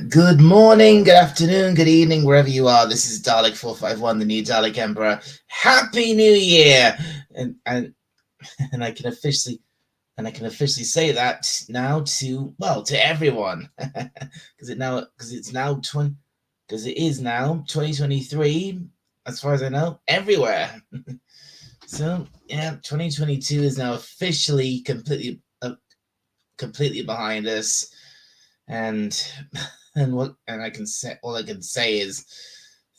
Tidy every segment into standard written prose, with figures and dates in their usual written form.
Good morning, good afternoon, good evening, wherever you are. This is Dalek 451, the new Dalek Emperor. Happy New Year! And and I can officially say that now to everyone. Because it is now 2023, as far as I know, everywhere. So yeah, 2022 is now officially completely behind us. And I can say, all I can say is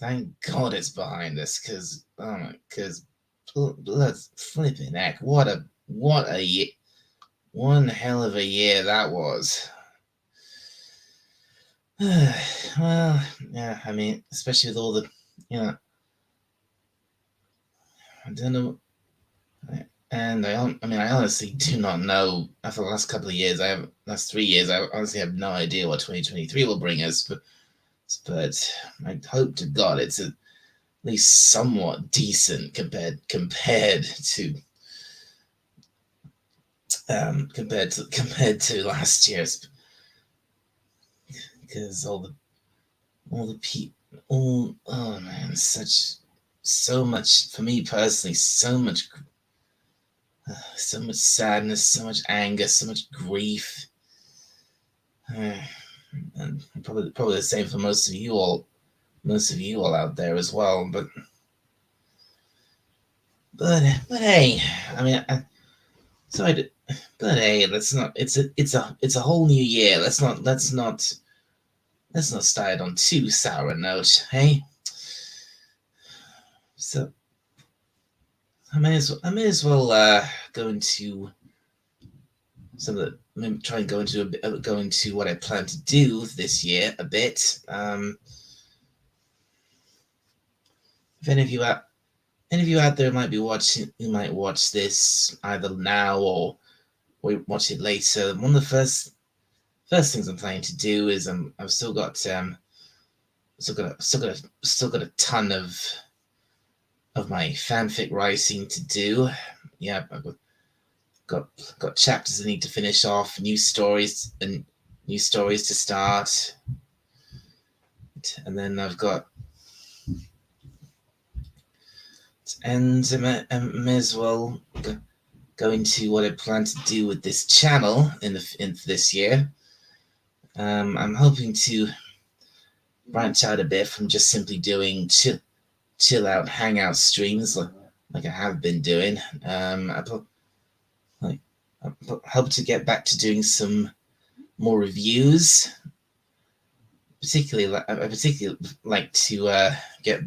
thank God it's behind us, because blood flipping heck, what a year, one hell of a year that was. Well, yeah, I mean, especially with all the, I don't know, and I honestly do not know. After the last couple of years, last 3 years, I honestly have no idea what 2023 will bring us, but I hope to God it's at least somewhat decent compared to last year's, because all the people, oh man, so much for me personally, so much sadness, so much anger, so much grief, and probably the same for most of you all out there as well. But hey, I mean, but hey, let's not. It's a whole new year. Let's not start on too sour a note, hey. So I may as well go into some of the try and go into what I plan to do this year a bit. If any of you out there might be watching, you might watch this either now or watch it later. One of the first things I'm planning to do is I've still got a ton of my fanfic writing to do. Yeah, I've got chapters I need to finish off, new stories to start, and then I've got, and I may as well go into what I plan to do with this channel in this year. I'm hoping to branch out a bit from just simply doing chill out hangout streams like I have been doing. I hope to get back to doing some more reviews. I particularly like to get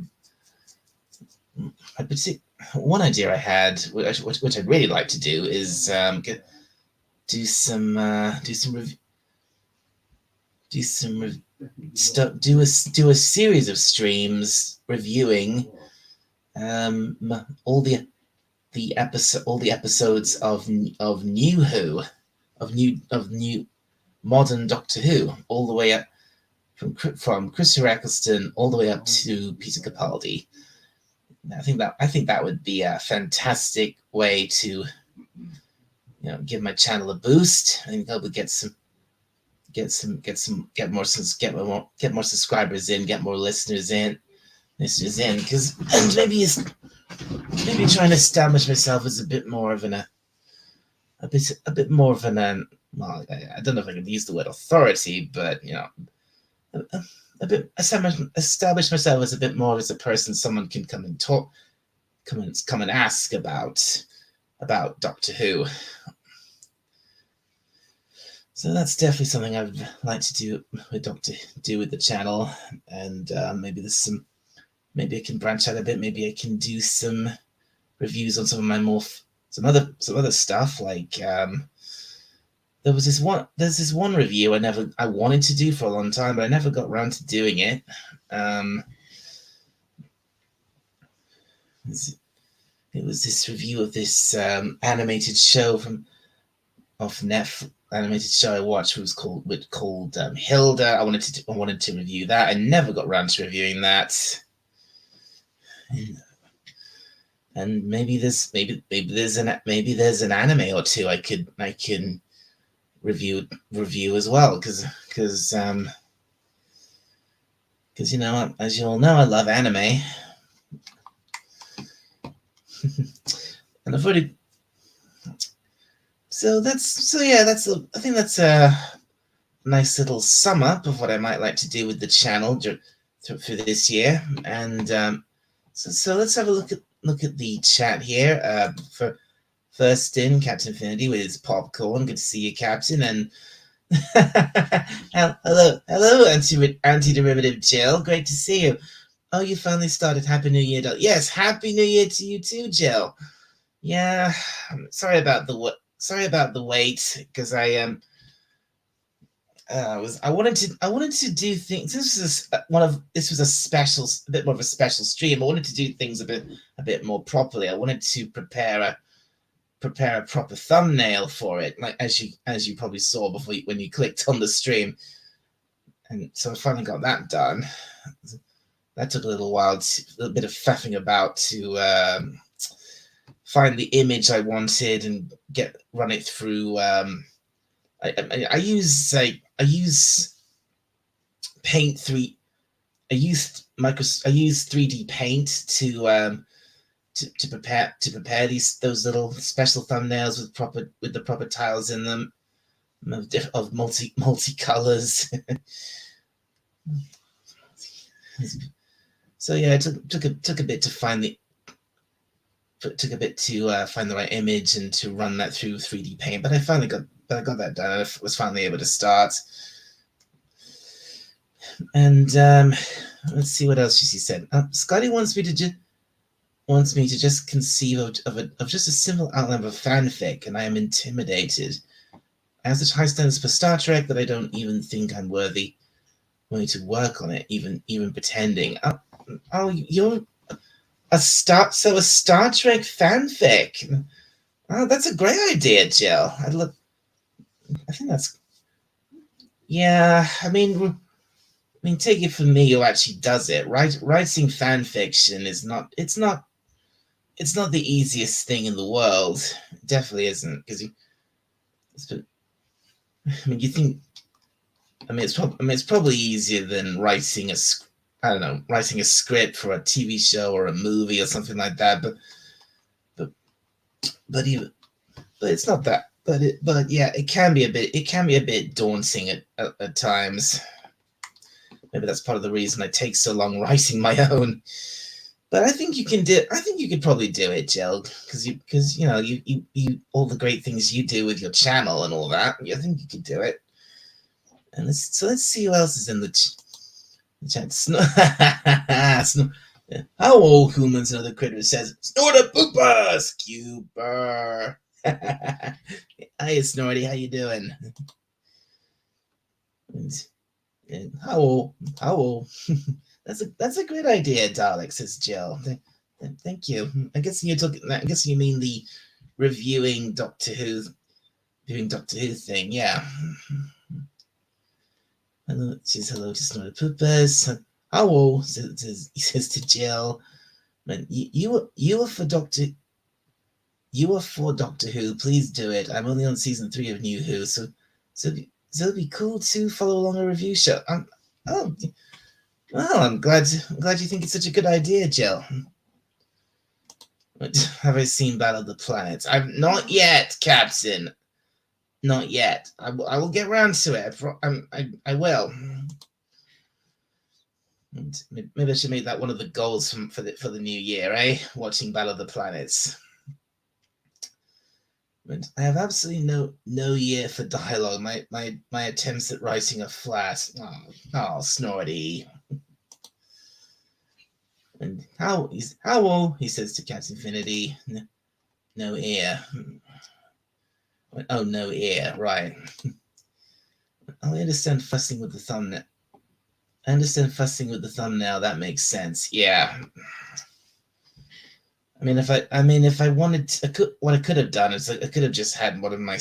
one idea I had, which I'd really like to do, is do a series of streams reviewing all the episodes of New Who, of new modern Doctor Who, all the way up from Christopher Eccleston all the way up to Peter Capaldi. I think that would be a fantastic way to give my channel a boost. I think I'll get more subscribers in, get more listeners in, because maybe trying to establish myself as a bit more of an well, I don't know if I can use the word authority, but a bit establish myself as a bit more as a person someone can come and ask about Doctor Who. So that's definitely something I'd like to do with the channel, and maybe maybe I can branch out a bit. Maybe I can do some reviews on some other stuff, like there's this one review I wanted to do for a long time, but I never got around to doing it. It was this review of this animated show off Netflix. Animated show I watched was called Hilda. I wanted to review that. I never got around to reviewing that. And maybe there's an anime or two I can review as well, because because as you all know, I love anime, and I've already. I think that's a nice little sum up of what I might like to do with the channel through this year. And so let's have a look at the chat here. For first in, Captain Infinity with his popcorn. Good to see you, Captain. And hello, anti-derivative Jill. Great to see you. Oh, you finally started. Happy New Year, yes. Happy New Year to you too, Jill. Yeah, sorry about the wait, because I wanted to do things. This was a bit more of a special stream. I wanted to do things a bit more properly. I wanted to prepare a proper thumbnail for it, like as you probably saw before when you clicked on the stream, and so I finally got that done. That took a little while, a little bit of faffing about to find the image I wanted and run it through. I use Paint 3. I use 3D Paint to prepare those little special thumbnails with the proper tiles in them of multi colors. So yeah, it took a bit to find the right image and to run that through 3D Paint, but I got that done. I was finally able to start. And let's see what else she said. Scotty wants me to just conceive of just a simple outline of a fanfic, and I am intimidated. I have such high standards for Star Trek that I don't even think I'm worthy to work on it, even pretending. You're a Star Trek fanfic. Oh, that's a great idea, Jill. I think that's. Yeah, I mean, take it from me who actually does it. Writing fan fiction is not. It's not the easiest thing in the world. It definitely isn't, because you think. It's probably easier than writing a script for a TV show or a movie or something like that. But it's not that. But yeah, it can be a bit daunting at times. Maybe that's part of the reason I take so long writing my own. But I think you could probably do it, Jill, because you all the great things you do with your channel and all that. I think you could do it. And let's see who else is in the chat. How old humans and other critters says Snorta Poopa Scuba. Hi, Snorty, how you doing? And how old? That's a great idea, Dalek, says Jill. Thank you. I guess you mean the reviewing Doctor Who thing, yeah. Hello, hello to Snorta Poopas. How old? He says to Jill. Man, you are for Doctor Who. Please do it. I'm only on season 3 of New Who, so it'd be cool to follow along a review show. I'm glad you think it's such a good idea, Jill. Have I seen Battle of the Planets? I've not yet, Captain. Not yet. I will get around to it. I will. And maybe I should make that one of the goals for the new year, eh? Watching Battle of the Planets. And I have absolutely no ear for dialogue. My attempts at writing are flat. Oh, Snorty. And how old? He says to Captain Infinity. No ear. Oh, no ear. Right. I understand fussing with the thumbnail. That makes sense. Yeah. If I wanted to, what I could have done is I could have just had one of my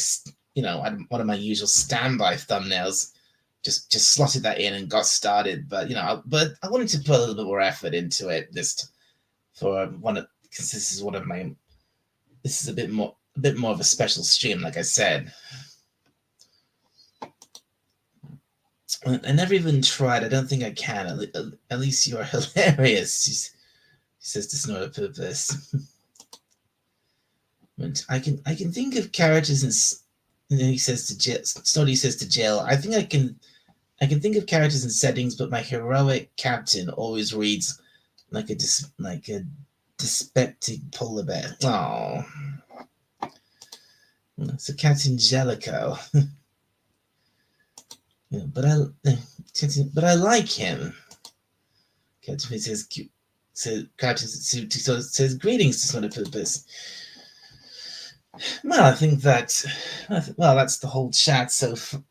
usual standby thumbnails, just slotted that in and got started. But I wanted to put a little bit more effort into it. Because this is a bit more of a special stream, like I said. I never even tried. I don't think I can. At least you are hilarious. He says to Snort Purpose. I can think of characters and then he says to Jill. Snorty says to Jill, I can think of characters and settings, but my heroic captain always reads like a dyspeptic polar bear. Oh, so Captain Jellicoe. Yeah, but I like him. Captain says, Captain says greetings to Snorty Purpose. Well, I think that well, that's the whole chat so far.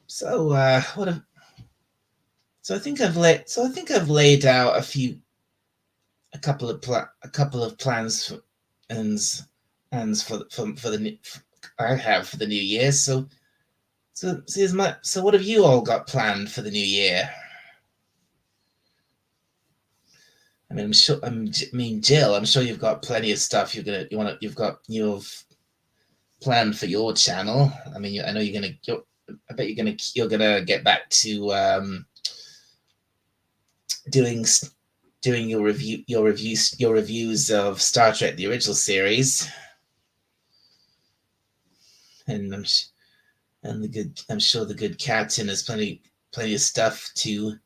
So what? So I think I've laid out a couple of plans for and for the I have for the new year. So what have you all got planned for the new year? I mean, Jill, I'm sure you've got plenty of stuff you've planned for your channel. I mean, I know I bet you're gonna get back to doing your reviews of Star Trek: The Original Series, and I'm sure the good captain has plenty of stuff to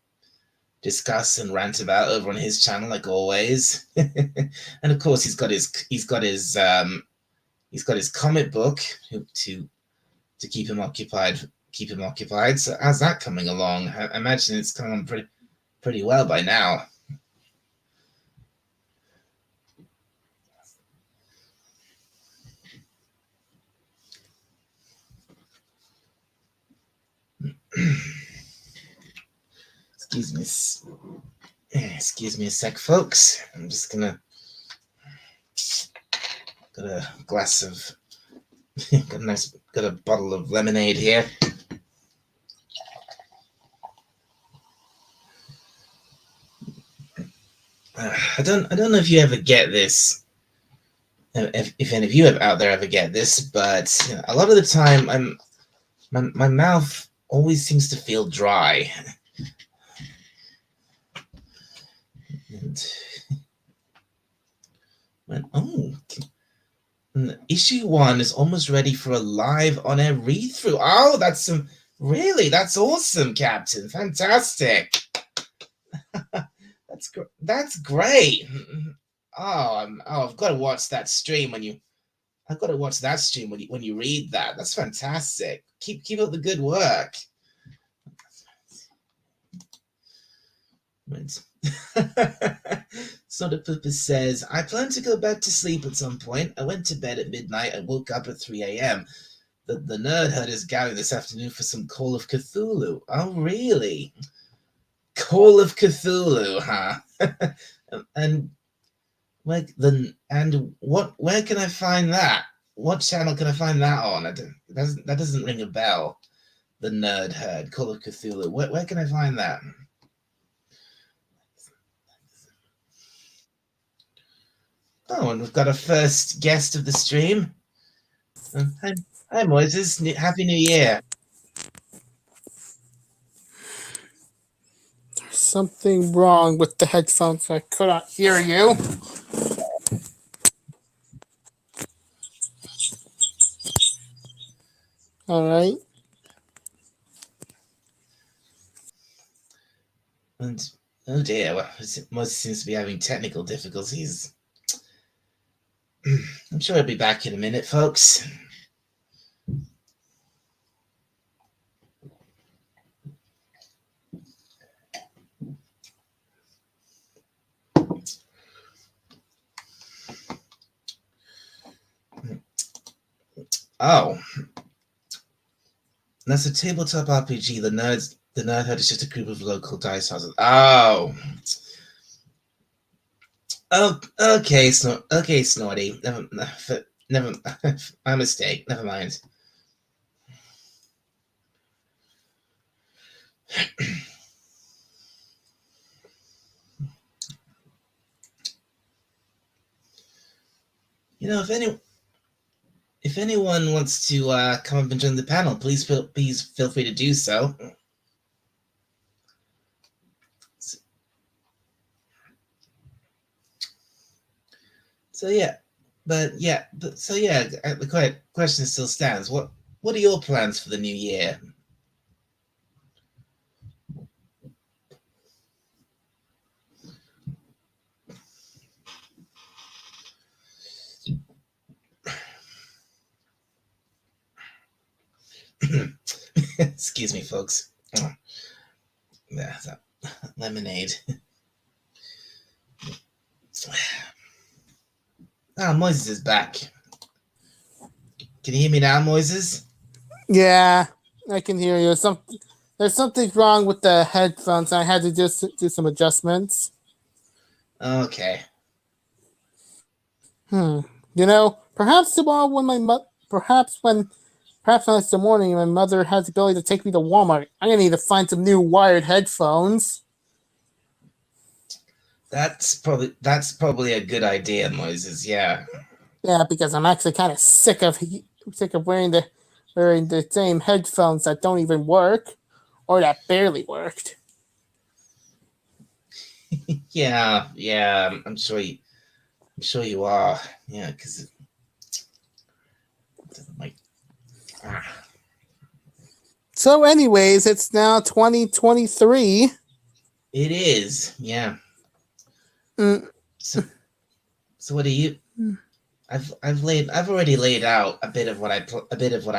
discuss and rant about over on his channel, like always. And of course, he's got his comic book to keep him occupied. So how's that coming along? I imagine it's coming on pretty well by now. Excuse me a sec, folks. I'm just gonna got a glass of got a bottle of lemonade here. I don't know if you ever get this, if any of you out there ever get this, but a lot of the time my mouth always seems to feel dry. And issue 1 is almost ready for a live on-air read-through. Oh, that's awesome, Captain. Fantastic. That's great. I've got to watch that stream I've got to watch that stream when you read that. That's fantastic. Keep up the good work. So the purpose says, I plan to go back to sleep at some point. I went to bed at midnight and woke up at 3 a.m. The nerd herd is gathering this afternoon for some Call of Cthulhu. Oh, really? Call of Cthulhu, huh? And where can I find that? What channel can I find that on? That doesn't ring a bell. The nerd herd, Call of Cthulhu. Where can I find that? Oh, and we've got a first guest of the stream. Hi, Moses. Happy New Year. There's something wrong with the headphones. I could not hear you. All right. And oh dear, well, Moses seems to be having technical difficulties. I'm sure he'll be back in a minute, folks. Oh, that's a tabletop RPG. The Nerd Herd is just a group of local dice houses. Oh. Oh, okay, Snorty. Never. My mistake. Never mind. if anyone wants to come up and join the panel, please feel free to do so. So yeah, the question still stands. What are your plans for the new year? Excuse me, folks. Yeah, that lemonade. Ah, Moises is back. Can you hear me now, Moises? Yeah, I can hear you. There's something wrong with the headphones. I had to just do some adjustments. Okay. Perhaps tomorrow perhaps when it's the morning my mother has the ability to take me to Walmart, I'm gonna need to find some new wired headphones. That's probably a good idea, Moises. Yeah. Yeah, because I'm actually kind of sick of wearing the same headphones that don't even work, or that barely worked. Yeah. I'm sure you are. Yeah, because like. So, anyways, it's now 2023. It is. Yeah. So what do you? I've already laid out a bit of what I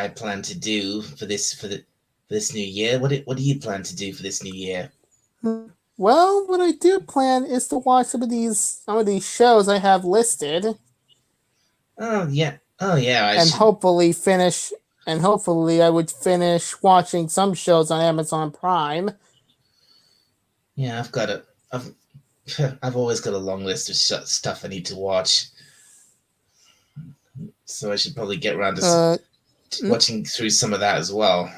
plan to do for this new year. What do you plan to do for this new year? Well, what I do plan is to watch some of these shows I have listed. Oh yeah. Hopefully finish. And hopefully I would finish watching some shows on Amazon Prime. Yeah, I've always got a long list of stuff I need to watch. So I should probably get around to watching through some of that as well.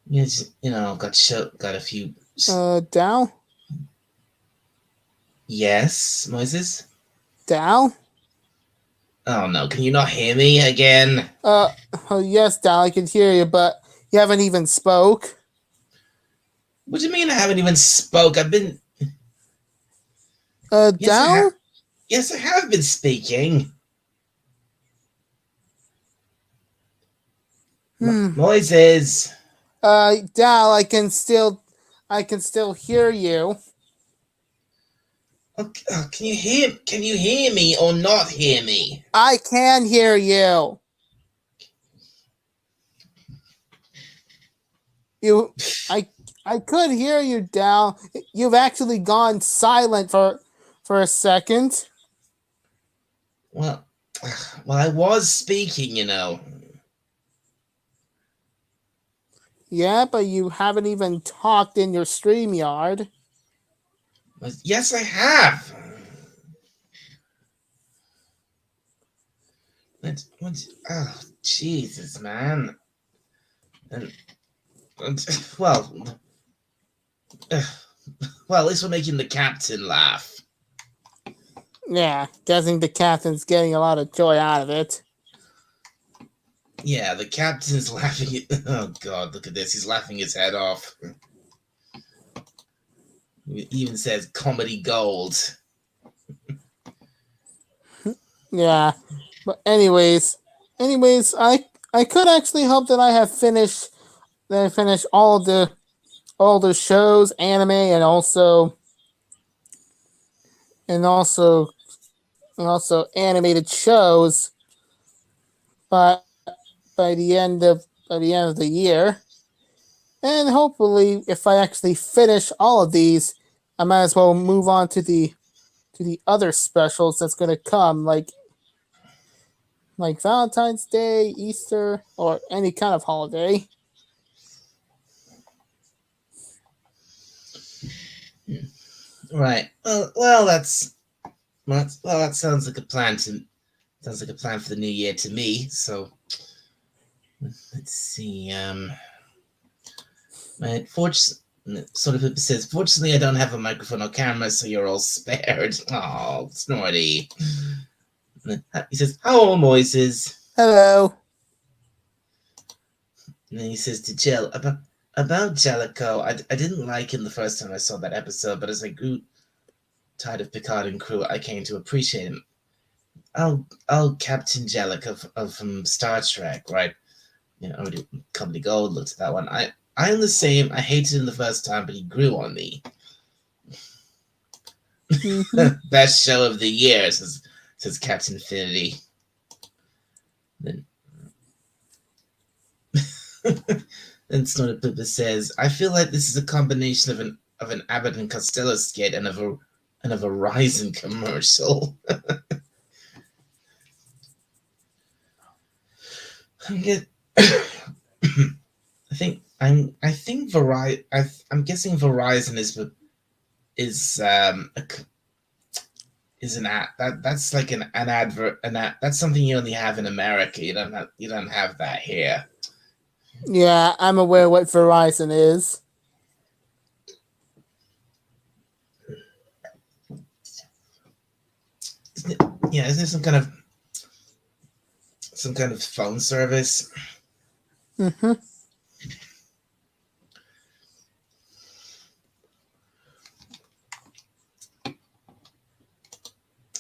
Yes, got a few. Dal? Yes, Moises? Dal? Oh no, can you not hear me again? Yes, Dal, I can hear you, but you haven't even spoke. What do you mean I haven't even spoke? I've been... Dal? Yes, I have been speaking. Moises. Dal, I can still hear you. Okay, can you hear me or not hear me? I can hear you. I could hear you, Dal. You've actually gone silent for a second. Well, I was speaking, Yeah, but you haven't even talked in your StreamYard. Yes, I have. Oh, Jesus, man. Well, at least we're making the captain laugh. Yeah, guessing the captain's getting a lot of joy out of it. Yeah, the captain's laughing. Oh, God, look at this. He's laughing his head off. He even says comedy gold. Yeah, but anyways, I could actually hope that I finished all the shows, anime, and also animated shows by the end of the year. And hopefully, if I actually finish all of these, I might as well move on to the other specials that's going to come, like Valentine's Day, Easter, or any kind of holiday. Right. Well, that sounds like a plan for the new year to me. So let's see. It says, fortunately, I don't have a microphone or camera, so you're all spared. Oh, Snorty. And then he says, "Hello, Moises." Hello. And then he says to Jill about Jellicoe. I didn't like him the first time I saw that episode, but as I grew tired of Picard and crew, I came to appreciate him. Oh, Captain Jellicoe from Star Trek, right? You know, Company Gold looked at that one. I'm the same. I hated him the first time, but he grew on me. Best show of the year, says Captain Infinity. Then then Snorter Pippa says, "I feel like this is a combination of an Abbott and Costello skit and of a Verizon commercial." I'm guessing Verizon is an ad that's like an advert that's something you only have in America. You don't have that here. Yeah, I'm aware what Verizon is. Isn't there some kind of phone service? Mm-hmm.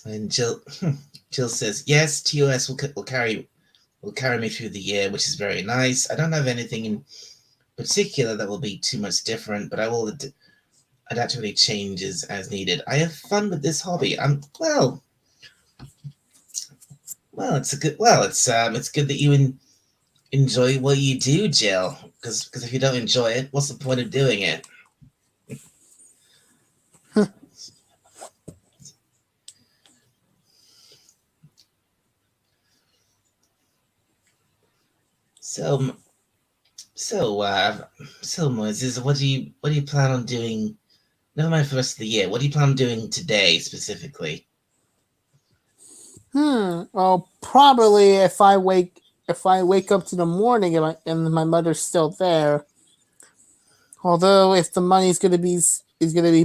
And Jill says, "Yes, TOS will carry me through the year, which is very nice. I don't have anything in particular that will be too much different, but I will adapt to any changes as needed. I have fun with this hobby. It's good that you enjoy what you do, Jill. Because if you don't enjoy it, what's the point of doing it?" So Moses, what do you plan on doing? Never mind for the rest of the year. What do you plan on doing today specifically? Well, probably if I wake up to the morning and my mother's still there. Although if the money's gonna be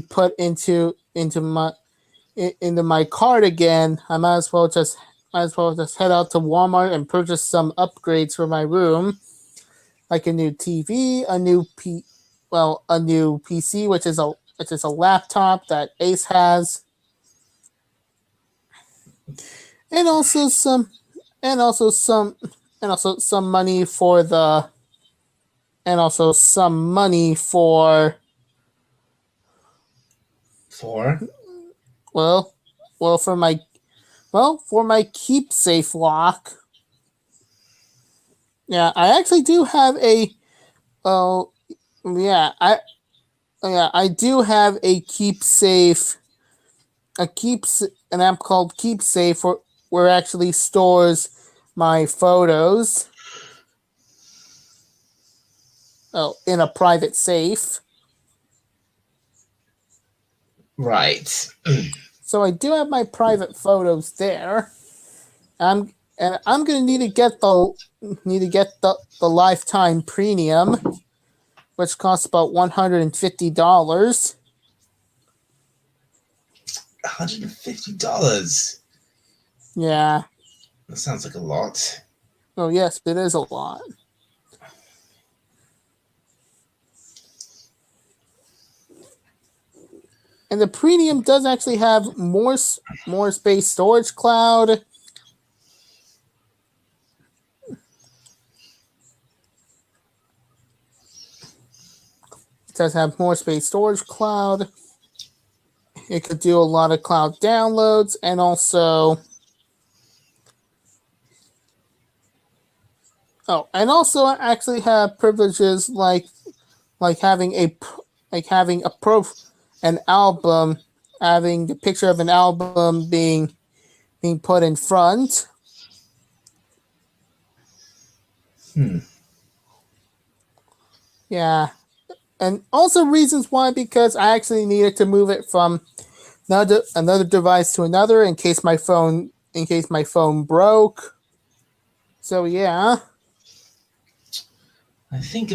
put into my card again, I might as well just head out to Walmart and purchase some upgrades for my room, like a new TV, a new PC, which is a laptop that Ace has, and also some money for the for my keepsafe lock. Yeah, I actually do have I do have a keepsafe, an app called Keepsafe where it actually stores my photos. In a private safe. Right. So I do have my private photos there. I'm gonna need to get the lifetime premium, which costs about $150. $150. Yeah. That sounds like a lot. Oh yes, it is a lot. And the premium does actually have more space storage cloud. It does have more space storage cloud. It could do a lot of cloud downloads, and also actually have privileges like having an album, having the picture of an album being put in front. Yeah. And also reasons why, because I actually needed to move it from another device to another in case my phone broke. So yeah. I think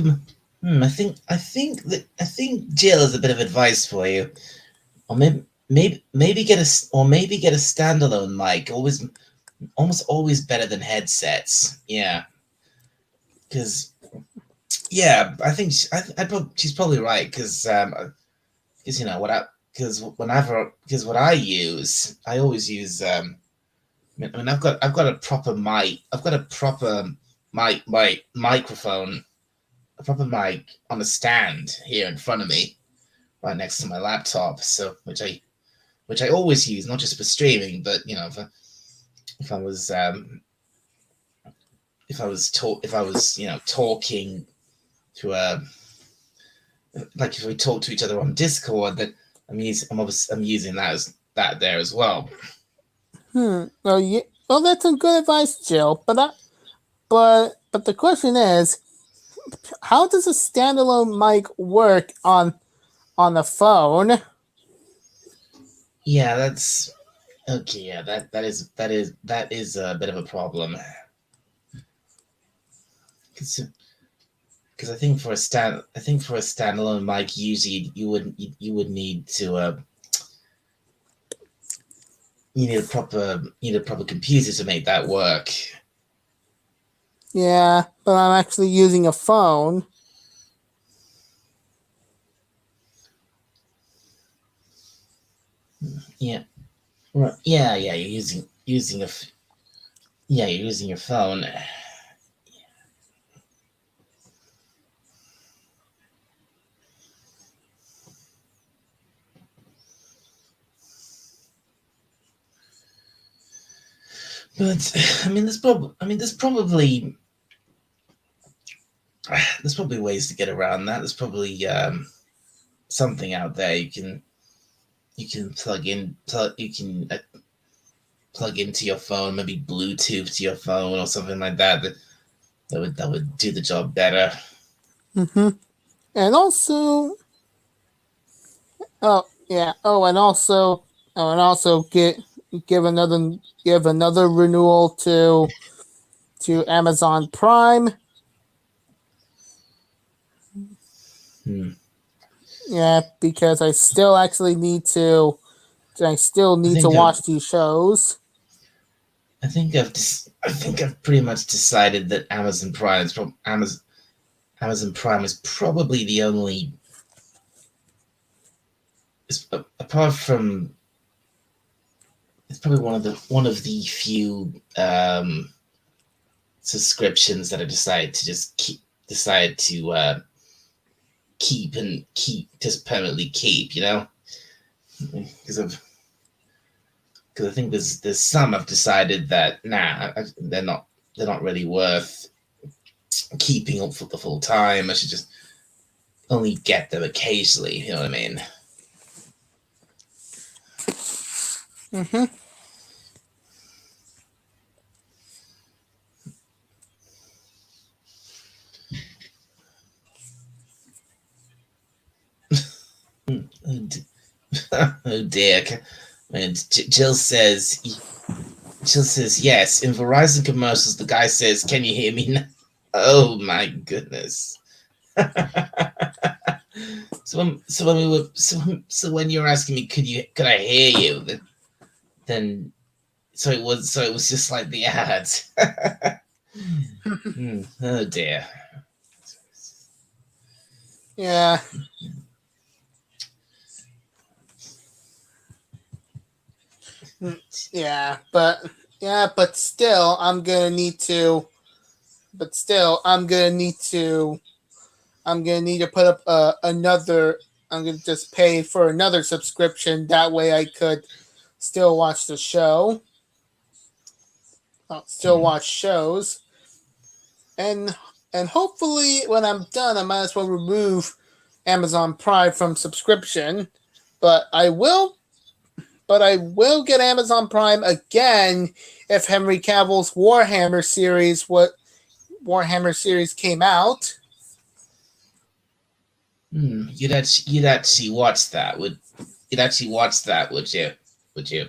Jill has a bit of advice for you. Or maybe get a standalone mic. Always almost always better than headsets. Yeah, because yeah, I think she's probably right because what I use, I always use I mean, I've got a proper mic. I've got a proper microphone, a proper mic on a stand here in front of me, right next to my laptop. So which I always use, not just for streaming, but if I was talking to a like if we talk to each other on Discord, that I'm using that there as well. Well, yeah. Well, that's some good advice, Jill. But the question is, how does a standalone mic work on the phone? Yeah, that's okay. Yeah, that is a bit of a problem. Because I think for a standalone mic, usually you would need to you need a proper computer to make that work. Yeah, but I'm actually using a phone. Yeah, right. Yeah, yeah. You're using you're using your phone. But I mean, there's probably ways to get around that. There's probably something out there you can plug into your phone, maybe Bluetooth to your phone or something like that. That would do the job better. Mm-hmm. And also, oh yeah, and also give another renewal to Amazon Prime. Yeah, because I still actually need to. I still need to watch these shows. I think I've pretty much decided that Amazon Prime is probably the only, apart from, it's probably one of the few subscriptions that I decided to just just permanently keep, because I think there's some I've decided that they're not really worth keeping up for the full time. I should just only get them occasionally. You know what I mean? Mm-hmm. Oh dear. And Jill says yes. In Verizon commercials, the guy says, "Can you hear me now?" Oh my goodness. So when you're asking me, could I hear you? Then so it was just like the ads. Oh dear. Yeah. But still, I'm gonna need to. I'm gonna need to put up another. I'm gonna just pay for another subscription. That way, I could still watch the show. Watch shows, and hopefully, when I'm done, I might as well remove Amazon Prime from subscription. But I will get Amazon Prime again if Henry Cavill's Warhammer series came out. You'd actually watch that, would you?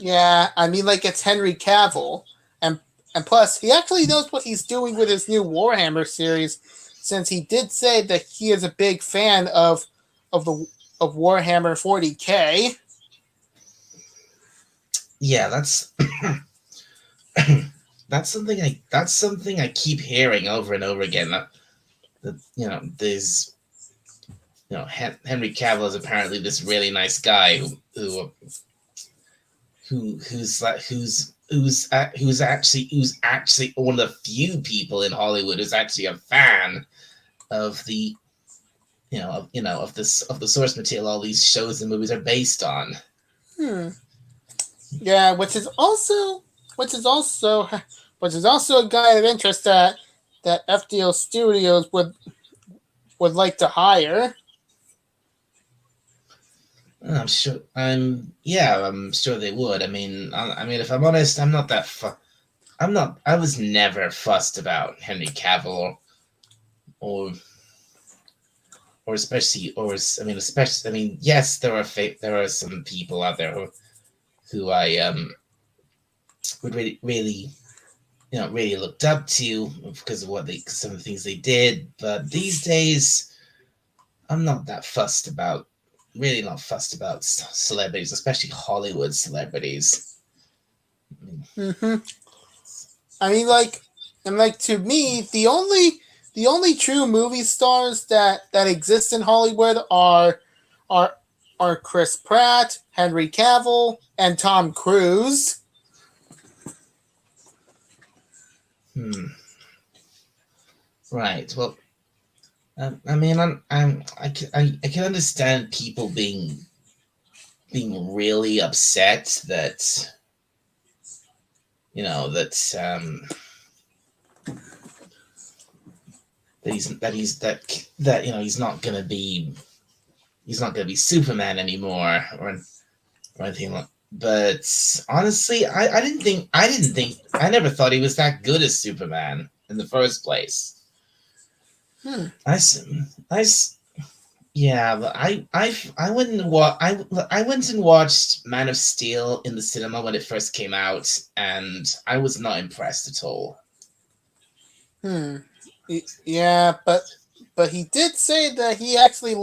Yeah, I mean, like, it's Henry Cavill, and plus he actually knows what he's doing with his new Warhammer series, since he did say that he is a big fan of Warhammer 40K. Yeah, that's something I keep hearing over and over again. That there's Henry Cavill is apparently this really nice guy who's actually one of the few people in Hollywood who's actually a fan of the of the source material all these shows and movies are based on. Yeah, which is also a guy of interest that FDO Studios would like to hire. I'm sure. I'm sure they would. I mean, if I'm honest, I'm not that. I'm not. I was never fussed about Henry Cavill, or especially, especially. I mean, yes, there are some people out there who I would really really looked up to because of some of the things they did. But these days, I'm not that fussed about. Really not fussed about celebrities, especially Hollywood celebrities. I mean, to me, the only true movie stars that exist in Hollywood are Chris Pratt, Henry Cavill, and Tom Cruise. Right. Well, I mean, I can understand people being really upset that he's not gonna be Superman anymore or anything like. But honestly, I never thought he was that good as Superman in the first place. Yeah, but I went and watched Man of Steel in the cinema when it first came out, and I was not impressed at all. Yeah, but he did say that he actually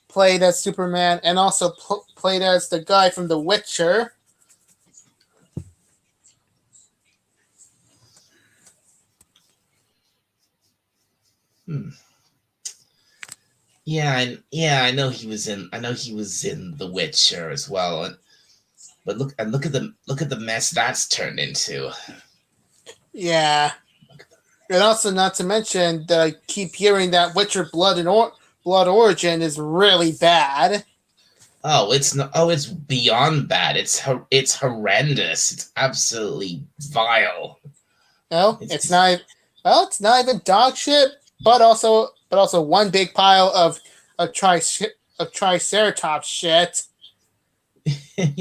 played as Superman and also played as the guy from The Witcher. Yeah, I know he was in The Witcher as well, but look at the mess that's turned into. Yeah, and also not to mention that I keep hearing that Witcher Blood Origin is really bad. Oh, it's beyond bad. It's horrendous. It's absolutely vile. No, it's not. Well, it's not even dog shit, but also one big pile of Triceratops shit. I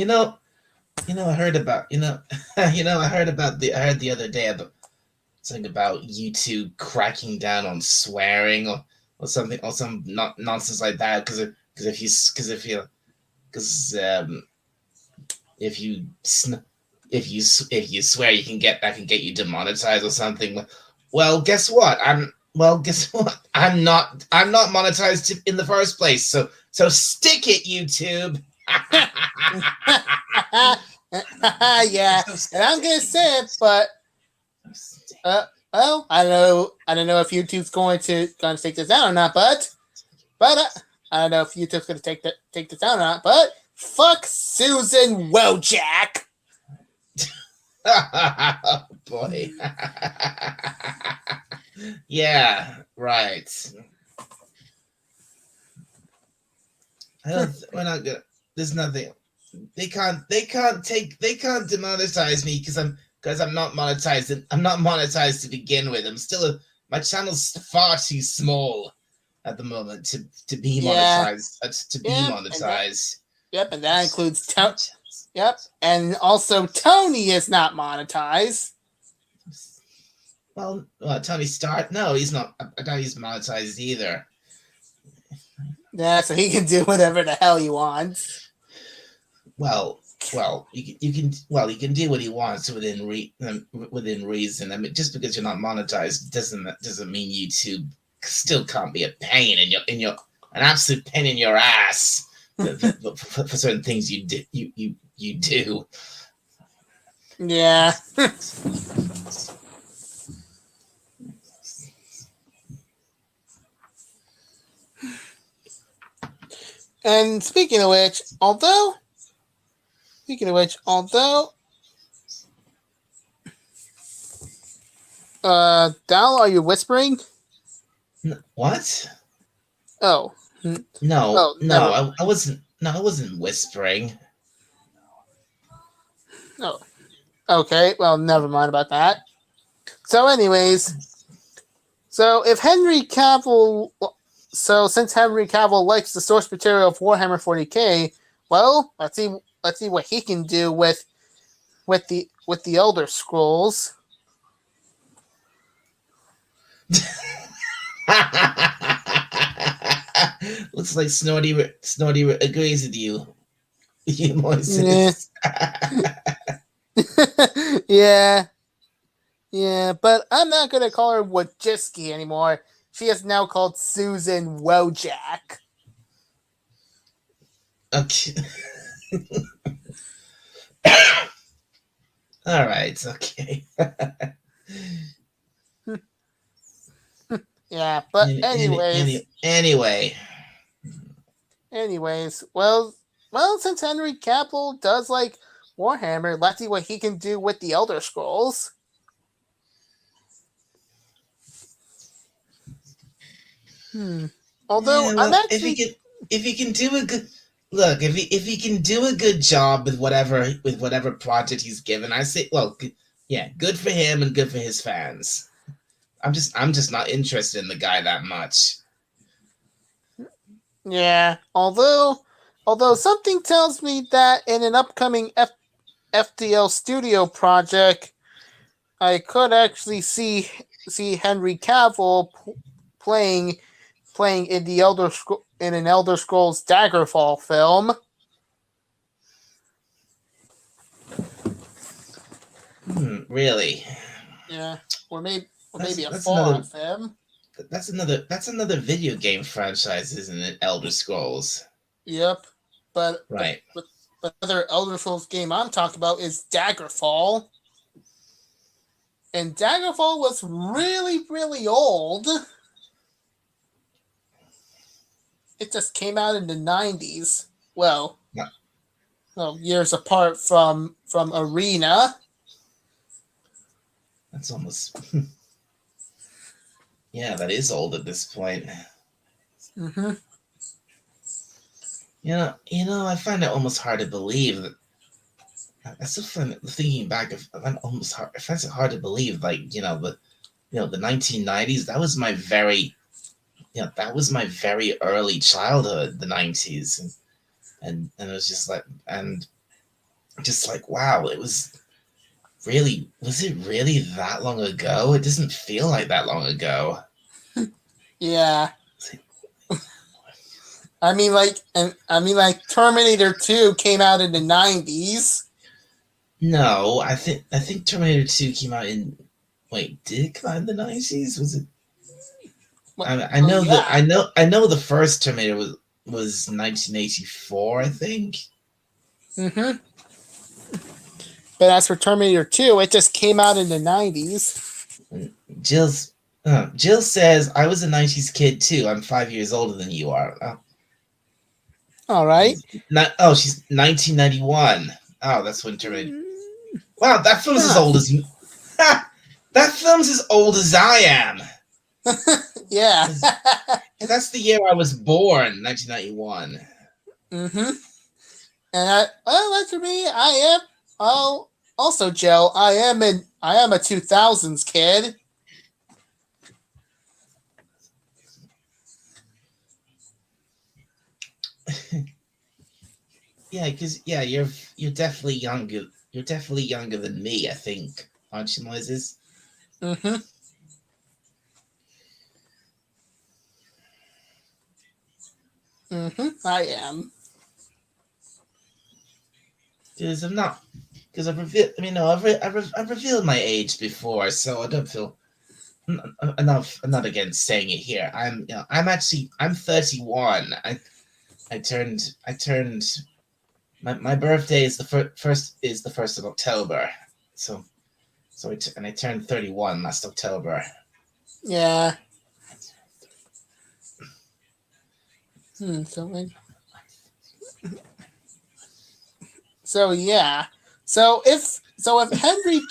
heard about I heard the other day about something about YouTube cracking down on swearing or something or some nonsense like that because if you swear that can get you demonetized or something. Well, guess what? I'm not monetized in the first place. So stick it, YouTube. Yeah, and I'm gonna say it, but well, I don't know if YouTube's going to take this down or not, but I don't know if YouTube's going to take this down or not, but fuck Susan Wojcik. Oh boy. Yeah, right. We're not gonna. There's nothing. They can't demonetize me because I'm not monetized. I'm not monetized to begin with. My channel's far too small at the moment to be monetized. Monetized. And that includes Tony. Yep, and also Tony is not monetized. Well, Tony Stark. No, he's not. I doubt he's monetized either. Yeah, so he can do whatever the hell he wants. Well, you can do what he wants within reason. I mean, just because you're not monetized doesn't mean YouTube still can't be a pain an absolute pain in your ass for certain things you do. Yeah. And although, Dal, are you whispering? What? Oh, No, oh, no, never. I wasn't. No, I wasn't whispering. Oh, okay. Well, never mind about that. So, anyways, so if Henry Cavill, so since Henry Cavill likes the source material of Warhammer 40k, well, let's see what he can do with the Elder Scrolls. Looks like Snorty agrees with you. You Yeah. Moises. Yeah, yeah, but I'm not gonna call her Wojcicki anymore. She is now called Susan Wojak. Okay. All right. Okay. Yeah, but Anyway. well, since Henry Cavill does like Warhammer, let's see what he can do with the Elder Scrolls. Although Yeah, I'm well, actually if he can do a good look, if he can do a good job with whatever project he's given, I say, well, yeah, good for him and good for his fans. I'm just not interested in the guy that much. yeah. Although something tells me that in an upcoming FTL Studio project, I could actually see Henry Cavill playing in in an Elder Scrolls Daggerfall film. Really? Yeah, or maybe a That's Fallout another film. that's another video game franchise, isn't it? Elder Scrolls. Yep, but Right. other Elder Scrolls game I'm talking about is Daggerfall, and Daggerfall was really old. It just came out in the 90s. Well, Yeah. well, years apart from Arena. That's almost yeah, that is old at this point. Mm-hmm. I find it almost hard to believe that. I still find thinking back. I'm almost hard. I find it hard to believe, like the 1990s. That was my very, that was my very early childhood. The 90s, and it was just like wow. Was it really that long ago? It doesn't feel like that long ago. Yeah. I mean, like Terminator 2 came out in the 90s. No, I think Terminator 2 came out in. Wait, did it come out in the 90s? Was it? I know yeah. that I know the first Terminator was 1984, I think. Mm-hmm. But as for Terminator 2, it just came out in the 90s. Jill says I was a 90s kid too. I'm 5 years older than you are. All right. She's 1991. Oh, that's when Terminator. Wow, that film's as old as that film's as old as I am. Yeah. That's the year I was born, 1991. Mm-hmm. And that's for me. I am. Oh, also, Joe, I am a 2000s kid. Yeah, because you're definitely younger. You're definitely younger than me, I think, aren't you, Moises? Mm-hmm. Mm-hmm. I am. Because I'm not. Because I've revealed. I mean, no, I've revealed my age before, so I don't feel. I'm not against saying it here. I'm 31. I turned. My birthday is the first of October, and I turned 31 last October. Yeah. Something. So yeah. If Henry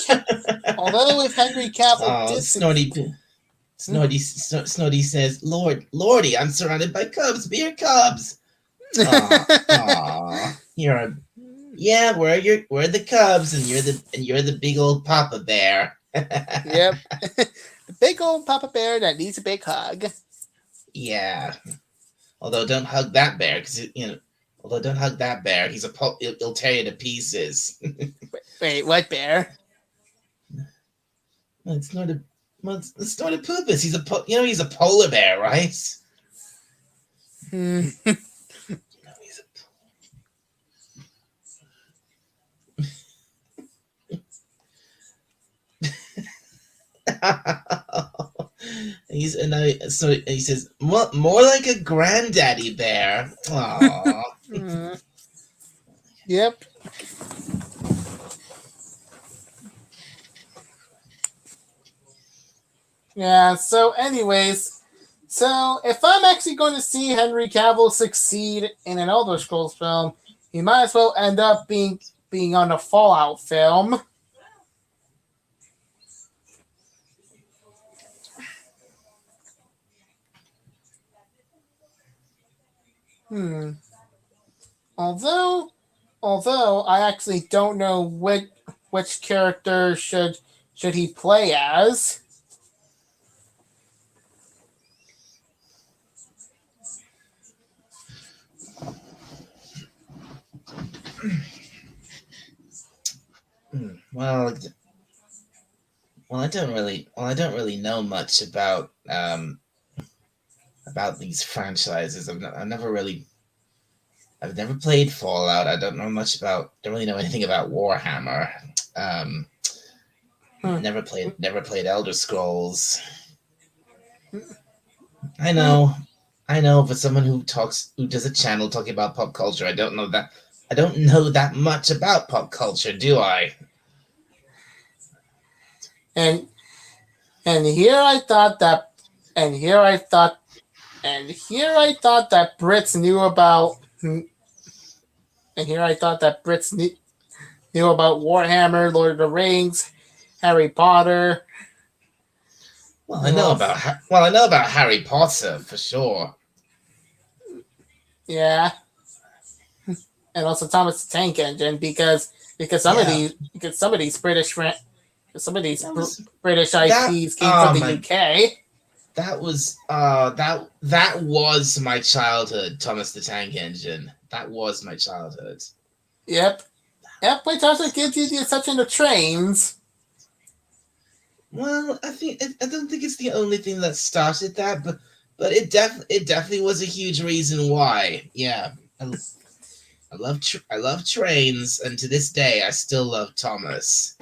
although if Henry Cavill Oh, did Snotty says, Lordy, I'm surrounded by cubs. Be your cubs. Aw, we're the cubs, and you're the big old Papa Bear. Yep. The big old Papa Bear that needs a big hug. Yeah. Although don't hug that bear, because don't hug that bear. He'll tear you to pieces. Wait, what bear? It's not a Pupus. He's a polar bear, right? Hmm. He says more like a granddaddy bear. Aww. Yep. Yeah. So, anyways, if I'm actually going to see Henry Cavill succeed in an Elder Scrolls film, he might as well end up being on a Fallout film. Although I actually don't know which character should he play as. Well, I don't really know much about these franchises. I've never played Fallout. I don't really know anything about Warhammer. Never played Elder Scrolls. I know, but someone who does a channel talking about pop culture, I don't know that much about pop culture, do I? And here I thought that Brits knew about Warhammer, Lord of the Rings, Harry Potter. Well, I know about Harry Potter for sure. Yeah, and also Thomas the Tank Engine because some of these British British IPs came from the UK. That was my childhood. Thomas the Tank Engine. That was my childhood. Yep. Which also gives you the exception of trains. Well, I don't think it's the only thing that started that, but it definitely was a huge reason why. Yeah, I love trains, and to this day, I still love Thomas,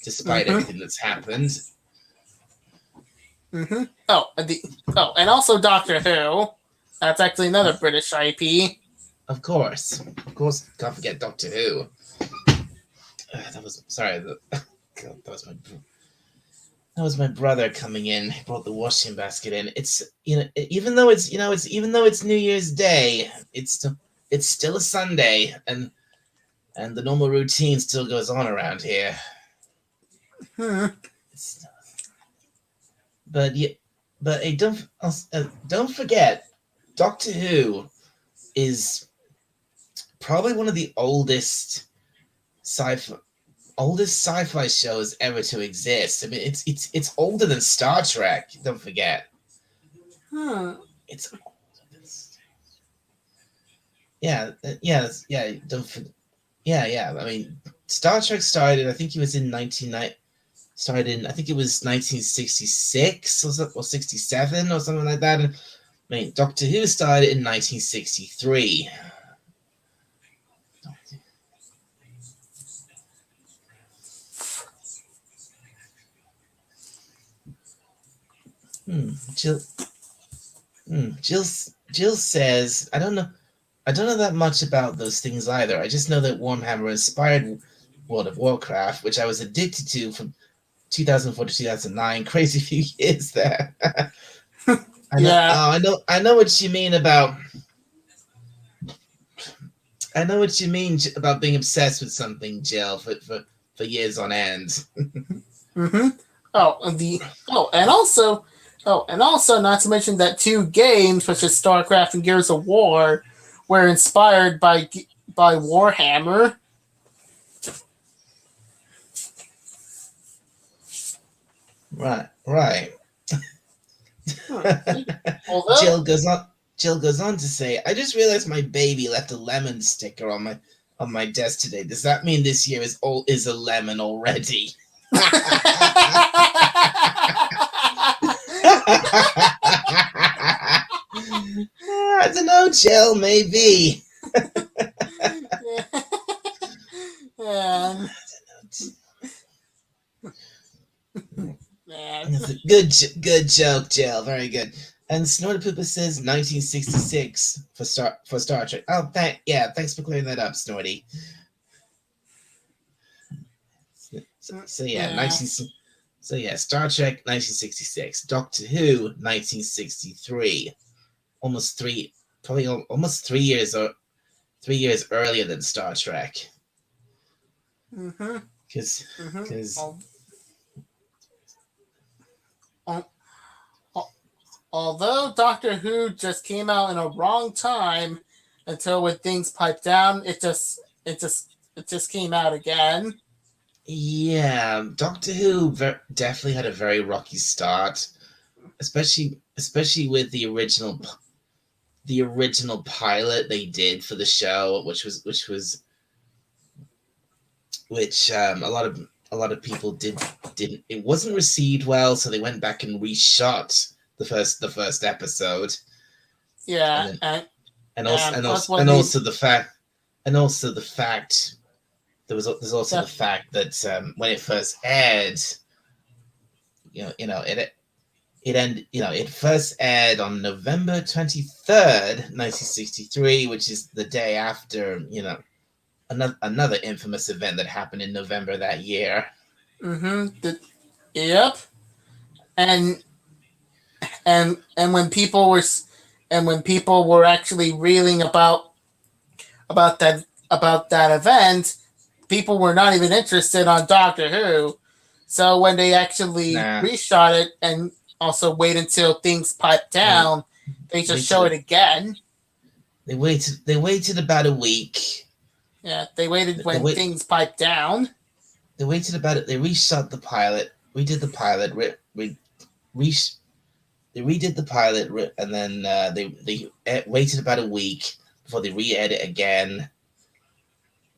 despite everything that's happened. Mm-hmm. And also Doctor Who. That's actually another British IP. Of course, can't forget Doctor Who. That was my brother coming in. He brought the washing basket in. It's even though it's New Year's Day, it's still a Sunday, and the normal routine still goes on around here. But hey, don't forget, Doctor Who is probably one of the oldest sci-fi shows ever to exist. I mean, it's older than Star Trek. Don't forget. It's older than Don't forget. Yeah. I mean, Star Trek started. I think it was in 1966 or 67 or something like that. And, I mean, Doctor Who started in 1963. Jill says, I don't know that much about those things either. I just know that Warhammer inspired World of Warcraft, which I was addicted to from 2004 to 2009. Crazy few years there. I know. Yeah. Oh, I know. I know what you mean about. I know what you mean about being obsessed with something, Jill, for years on end. Mm-hmm. Oh, and also, not to mention that two games, such as StarCraft and Gears of War, were inspired by Warhammer. Right. Right. Although, Jill goes on. Jill goes on to say, "I just realized my baby left a lemon sticker on my desk today. Does that mean this year is a lemon already?" I don't know, Jill. Maybe. man, man. Good joke, Jill. Very good. And Snorty says 1966 for Star Trek. Oh, thanks for clearing that up, Snorty. So yeah, Yeah. Star Trek 1966, Doctor Who 1963, almost 3 years or 3 years earlier than Star Trek. Mm-hmm. Because Although Doctor Who just came out in a wrong time, until when things piped down, it just came out again. yeah, Doctor Who definitely had a very rocky start, especially with the original pilot they did for the show, which a lot of people didn't it wasn't received well, so they went back and reshot the first episode. Yeah, and also the fact there's also the fact that when it first aired, it first aired on November 23rd, 1963, which is the day after another infamous event that happened in November that year. Mm-hmm. Yep. And when people were actually reeling about that event, people were not even interested on Doctor Who. So when they actually reshot it and also wait until things pipe down, they just show it again. They waited about a week. Yeah, they waited when things piped down. They waited about it. They reshot the pilot. We did the pilot. They redid the pilot, and then they waited about a week before they re-edit again,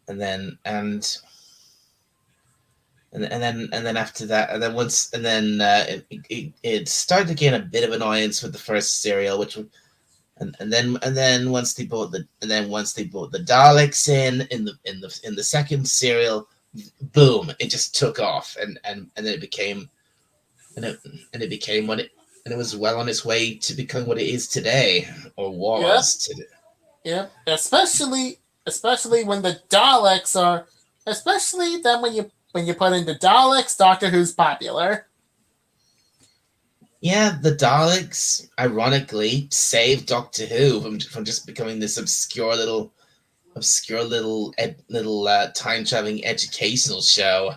and then after that, and then it started to gain a bit of annoyance with the first serial, and then once they brought the Daleks in the second serial, boom, it just took off, and then it became what it was well on its way to becoming what it is today, or was today. Yep, especially when the Daleks are, especially then when you put in the Daleks, Doctor Who's popular. Yeah, the Daleks, ironically, saved Doctor Who from just becoming this obscure little time traveling educational show.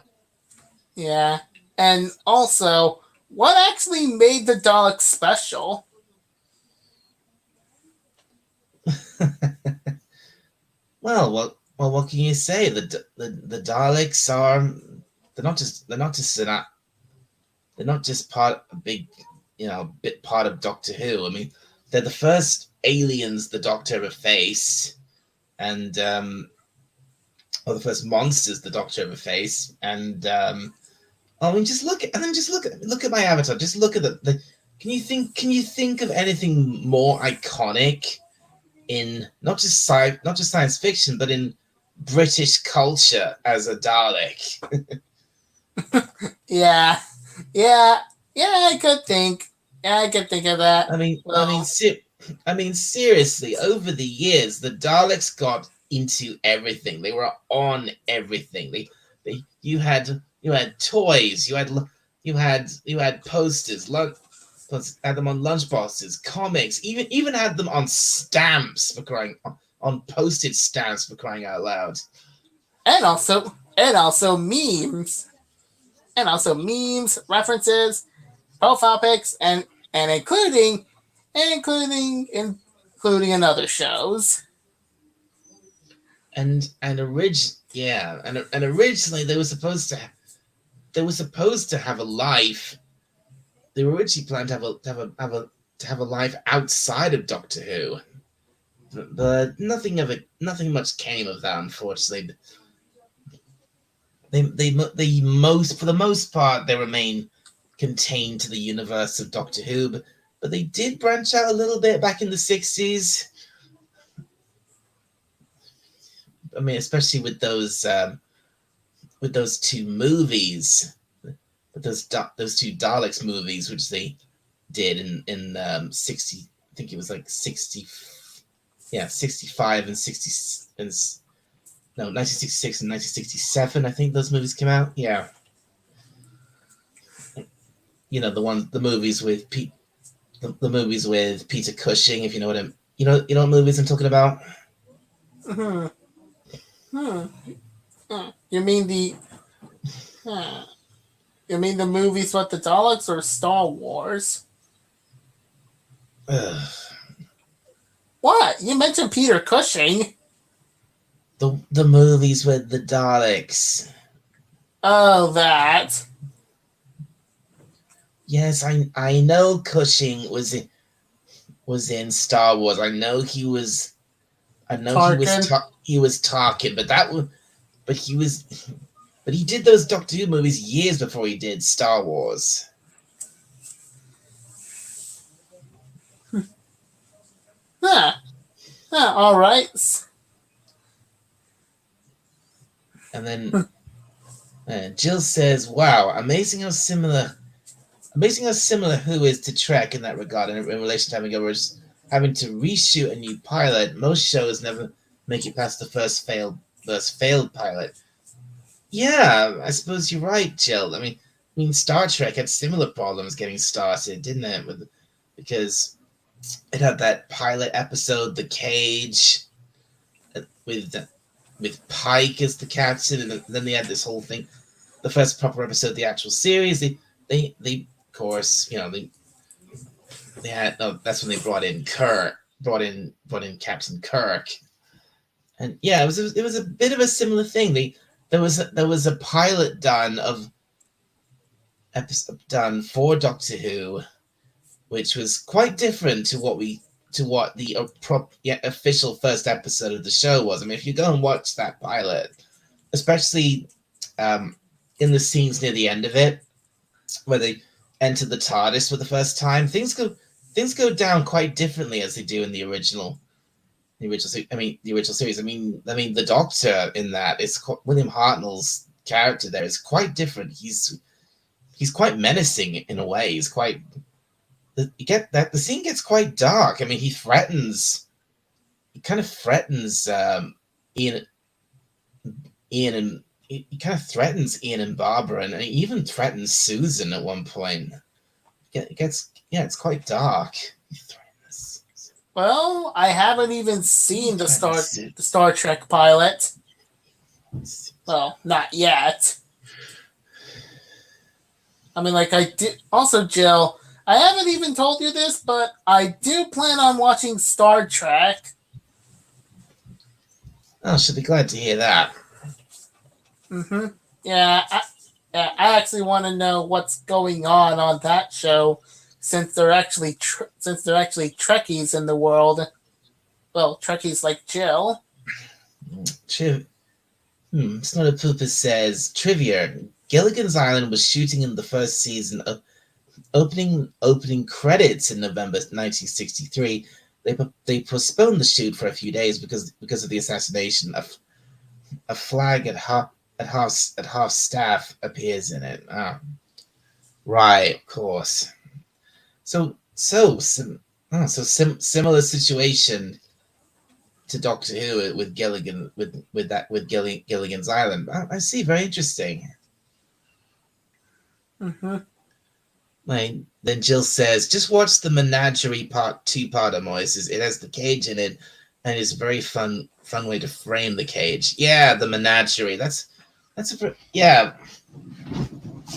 Yeah, and also, what actually made the Daleks special? Well, what can you say? The Daleks are they're not just part of Doctor Who. I mean, they're the first aliens the Doctor ever faced, and or the first monsters the Doctor ever faced, and just look at my avatar. Just look at the. Can you think of anything more iconic in not just science fiction, but in British culture as a Dalek? Yeah, I could think. Yeah, I could think of that. I mean, seriously, over the years, the Daleks got into everything. They were on everything. You had toys, you had posters, had them on lunchboxes, comics, even had them on stamps on postage stamps for crying out loud. And also memes. And also memes, references, profile pics, and including in other shows. And originally they were supposed to have a life. They were originally planned to have a life outside of Doctor Who, but nothing much came of that. Unfortunately, for the most part they remain contained to the universe of Doctor Who, but they did branch out a little bit back in the 60s. I mean, especially with those two movies, with those two Daleks movies, which they did in 60. I think it was like 60. Yeah, 65 and 60 and no 1966 and 1967. I think those movies came out. Yeah, the movies with the movies with Peter Cushing. If you know what movies I'm talking about. Hmm. Hmm. You mean the movies with the Daleks or Star Wars? Ugh. What? You mentioned Peter Cushing. The movies with the Daleks. Oh, that. Yes, I know Cushing was in Star Wars. I know he was. I know Tarkin. he was Tarkin, but he did those Doctor Who movies years before he did Star Wars. Huh. All right. And then Jill says, "Wow, amazing how similar Who is to Trek in that regard, in relation to having to reshoot a new pilot. Most shows never make it past the first failed pilot." Yeah, I suppose you're right, Jill. I mean, Star Trek had similar problems getting started, didn't it? Because it had that pilot episode, The Cage, with Pike as the captain, and then they had this whole thing. The first proper episode of the actual series, they of course, they had that's when they brought in Captain Kirk, and yeah, it was a bit of a similar thing. There was a pilot done for Doctor Who, which was quite different to what the official first episode of the show was. I mean, if you go and watch that pilot, especially in the scenes near the end of it, where they enter the TARDIS for the first time, things go down quite differently as they do in the original series. I mean, the Doctor in that is William Hartnell's character. There is quite different. He's quite menacing in a way. He's quite. You get that the scene gets quite dark. I mean, he kind of threatens Ian and he kind of threatens Ian and Barbara, and he even threatens Susan at one point. It's quite dark. Well, I haven't even seen the Star Trek pilot. Well, not yet. I mean, like I did. Also, Jill, I haven't even told you this, but I do plan on watching Star Trek. Oh, she'll be glad to hear that. Mm-hmm. Yeah, I actually want to know what's going on that show, since they're actually Trekkies in the world. Well, Trekkies like Jill. Snowder Pooper says, trivia: Gilligan's Island was shooting in the first season of opening credits in November 1963. They postponed the shoot for a few days because of the assassination. A flag at half staff appears in it. Right, of course. So similar situation to Doctor Who with Gilligan with Gilligan's Island. I see, very interesting. Mm-hmm. Like, then Jill says, just watch the Menagerie Part 2-parter, Moises. It has the cage in it, and it's a very fun way to frame the cage. Yeah, the Menagerie. That's yeah.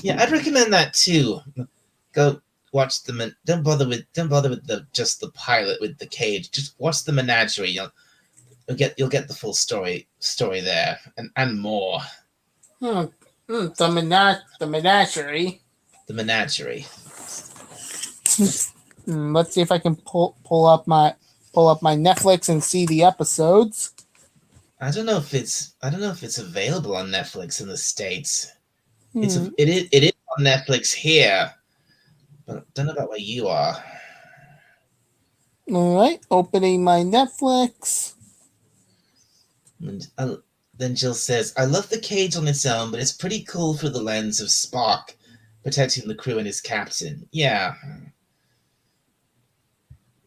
I'd recommend that too. Go watch the don't bother with the just the pilot with the cage. Just watch the Menagerie. You'll get the full story there and more. The menagerie. The Menagerie. Let's see if I can pull up my Netflix and see the episodes. I don't know if it's available on Netflix in the States. Hmm. It is on Netflix here, but I don't know about where you are. All right, opening my Netflix. And then Jill says, I love the cage on its own, but it's pretty cool through the lens of Spock protecting the crew and his captain. Yeah,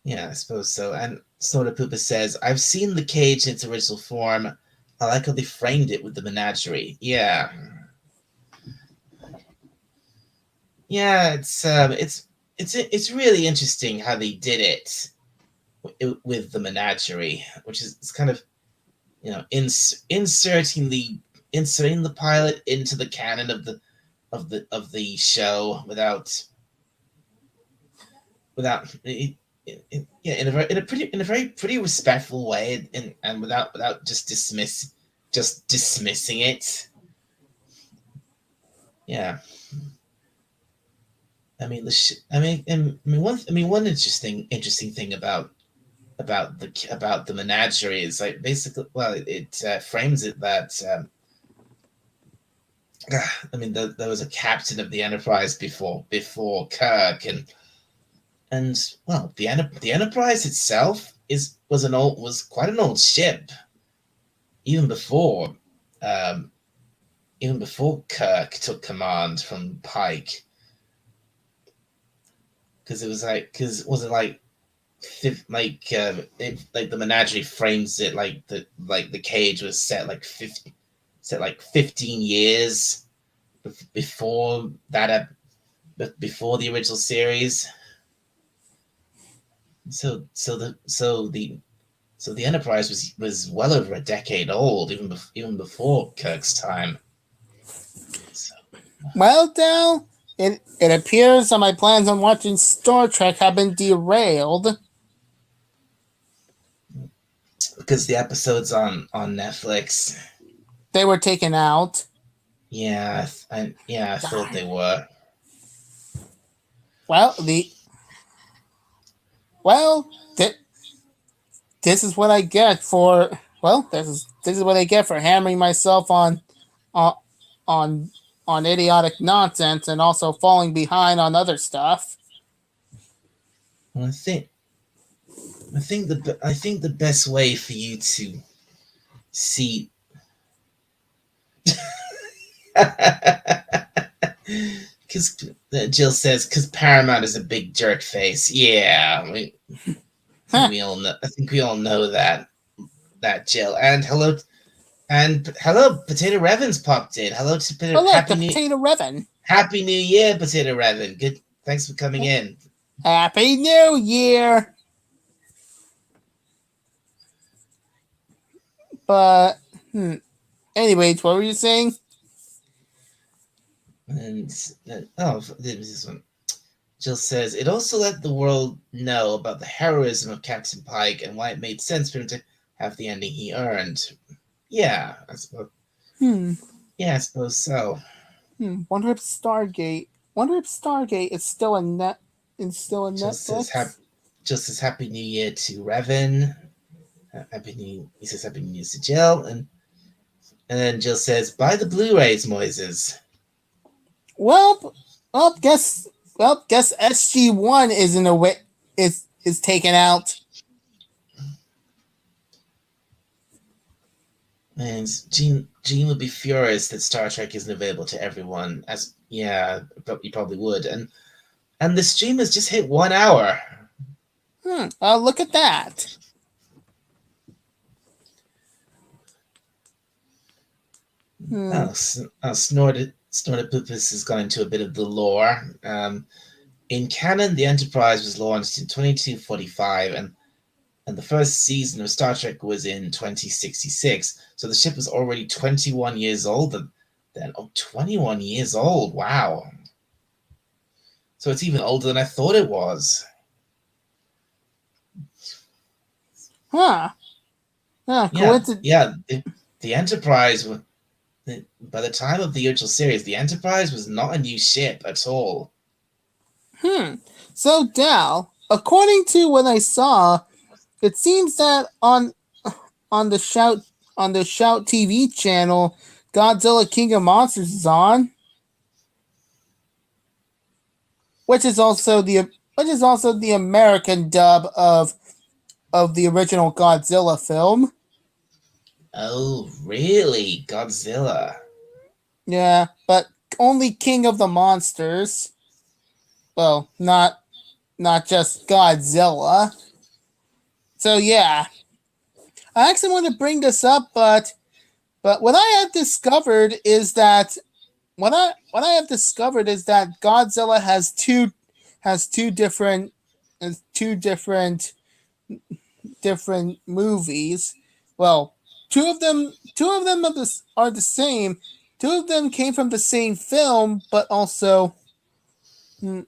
I suppose so. And Soda Poopa says, I've seen the cage in its original form. I like how they framed it with the menagerie. Yeah. Yeah, it's really interesting how they did it with the menagerie, which is it's kind of, inserting the pilot into the canon of the show without in a very pretty respectful way, and without just dismissing it. Yeah. One interesting thing about the menagerie is, like, basically, well, it frames it that there was a captain of the Enterprise before Kirk, and well, the Enterprise itself was quite an old ship, even before Kirk took command from Pike, because it wasn't like the menagerie frames it like the cage was set like 15 years before before the original series. So the Enterprise was well over a decade old, even before Kirk's time. So. Well, Dal, it appears that my plans on watching Star Trek have been derailed. Because the episodes on Netflix, they were taken out. Yeah, I thought they were. Well, this is what I get for this is what I get for hammering myself on idiotic nonsense and also falling behind on other stuff. Well, I think the best way for you to see because Jill says, because Paramount is a big jerk face. Yeah, we all know. I think we all know that Jill. And hello, Potato Revan's popped in. Hello to Potato Revan. Happy New Year, Potato Revan. Good, thanks for coming in. Happy New Year. But anyways, what were you saying? And this one. Jill says, it also let the world know about the heroism of Captain Pike and why it made sense for him to have the ending he earned. Yeah, I suppose. Yeah, I suppose so. Wonder if Stargate is still a net. It's still a Netflix. Just says Happy New Year to Revan. He says Happy New Year to Jill, and then Jill says, buy the Blu-rays, Moises. Well, guess SG-1 is in a way is taken out. And Gene would be furious that Star Trek isn't available to everyone. He probably would. And the stream has just hit 1 hour. Look at that. Hmm. Snortopupus has gone into a bit of the lore. In canon, the Enterprise was launched in 2245, and the first season of Star Trek was in 2066. So the ship was already 21 years old. Then, 21 years old. Wow. So it's even older than I thought it was. Huh. Huh. Yeah, Coincidence. yeah. The Enterprise, by the time of the original series, the Enterprise was not a new ship at all. So, Dal, according to what I saw, it seems that on the Shout TV channel, Godzilla King of Monsters is on, which is also the American dub of the original Godzilla film. Oh, really? Godzilla. Yeah, but only King of the Monsters. Well, not just Godzilla. So yeah, I actually want to bring this up, but what I have discovered is that Godzilla has two different movies. Well, two of them are the same. Two of them came from the same film, but also two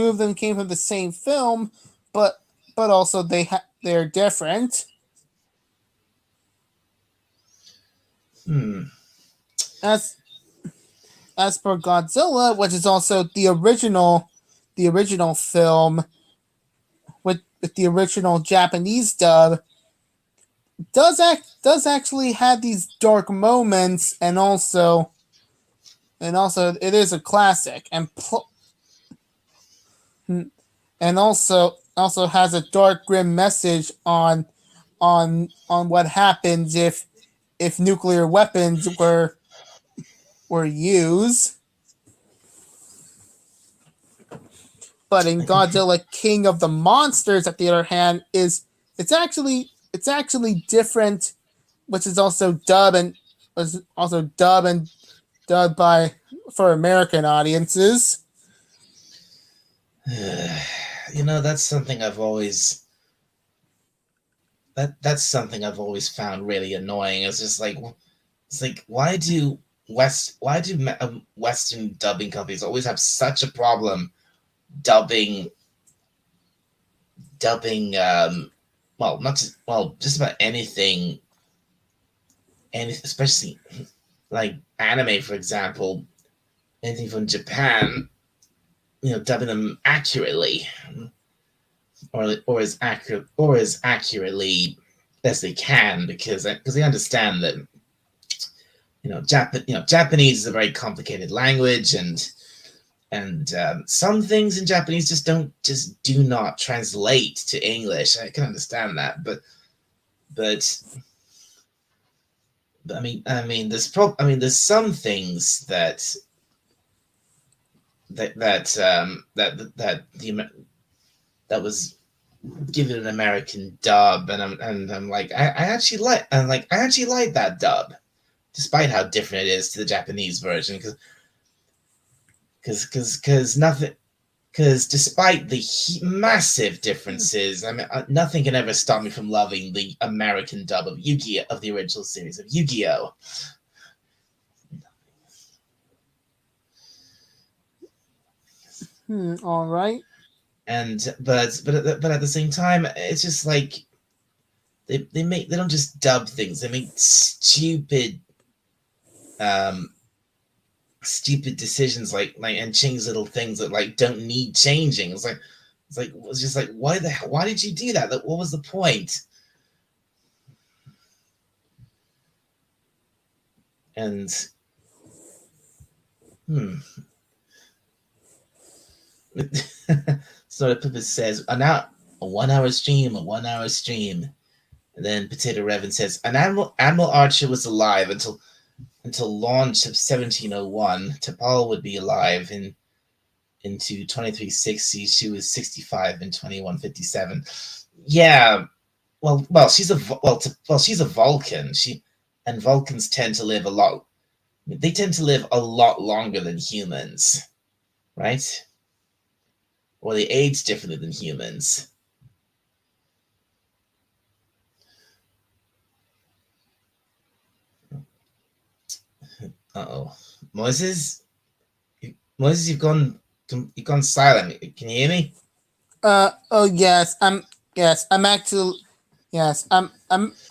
of them came from the same film, but also they're different. As per Godzilla, which is also the original film with the original Japanese dub, does actually have these dark moments, and also it is a classic, and also has a dark grim message on what happens if nuclear weapons were used. But in Godzilla King of the Monsters, at the other hand, it's actually different, which is also dubbed by for American audiences. That's something I've always that's something I've always found really annoying. It's like why do Western dubbing companies always have such a problem dubbing just about anything, and especially like anime, for example, anything from Japan, dubbing them accurately, or as accurately as they can, because they understand that Japanese is a very complicated language, and some things in Japanese just do not translate to English. I can understand that, but I mean, there's some things that was given an American dub, and I'm like, I actually like that dub, despite how different it is to the Japanese version, because despite the massive differences, I mean, nothing can ever stop me from loving the American dub of Yu-Gi-Oh, of the original series of Yu-Gi-Oh. All right. But at the same time, it's just like they don't just dub things; they make stupid decisions, and change little things that don't need changing. It's just like why did you do that? What was the point? And so Pippa says a 1 hour stream, a 1 hour stream. And then Potato Revan says an Admiral Archer was alive until launch of 1701. T'Pol would be alive into 2360. She was 65 in 2157. Yeah, well, she's a Vulcan. And Vulcans tend to live a lot They tend to live a lot longer than humans, right? Or they age differently than humans. Uh-oh. Moses? Moses, you've gone silent. Can you hear me? Oh yes, I'm actually, yes, I'm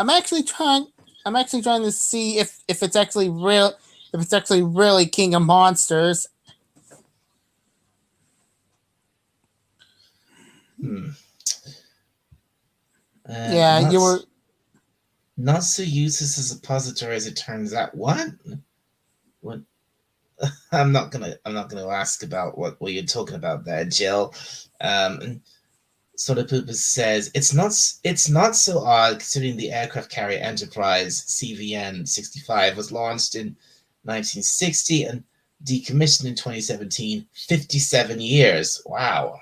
actually trying, to see if it's actually real, if it's actually really King of Monsters. Hmm. Yeah, Not you were. not so useless as a suppository as it turns out. What? What? I'm not gonna ask about what you're talking about there, Jill. Soda Pooper says it's not so odd considering the aircraft carrier Enterprise CVN-65 was launched in 1960 and decommissioned in 2017. 57 years. Wow.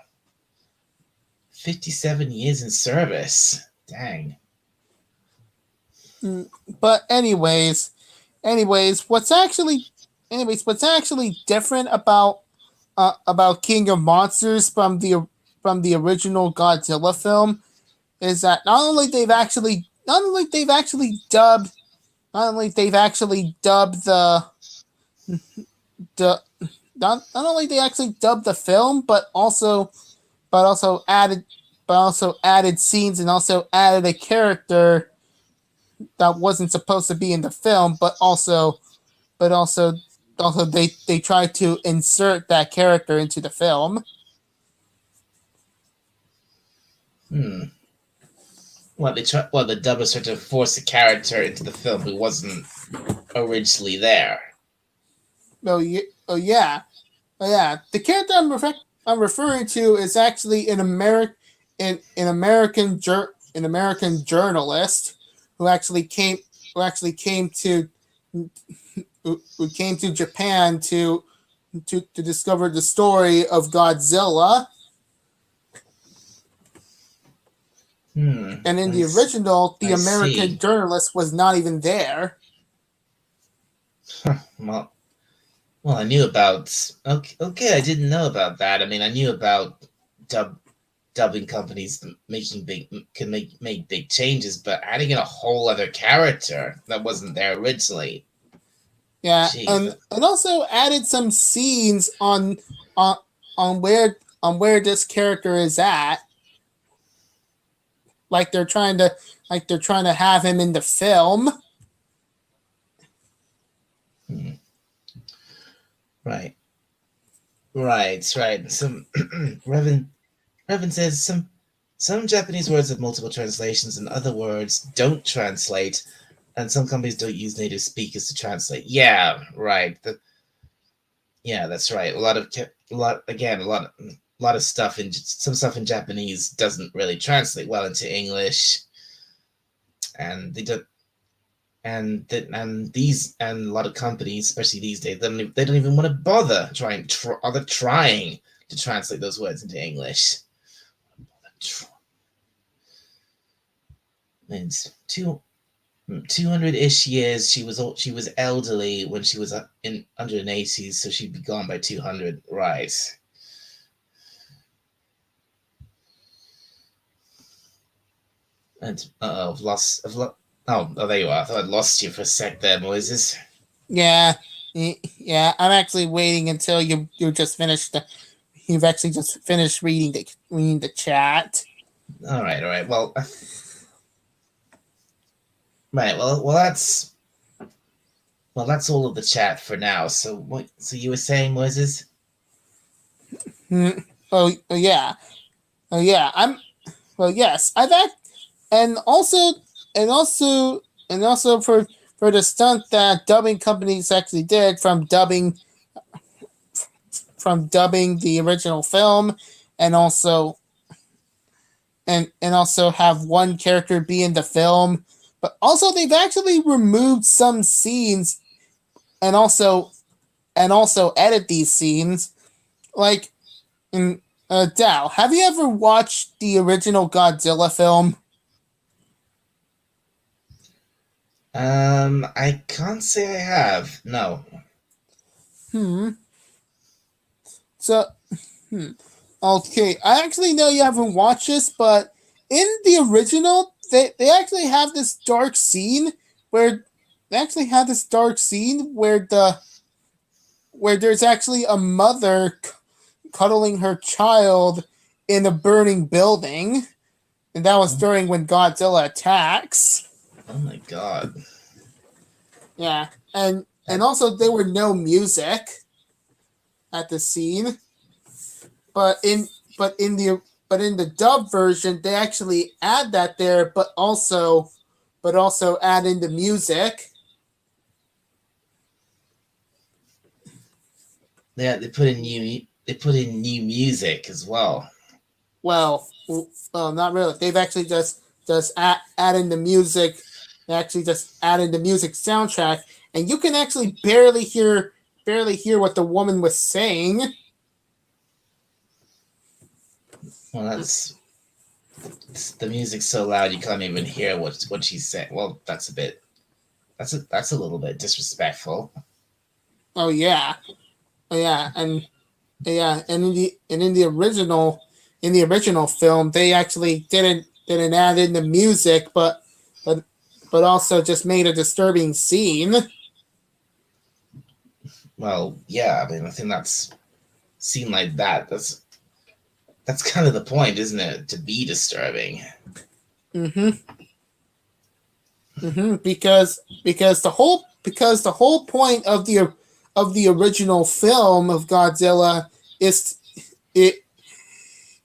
57 years in service. Dang. But what's actually different about King of Monsters from the original Godzilla film is that not only they've actually dubbed the not only they actually dubbed the film, but also added scenes and also added a character that wasn't supposed to be in the film, but also they tried to insert that character into the film. Hmm. The dubbers tried to force a character into the film who wasn't originally there. Oh yeah, The character I'm referring to is actually an American journalist who actually came to who came to Japan to discover the story of Godzilla. And in the original, the I American see. journalist was not even there. Well, I knew about. Okay, I didn't know about that. I mean, I knew about dubbing companies can make big changes, but adding in a whole other character that wasn't there originally. Yeah, Jeez. and also added some scenes on on where this character is at. Like they're trying to have him in the film. Right. Right. Some Revan says some Japanese words have multiple translations and other words don't translate, and some companies don't use native speakers to translate. Yeah, right. Yeah, that's right. A lot of stuff in some stuff in Japanese doesn't really translate well into English, and they don't. And a lot of companies, especially these days, they don't even want to bother trying to translate those words into English. It's 200-ish years. She was elderly when she was in under an 80s, so she'd be gone by 200. Right. And I've lost. Oh, there you are. I thought I'd lost you for a sec there, Moses. Yeah, I'm actually waiting until you've actually just finished reading the chat. All right. Well, right. That's all of the chat for now. So you were saying, Moses? Yeah. I'm. Well, yes. And also and also and also for the stunt that dubbing companies actually did from dubbing the original film, and also have one character be in the film, but also they've actually removed some scenes and also edit these scenes. Like in Dow, have you ever watched the original Godzilla film? I can't say I have. No. Hmm. So, hmm. Okay, I actually know you haven't watched this, but in the original, they actually have this dark scene where they actually have this dark scene where there's actually a mother cuddling her child in a burning building, and that was Oh, during when Godzilla attacks. oh my god. Yeah, and That, also there were no music at the scene, but in the dub version they actually add that there, but also add in the music. yeah, they put in new music as well. Well, well, not really. They've actually just add in the music. They actually just add in the music soundtrack, and you can actually barely hear what the woman was saying. Well, the music's so loud you can't even hear what she's saying. Well, that's a little bit disrespectful. Oh yeah, oh yeah, and yeah, and in the original film, they actually didn't add in the music, but also just made a disturbing scene. Well, yeah, I mean, I think that's seen like that. That's kind of the point, isn't it? To be disturbing. Mm-hmm. Because the whole point of the original film of Godzilla is it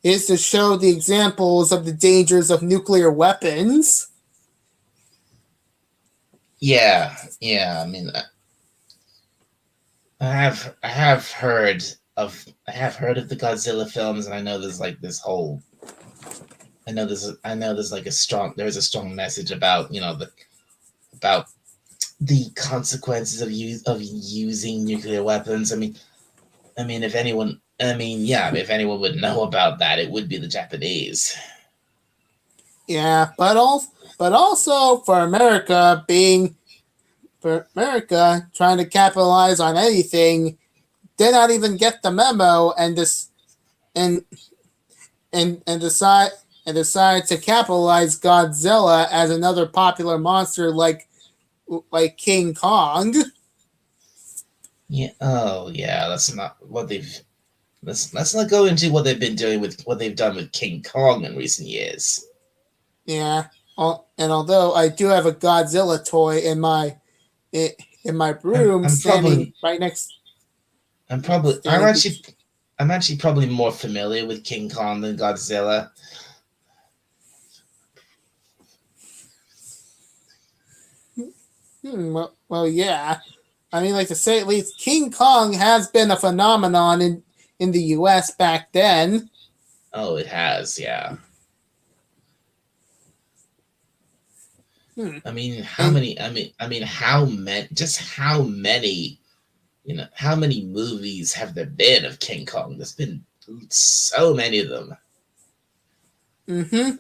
is to show the examples of the dangers of nuclear weapons. Yeah, yeah. I mean, I have heard of the Godzilla films, and I know there's like this whole I know there's like there's a strong message about about the consequences of using nuclear weapons. If anyone would know about that, it would be the Japanese. Yeah, but also for America trying to capitalize on anything, did not even get the memo and and decide to capitalize Godzilla as another popular monster like King Kong. Yeah. Oh, yeah. Let's not go into what they've been doing with what they've done with King Kong in recent years. Yeah, and although I do have a Godzilla toy in my room I'm standing probably right next I'm probably standing. I'm actually probably more familiar with King Kong than Godzilla. Well, yeah. I mean, like to say at least, King Kong has been a phenomenon in the U.S. back then. Oh, it has, yeah. Hmm. I mean, And how many, how many movies have there been of King Kong? There's been so many of them. mm-hmm,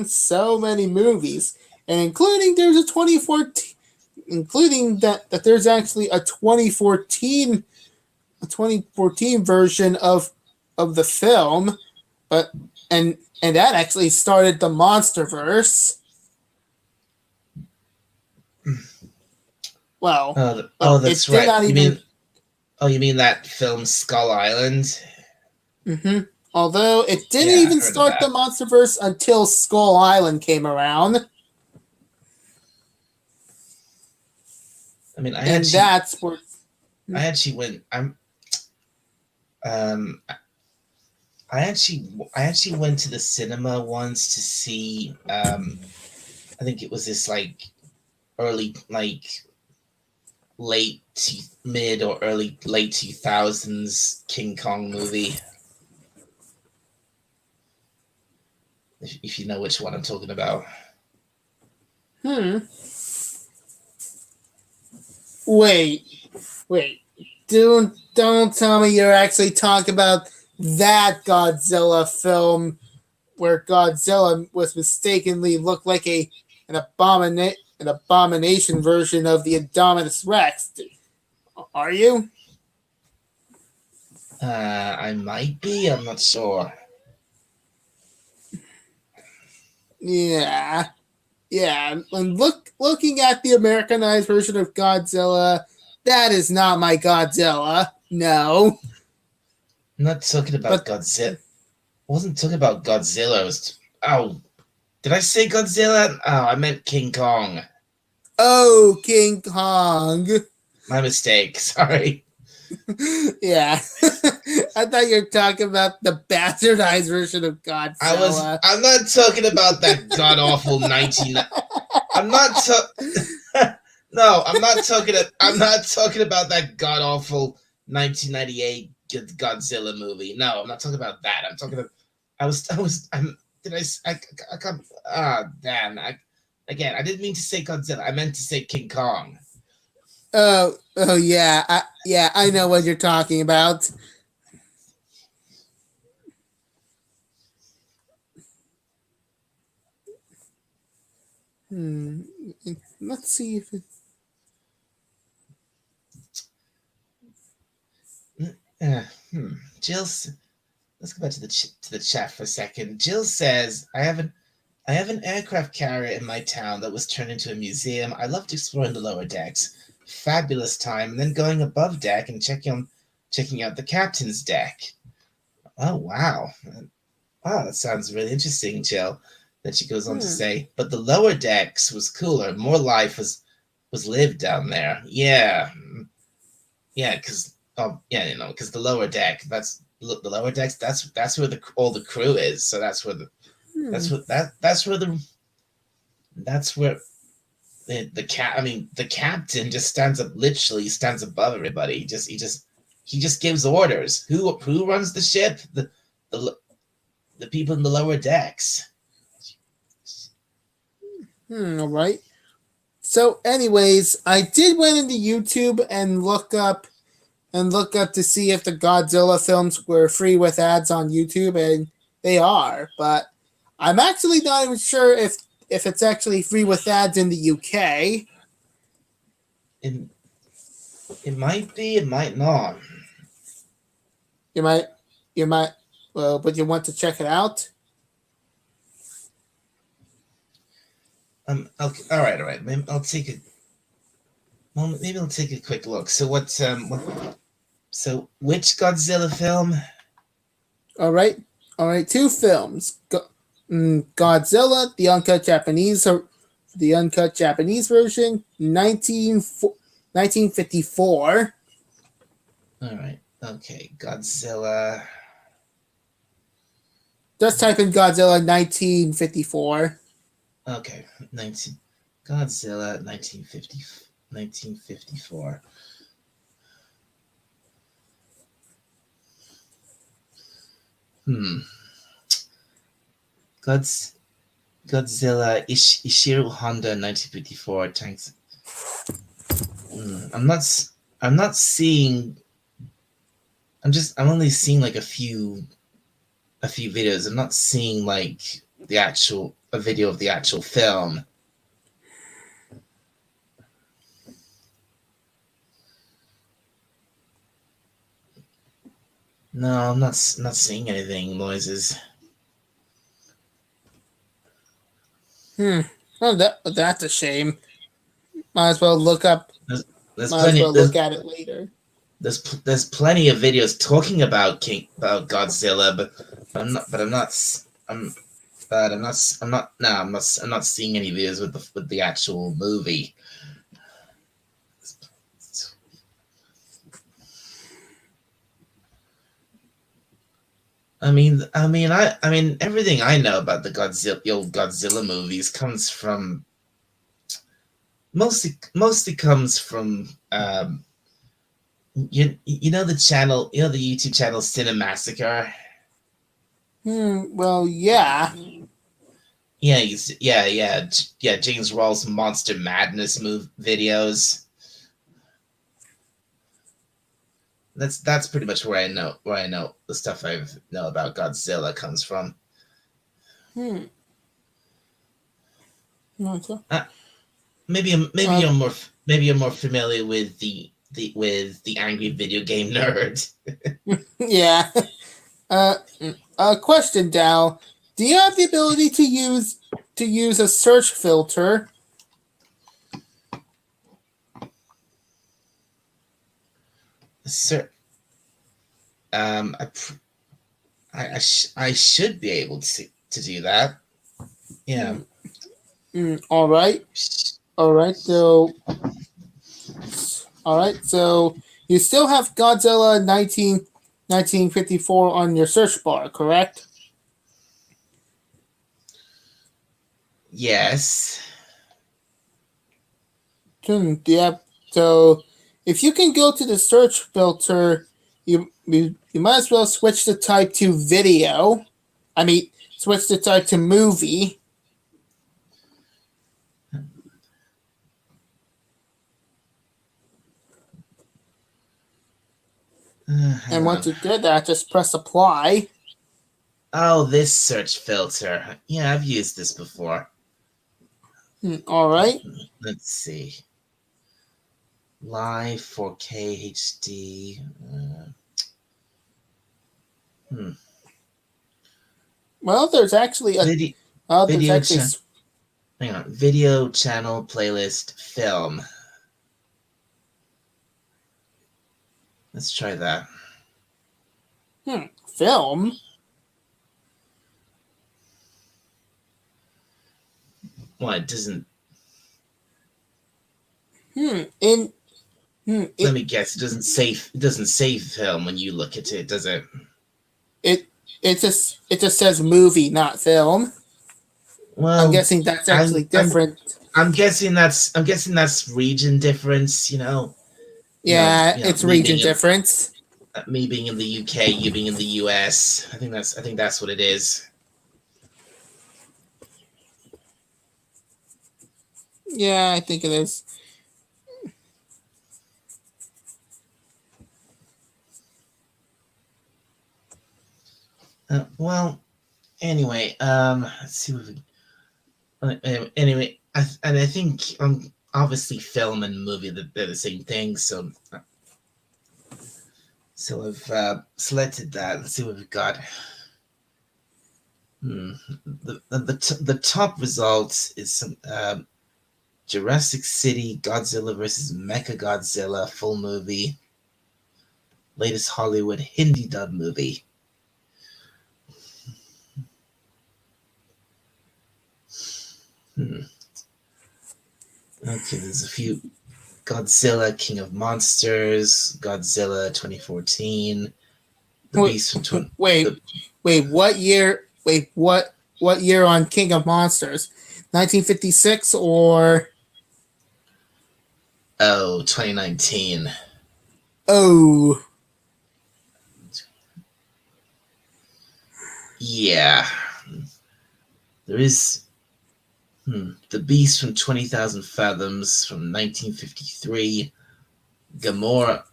so many movies, and including there's a 2014, including that there's actually a 2014 version of the film, but and that actually started the MonsterVerse. Well, Oh, it that's did right. not even. You mean that film Skull Island? Mm-hmm. Although it didn't Yeah, I even heard of start the that. MonsterVerse until Skull Island came around, I mean, and that's where. I actually went. Um, I actually went to the cinema once to see. I think it was this like early, like late to mid or early late 2000s King Kong movie. If you know which one I'm talking about. Hmm. Wait, wait. Don't tell me you're actually talking about that Godzilla film where Godzilla was mistakenly looked an abomination version of the Indominus Rex. Are you? I might be. I'm not sure. Yeah. Yeah, and looking at the Americanized version of Godzilla, that is not my Godzilla. No. I'm not talking about But Godzilla. I wasn't talking about Godzilla. Oh, did I say Godzilla? Oh, I meant King Kong. oh, King Kong. My mistake. Sorry. Yeah. I thought you were talking about the bastardized version of Godzilla. I'm not talking about that god awful 19. I'm not. No, I'm not talking. I'm not talking about that god awful 1998 Godzilla movie. No, I'm not talking about that. I'm talking about. I'm. Did I come? Ah, damn. Again, I didn't mean to say Godzilla. I meant to say King Kong. Oh, yeah. I know what you're talking about. Let's see if it... Jill, let's go back to the chat for a second. Jill says, I have an aircraft carrier in my town that was turned into a museum. I loved exploring the lower decks. Fabulous time, and then going above deck and checking out the captain's deck. Oh wow. Wow, that sounds really interesting, Jill. Then she goes on to say, but the lower decks was cooler. More life was lived down there. Yeah. Yeah, because because the lower deck, that's the lower decks, that's where all the crew is. So that's where the captain just literally stands above everybody. He just gives orders. Who runs the ship? The people in the lower decks. All right. So, anyways, I did went into YouTube and look up to see if the Godzilla films were free with ads on YouTube, and they are. But I'm actually not even sure if it's actually free with ads in the UK. It might be. It might not. You might. Well, but you want to check it out. All right. Maybe I'll take a quick look. So so which Godzilla film? All right. 2 films. Godzilla, the uncut Japanese version, 1954. All right. Okay, Godzilla. Just type in Godzilla 1954. Okay, Godzilla 1954. Godzilla Ishiro Honda 1954 tanks. I'm not seeing. I'm only seeing like a few videos. I'm not seeing like a video of the actual film. No, I'm not seeing anything. Noises. Well, that's a shame. Might as well look up. Look at it later. There's plenty of videos talking about Godzilla, but I'm not seeing any videos with the actual movie. I mean, everything I know about the old Godzilla movies comes from mostly comes from you know the channel, the YouTube channel Cinemassacre. Well, yeah. Yeah, James Rawls' Monster Madness videos. That's pretty much where I know the stuff I know about Godzilla comes from. Okay. Maybe Uh, you're more familiar with the angry video game nerd. yeah. Uh, question, Dal. Do you have the ability to use a search filter? Sir, I, I should be able to do that. Yeah. All right. All right. So, all right. So you still have Godzilla 1954 on your search bar, correct? Yes. Yep. So if you can go to the search filter, you might as well switch the type to video. I mean, switch the type to movie. Hang And once on. you did that, just press apply. Oh, this search filter. Yeah, I've used this before. All right. Let's see. Live 4K HD. Well, there's actually a Video, there's video, actually hang on. Video channel playlist film. Let's try that. film. Well, it doesn't. In Let me guess. It doesn't save. It doesn't save film when you look at it, does it? it just says movie, not film. Well, I'm guessing that's actually different. I'm guessing that's region difference. Yeah, it's region difference. Me being in the UK, you being in the US. I think that's what it is. Yeah, I think it is. Well, anyway, let's see what anyway, I think obviously film and movie they're the same thing. So I've selected that. Let's see what we've got. The top results is some Jurassic City Godzilla versus Mechagodzilla full movie. Latest Hollywood Hindi dub movie. Okay, there's a few. Godzilla King of Monsters, Godzilla 2014, The Beast from Wait, what year? Wait, what year on King of Monsters? 1956 or 2019. Oh. Yeah. There is The Beast from 20,000 Fathoms from 1953, Gamera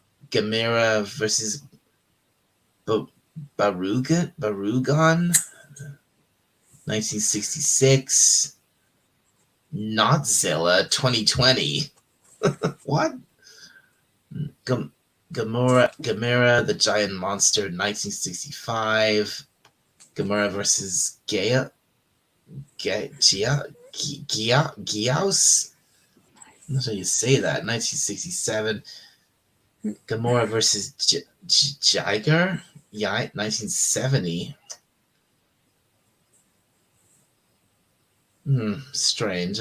versus Barugan, 1966, Notzilla 2020. What? Gamera the Giant Monster 1965, Gamera versus Giaus. I'm not sure you say that. 1967. Gamora versus Jiger. Yeah, 1970. Strange.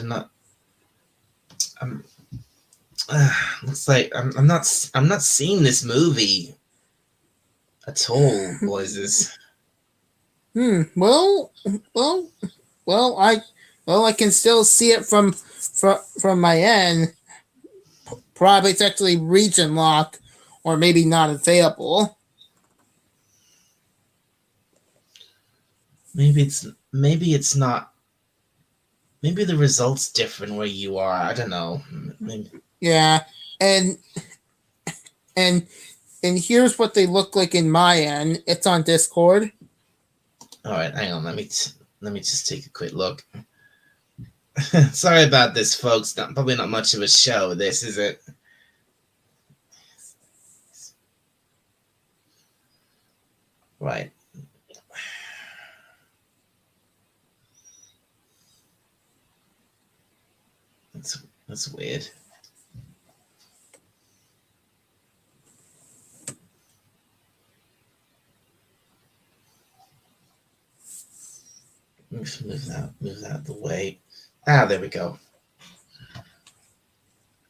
Looks like I'm not seeing this movie at all, boys. Well, I can still see it from my end. Probably it's actually region locked, or maybe not available. Maybe it's not. Maybe the result's different where you are. I don't know. Maybe. Yeah, and here's what they look like in my end. It's on Discord. All right, hang on. Let me just take a quick look. Sorry about this, folks. Probably not much of a show. This is it. Right. That's weird. Move that out the way. There we go.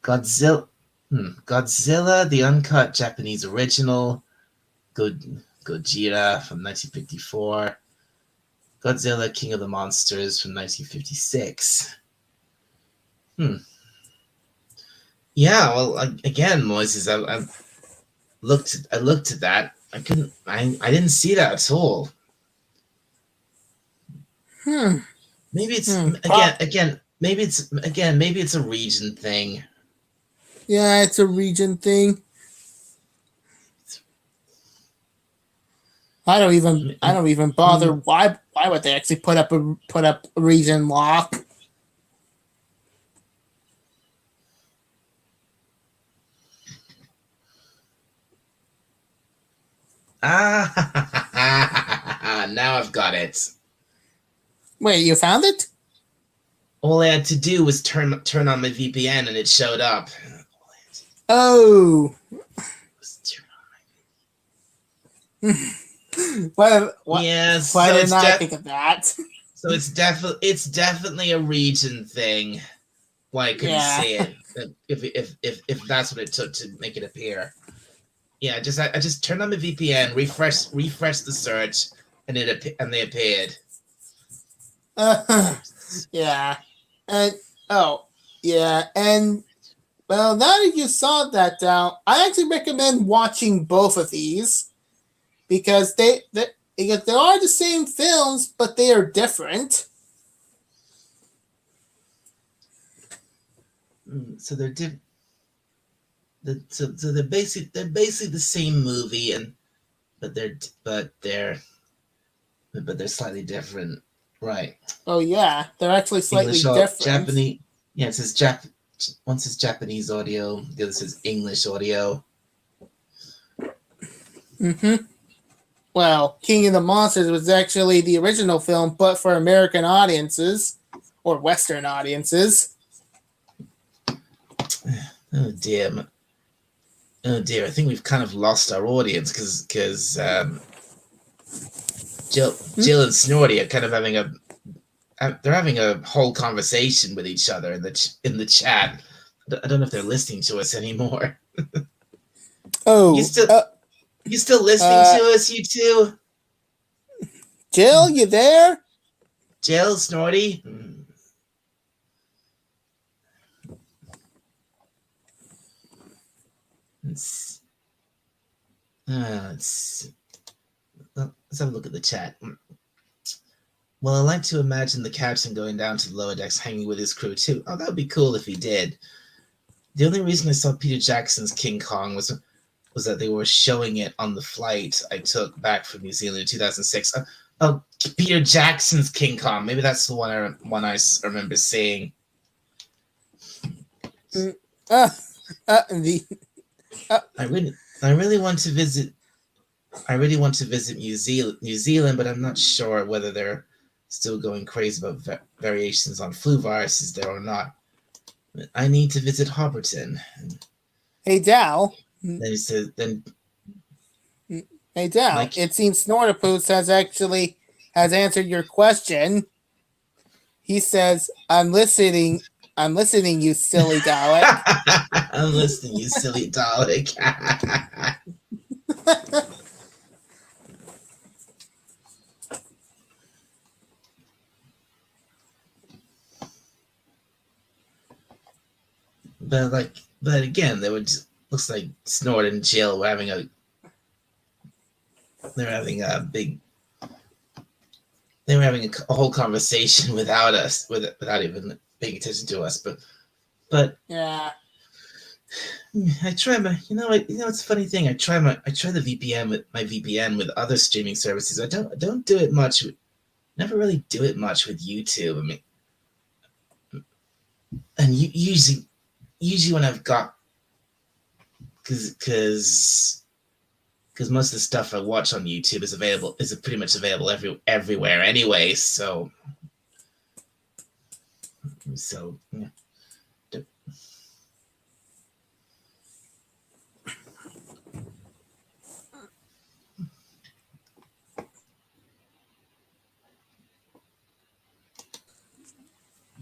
Godzilla. Godzilla, the uncut Japanese original. Gojira from 1954. Godzilla, King of the Monsters from 1956. Yeah, well, again, Moises, I looked at that. I didn't see that at all. Maybe it's maybe it's a region thing. Yeah, it's a region thing. I don't even bother. Why would they actually put up a region lock? Now I've got it. Wait, you found it? All I had to do was turn on my VPN and it showed up. Oh. What? Yes. Why did I think of that? So it's definitely a region thing. Why I couldn't see it. If that's what it took to make it appear. Yeah, I just turned on my VPN, refresh the search, and they appeared. Yeah, and and well, now that you saw that down, I actually recommend watching both of these because they are the same films, but they are different. So they're different. So they're basically the same movie, but they're slightly different, right? Oh yeah, they're actually slightly different. Japanese. Yeah, it says one says Japanese audio, the other says English audio. Well, King of the Monsters was actually the original film, but for American audiences or Western audiences. Oh dear. I think we've kind of lost our audience because Jill and Snorty are kind of having a whole conversation with each other in the chat. I don't know if they're listening to us anymore. Oh, you still listening to us, you two? Jill, you there? Jill, Snorty. Let's have a look at the chat. Well, I like to imagine the captain going down to the lower decks hanging with his crew too. Oh, that would be cool if he did. The only reason I saw Peter Jackson's King Kong was that they were showing it on the flight I took back from New Zealand in 2006. Peter Jackson's King Kong. Maybe that's the one I remember seeing. I really want to visit. New Zealand, but I'm not sure whether they're still going crazy about variations on flu viruses there or not. I need to visit Hobbiton. Hey, Dal. Then he said, Hey, Dal. It seems Snortopoots has answered your question. He says, "I'm listening. I'm listening, you silly Dalek." I'm listening, you silly Dalek. But again, looks like Snort and Jill were having a whole conversation without us, without even paying attention to us. But yeah, I try it's a funny thing. I try the VPN with other streaming services. I don't do it much. Never really do it much with YouTube. I mean, and usually when I've got because most of the stuff I watch on YouTube is pretty much available everywhere anyway. So yeah.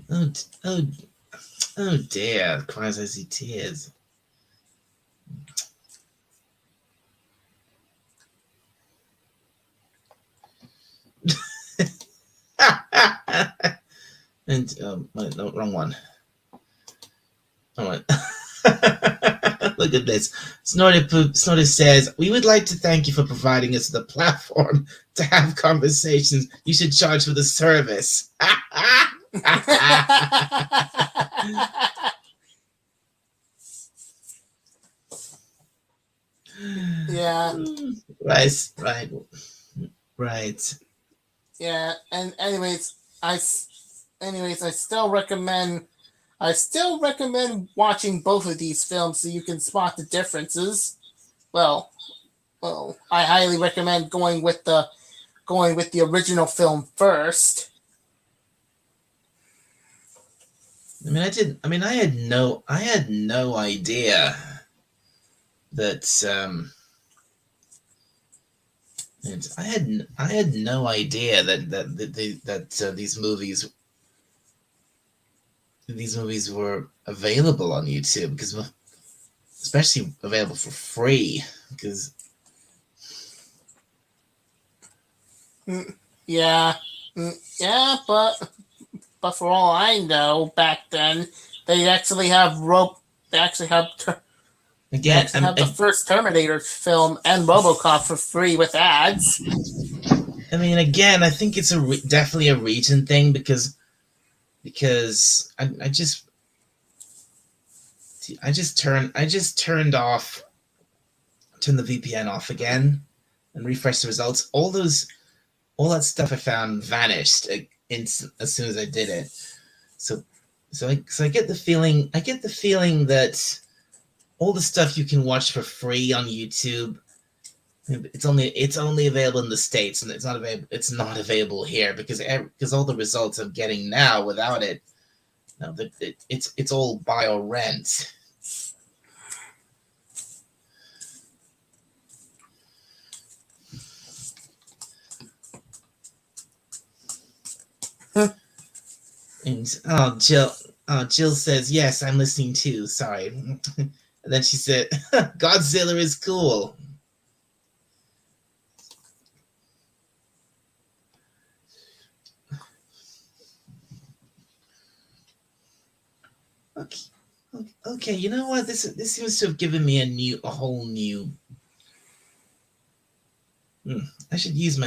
Oh, oh, oh dear! Cries, I see tears. And no, wrong one. All right. Look at this. Snorty says, "We would like to thank you for providing us the platform to have conversations. You should charge for the service." Yeah. Right. Yeah. And anyways, I still recommend watching both of these films so you can spot the differences. Well, I highly recommend going with the original film first. I had no idea that and I had no idea that these movies were available on YouTube, because especially available for free, because Yeah, but for all I know, back then they actually have the first Terminator film and RoboCop for free with ads. I mean, again, I think it's definitely a region thing, because I just turned the VPN off again and refreshed the results. All that stuff I found vanished as soon as I did it. So I get the feeling that all the stuff you can watch for free on YouTube, it's only available in the States, and it's not available here, because all the results I'm getting now without it, it's all buy or rent. And Jill says, "Yes, I'm listening too. Sorry." And then she said, "Godzilla is cool." Okay. You know what? This seems to have given me a whole new. I should use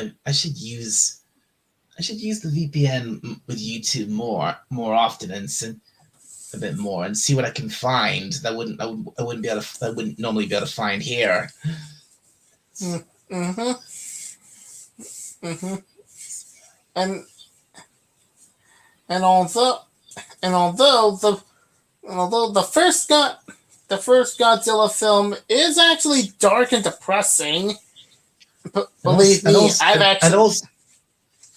the VPN with YouTube more often, and a bit more, and see what I can find that I wouldn't normally be able to find here. Mm-hmm. Mm-hmm. And although the first Godzilla film is actually dark and depressing, believe me,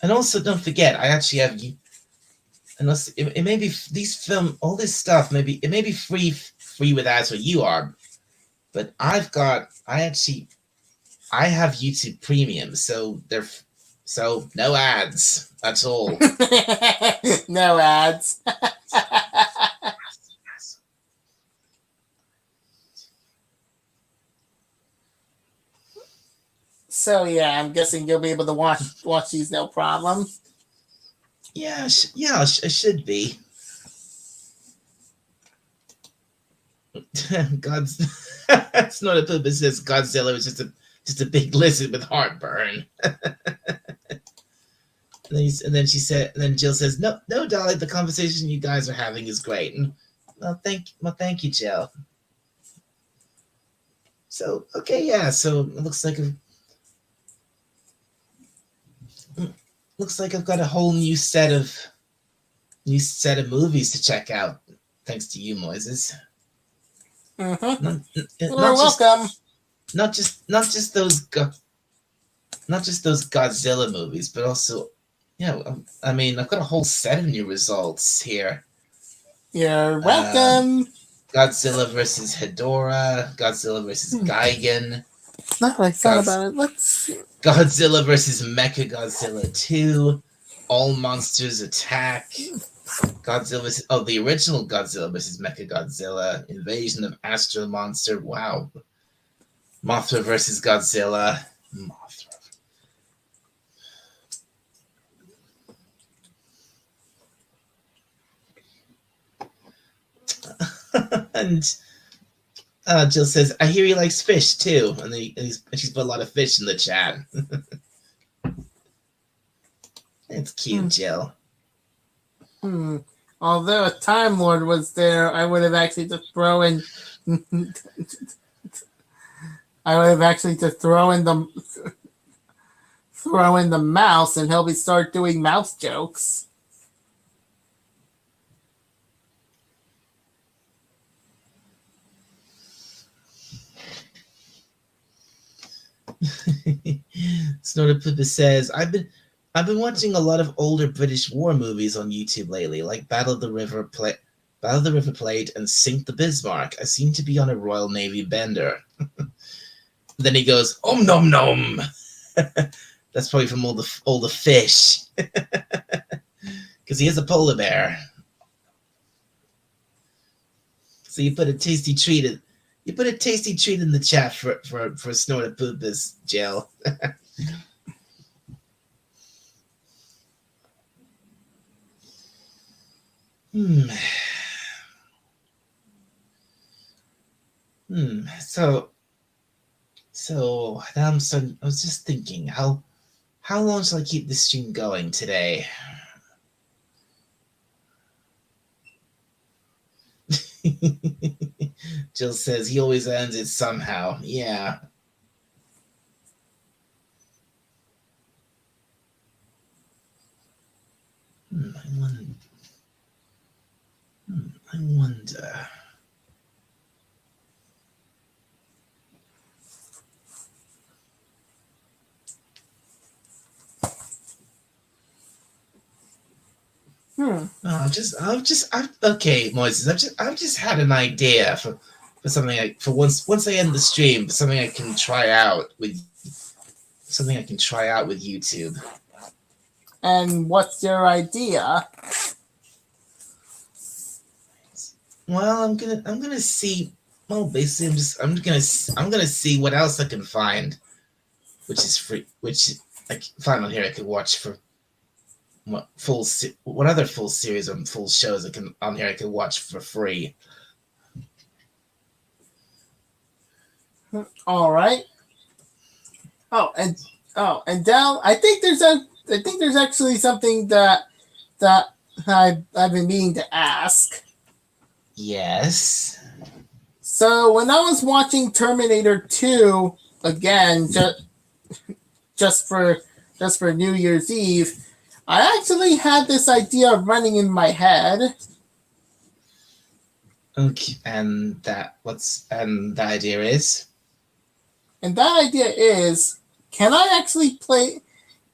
And also, don't forget, I actually have you. Unless it may be all this stuff, it may be free with ads where you are, but I have YouTube Premium, so no ads at all. No ads. So yeah, I'm guessing you'll be able to watch these no problem. Yeah, I should be. It's not a poop. It says Godzilla is just a big lizard with heartburn. And then Jill says, "No, Dolly, the conversation you guys are having is great." And thank you, Jill. So okay, yeah. So it looks like I've got a whole new set of movies to check out, thanks to you, Moises. Mm-hmm. Not, You're not just welcome. not just those not just those Godzilla movies, but also, I mean, I've got a whole set of new results here. You're Um, welcome. Godzilla versus Hedorah, Godzilla versus Gigan, Now that I thought about it, let's see. Godzilla versus Mechagodzilla 2, All Monsters Attack, Godzilla versus, the original Godzilla versus Mechagodzilla, Invasion of Astro Monster, wow, Mothra versus Godzilla, Mothra. And Jill says, I hear he likes fish too. And she's put a lot of fish in the chat. It's cute, Jill. Although a Time Lord was there, I would have actually just throw in. I would have actually just throw in the mouse, and he'll start doing mouse jokes. Snortapoopa says, I've been watching a lot of older British war movies on YouTube lately, like Battle of the River Plate and Sink the Bismarck. I seem to be on a Royal Navy bender. Then he goes, Om nom nom. That's probably from all the fish. Because he is a polar bear. So you put a tasty treat in the chat for Snortapoopa's, Jill. So now I was just thinking, how long shall I keep this stream going today? Jill says he always ends it somehow. Yeah. I wonder. Okay, Moises. I've just had an idea for something once I end the stream, something I can try out with YouTube. And what's your idea? Well, I'm gonna see. Well, basically, I'm gonna see what else I can find, which is free. Which I can find on here. I could watch for what other full series or full shows I can watch for free. All right. And Dal, I think there's actually something that I've been meaning to ask. Yes. So when I was watching Terminator 2 again, just for New Year's Eve, I actually had this idea running in my head. Okay, and the idea is? And that idea is, can I actually play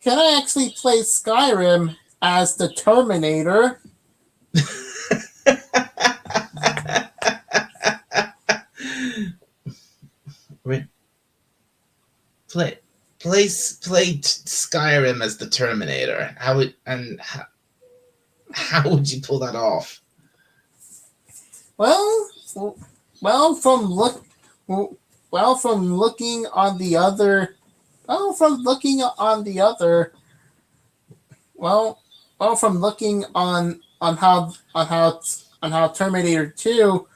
Skyrim as the Terminator? Play Skyrim as the Terminator. How would you pull that off? Well, from looking on the other, from looking on how Terminator 2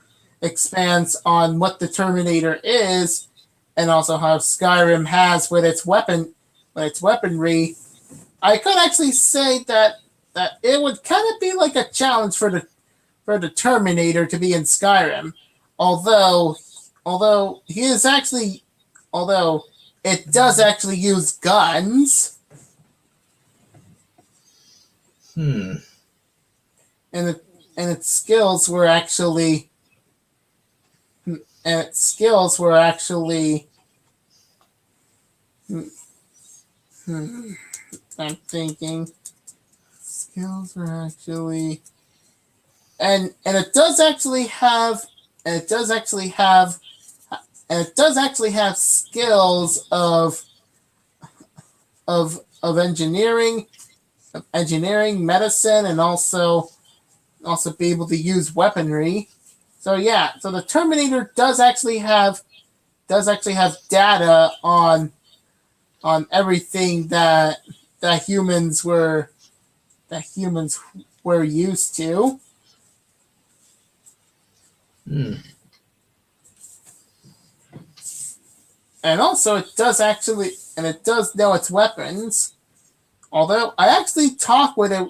expands on what the Terminator is, and also how Skyrim has with its weaponry, I could actually say that it would kind of be like a challenge for the Terminator to be in Skyrim, although it does actually use guns. And its skills were actually I'm thinking skills were actually and it does actually have skills of engineering, medicine, and also be able to use weaponry. So yeah, so the Terminator does actually have data on everything that humans were used to. And also it does know its weapons. Although I actually talked with a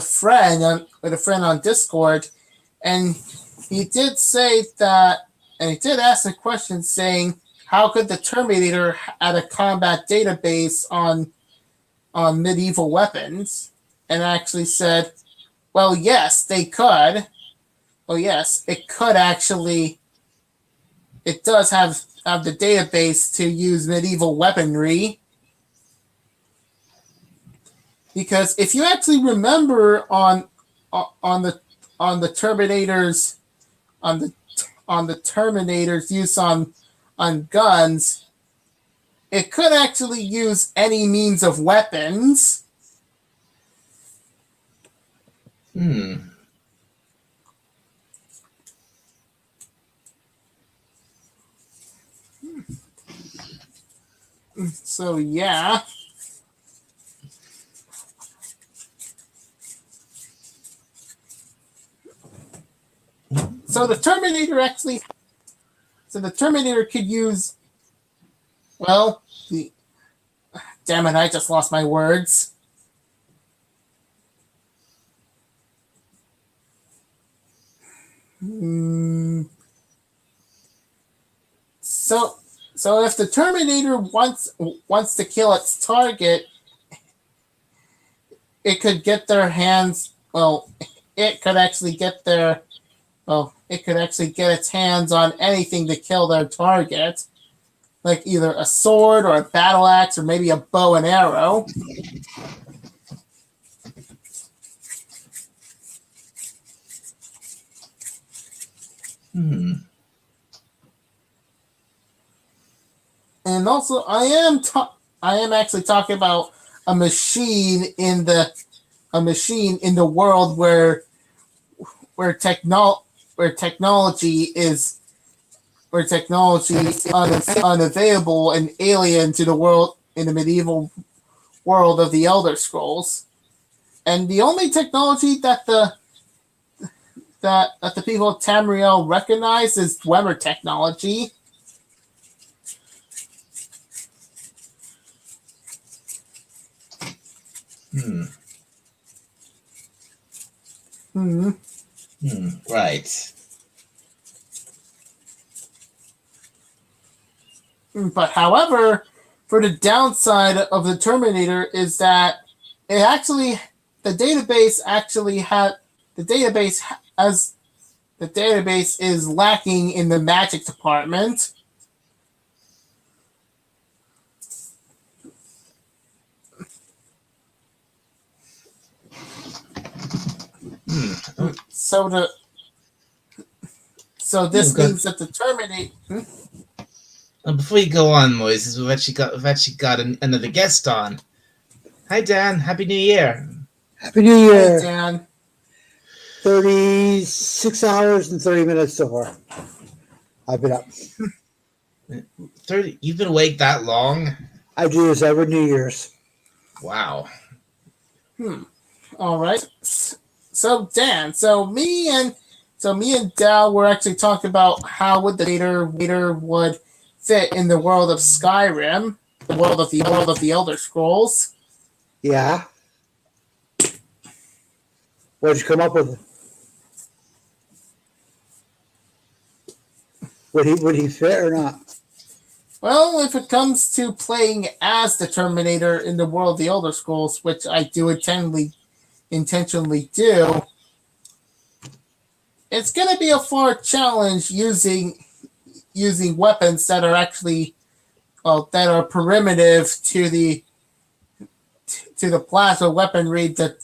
friend on Discord, and he did say that, and he did ask a question saying, how could the Terminator add a combat database on medieval weapons? And I actually said, well, yes, they could. Well, yes, it could actually. It does have the database to use medieval weaponry. Because if you actually remember on the Terminators use on guns, it could actually use any means of weapons. So yeah. So the Terminator could use, well, damn it, I just lost my words. So if the Terminator wants to kill its target, it could get their hands, it could actually get its hands on anything to kill their target, like either a sword or a battle axe or maybe a bow and arrow. And also, I am actually talking about a machine in the world where technology is unavailable and alien to the world in the medieval world of the Elder Scrolls. And the only technology that the people of Tamriel recognize is Dwemer technology. Right. But however, for the downside of the Terminator is that the database is lacking in the magic department. So this means that the Terminator. Before you go on, Moises, we've actually got another guest on. Hi, Dan. Happy New Year. Happy New Year. Hi, Dan. 36 hours and 30 minutes so far. I've been up. 30. You've been awake that long? I do this every New Year's. Wow. All right. So Dan, so me and Dal were actually talking about how would the Terminator would fit in the world of Skyrim, the world of the Elder Scrolls. Yeah. What did you come up with? Would he fit or not? Well, if it comes to playing as the Terminator in the world of the Elder Scrolls, which I do intentionally do, it's gonna be a far challenge using weapons that are actually that are primitive to the plasma weaponry that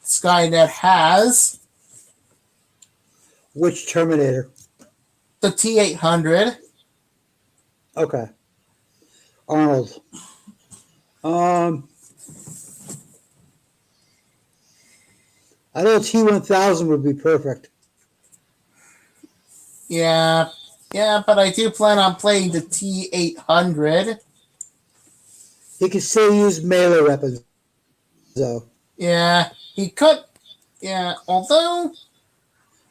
Skynet has. Which Terminator? The T-800. Okay. Arnold. I know T-1000 would be perfect. Yeah, but I do plan on playing the T-800. He could still use melee weapons, though. Yeah, he could. Yeah, although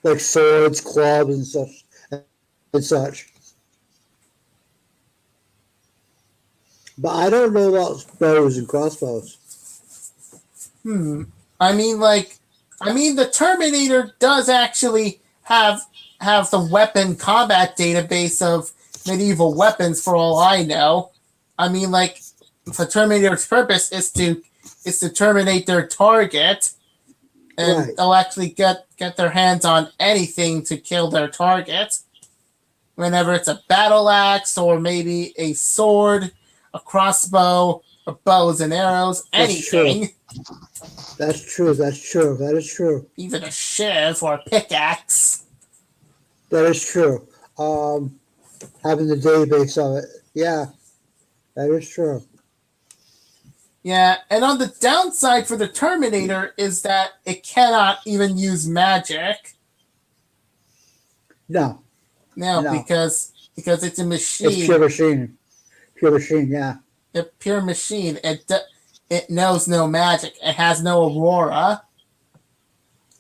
Like swords, clubs, and such. But I don't know about bows and crossbows. I mean, the Terminator does actually have the weapon combat database of medieval weapons. For all I know, I mean, like the Terminator's purpose is to terminate their target, and Right. they'll actually get their hands on anything to kill their target. Whenever it's a battle axe or maybe a sword, a crossbow, or bows and arrows, That's true. anything. That's true. That is true. Even a shiv or a pickaxe. That is true. Having the database of it. Yeah, that is true. Yeah, and on the downside for the Terminator is that it cannot even use magic. No, No, No. because it's a machine. it's pure machine. Pure machine, yeah. A pure machine. It knows no magic. It has no aurora.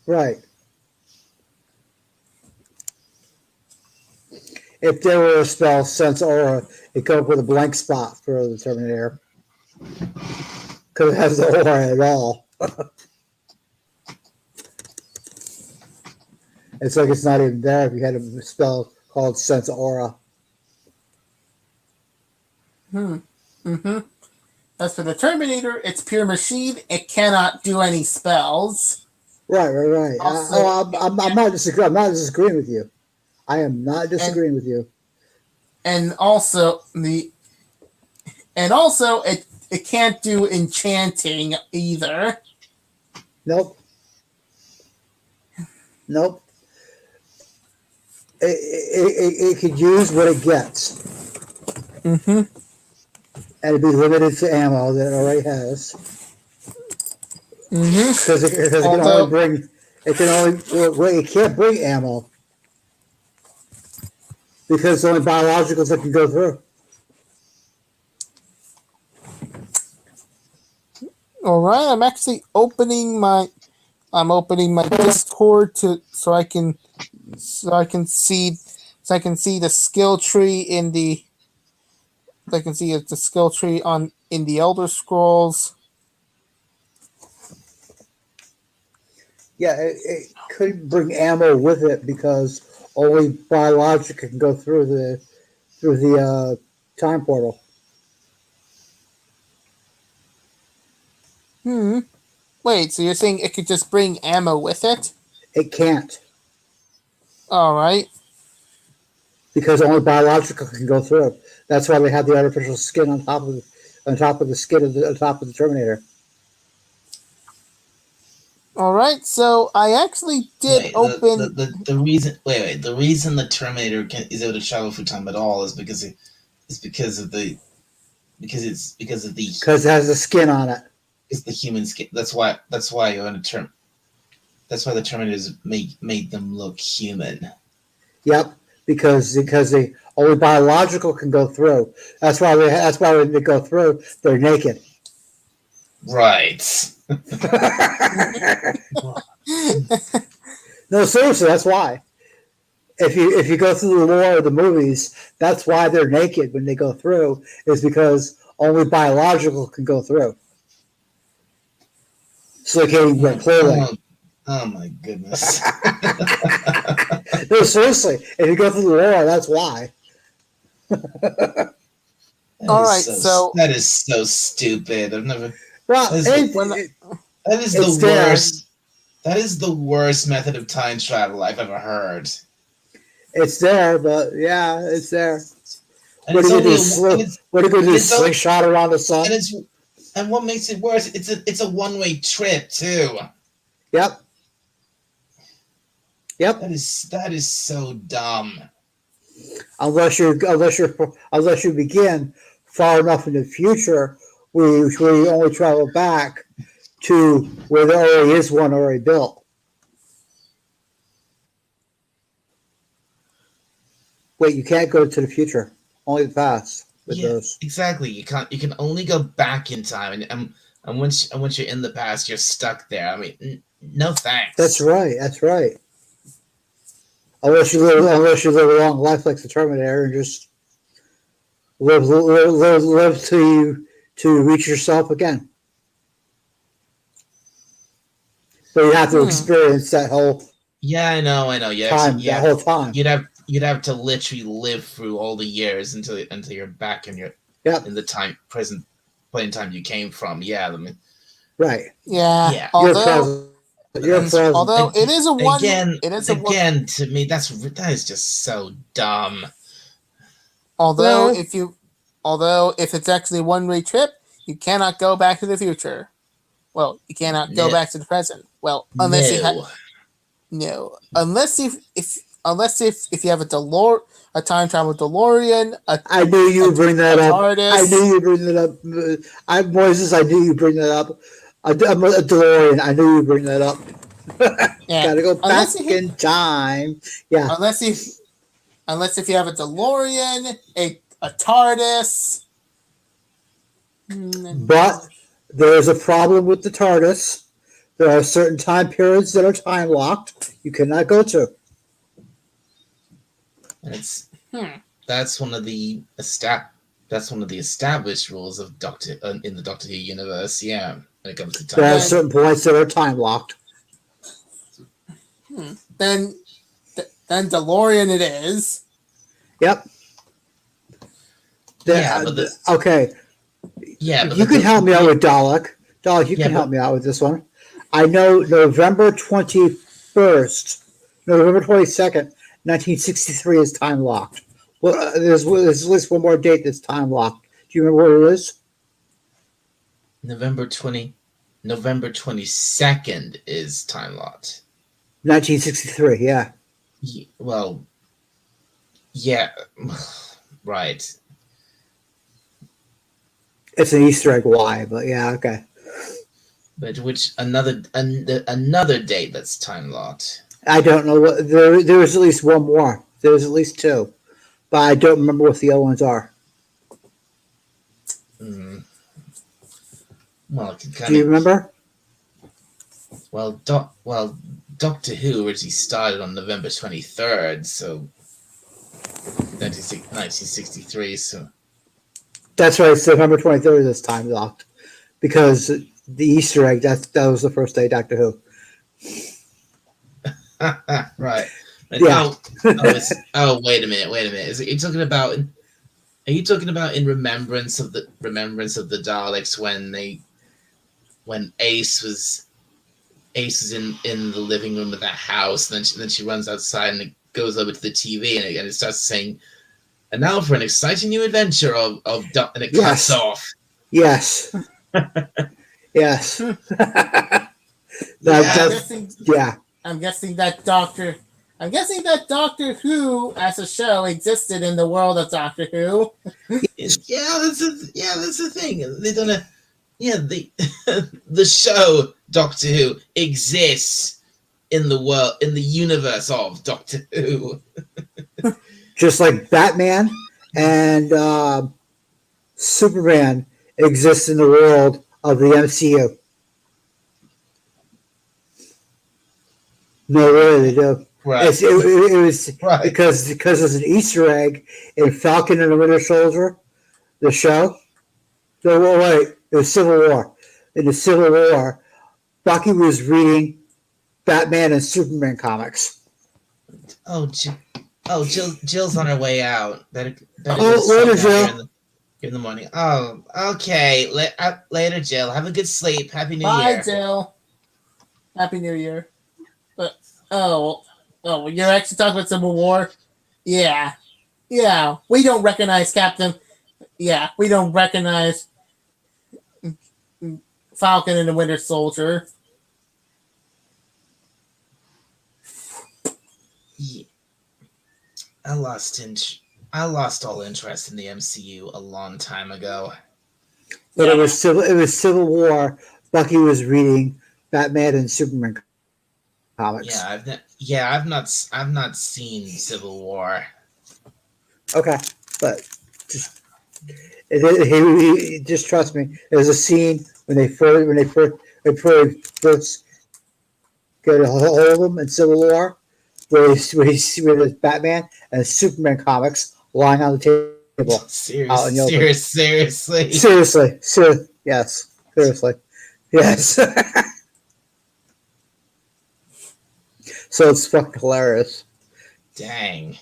Right. If there were a spell, Sense Aura, it could up with a blank spot for the Terminator. Because it has the aura at all. It's like it's not even there if you had a spell called Sense Aura. As for the Terminator, it's pure machine. It cannot do any spells. Right. Also- I'm not disagreeing. I'm not disagreeing with you. I am not disagreeing with you. And also it can't do enchanting either. Nope. It could use what it gets. And it'd be limited to ammo that it already has. Because it can Although- only bring. It can't bring ammo. Because it's only biologicals that can go through. All right, I'm actually opening my Discord so I can see the skill tree in the skill tree in the Elder Scrolls. Yeah, it couldn't bring ammo with it because only biologic can go through the time portal. Wait, so you're saying it could just bring ammo with it? It can't All right. because only biological can go through. That's why they have the artificial skin on top of the skin on top of the Terminator. All right. So I actually did Wait, open. the reason the reason the Terminator is able to travel through time at all is because it has the skin on it. It's the human skin. That's why you're on a term. That's why the Terminators made them look human. Yep, because they only biological can go through. That's why when they go through, they're naked. Right. No, seriously, that's why. If you go through the lore of the movies, that's why they're naked when they go through, is because only biological can go through. So they can't even wear clothing. Oh my goodness. No, seriously, if you go through the lore, that's why. All right, so that is so stupid. I've never. Well, That is the there. worst. That is the worst method of time travel I've ever heard. It's there, but yeah, it's there. And What it's are you only gonna do? and it's, What are you gonna and do? it's only, Slingshot around the sun? and it's and what makes it worse? It's a one-way trip too. Yep. Yep. That is so dumb. Unless you begin far enough in the future where you only travel back to where there already is one already built. Wait, you can't go to the future. Only the past with Yeah, those. exactly. You can't. You can only go back in time, and once you're in the past, you're stuck there. I mean, no thanks. That's right. That's right. Unless you live a long life like the Terminator and just live to reach yourself again. But you have to experience that whole Yeah, I know. time. That whole time. You'd have to literally live through all the years until you're back in Yep. in the present point in time you came from. Yeah, I mean, Right. Yeah. Yeah. Although You're present. although it is a one again, it is a one, again to me that is just so dumb. although Well- if it's actually a one-way trip, you cannot go back to the future. Well, you cannot go No. back to the present. Well, unless you No. no, unless if you have a time travel DeLorean, I knew you would bring that up. TARDIS. I knew you'd bring that up. Moises, I knew you'd bring that up. A DeLorean, I knew you'd bring that up. Yeah. Gotta go back Unless you- in time. Yeah. unless if you have a DeLorean, a TARDIS. But there's a problem with the TARDIS. There are certain time periods that are time locked. You cannot go to. And it's Hmm. that's one of the established rules of in the Doctor Who universe. Yeah, when it comes to time. There are Yeah. certain points that are time locked. Then DeLorean it is. Yep. Yeah, but okay. Yeah, but You can help me out with Dalek. Dalek, you Yeah, can but- help me out with this one. I know November 21st, November 22nd, 1963 is time locked. Well, there's at least one more date that's time locked. Do you remember what it is? November 22nd is time locked. 1963, yeah. Well, yeah, right. It's an Easter egg why, but yeah, okay. But which another date that's time locked. I don't know what there is at least one more. There's at least two. But I don't remember what the other ones are. Mm. Well, it can Do kind you of. remember? Well, Doctor Who originally started on November 23rd, so 1963. So That's right, it's November 23rd that's time locked. Because the Easter egg, that was the first day Doctor Who. right. And Yeah. Wait a minute. Are you talking about? Are you talking about in remembrance of the Daleks when Ace was in the living room of that house, and then she runs outside and it goes over to the TV and it starts saying, "And now for an exciting new adventure of and it cuts Yes. off." Yes. Yes. Yeah. I'm guessing that Doctor Who as a show existed in the world of Doctor Who. That's the thing. They don't know. Yeah, the show Doctor Who exists in the world, in the universe of Doctor Who. Just like Batman and Superman exist in the world of the MCU. No, really, they do. Right. It was Right. because there's an Easter egg in Falcon and the Winter Soldier, the show. No, wait, it was Civil War. In the Civil War, Bucky was reading Batman and Superman comics. Jill's on her way out. Better Oh, go later, slow down Jill. in the morning. Oh, okay. Later, Jill. Have a good sleep. Happy New Bye, Year. Jill. Happy New Year. Oh, oh, you're actually talking about Civil War? Yeah. Yeah. We don't recognize Captain. Yeah, we don't recognize Falcon and the Winter Soldier. Yeah, I lost I lost all interest in the MCU a long time ago. But Yeah. it was Civil War. Bucky was reading Batman and Superman comics. I've not seen Civil War. Okay, but just just trust me. There's a scene when they first go to hold him in Civil War, where there's Batman and Superman comics lying on the table out in the open. Seriously. Yes, seriously, yes. So it's fucking hilarious. Dang.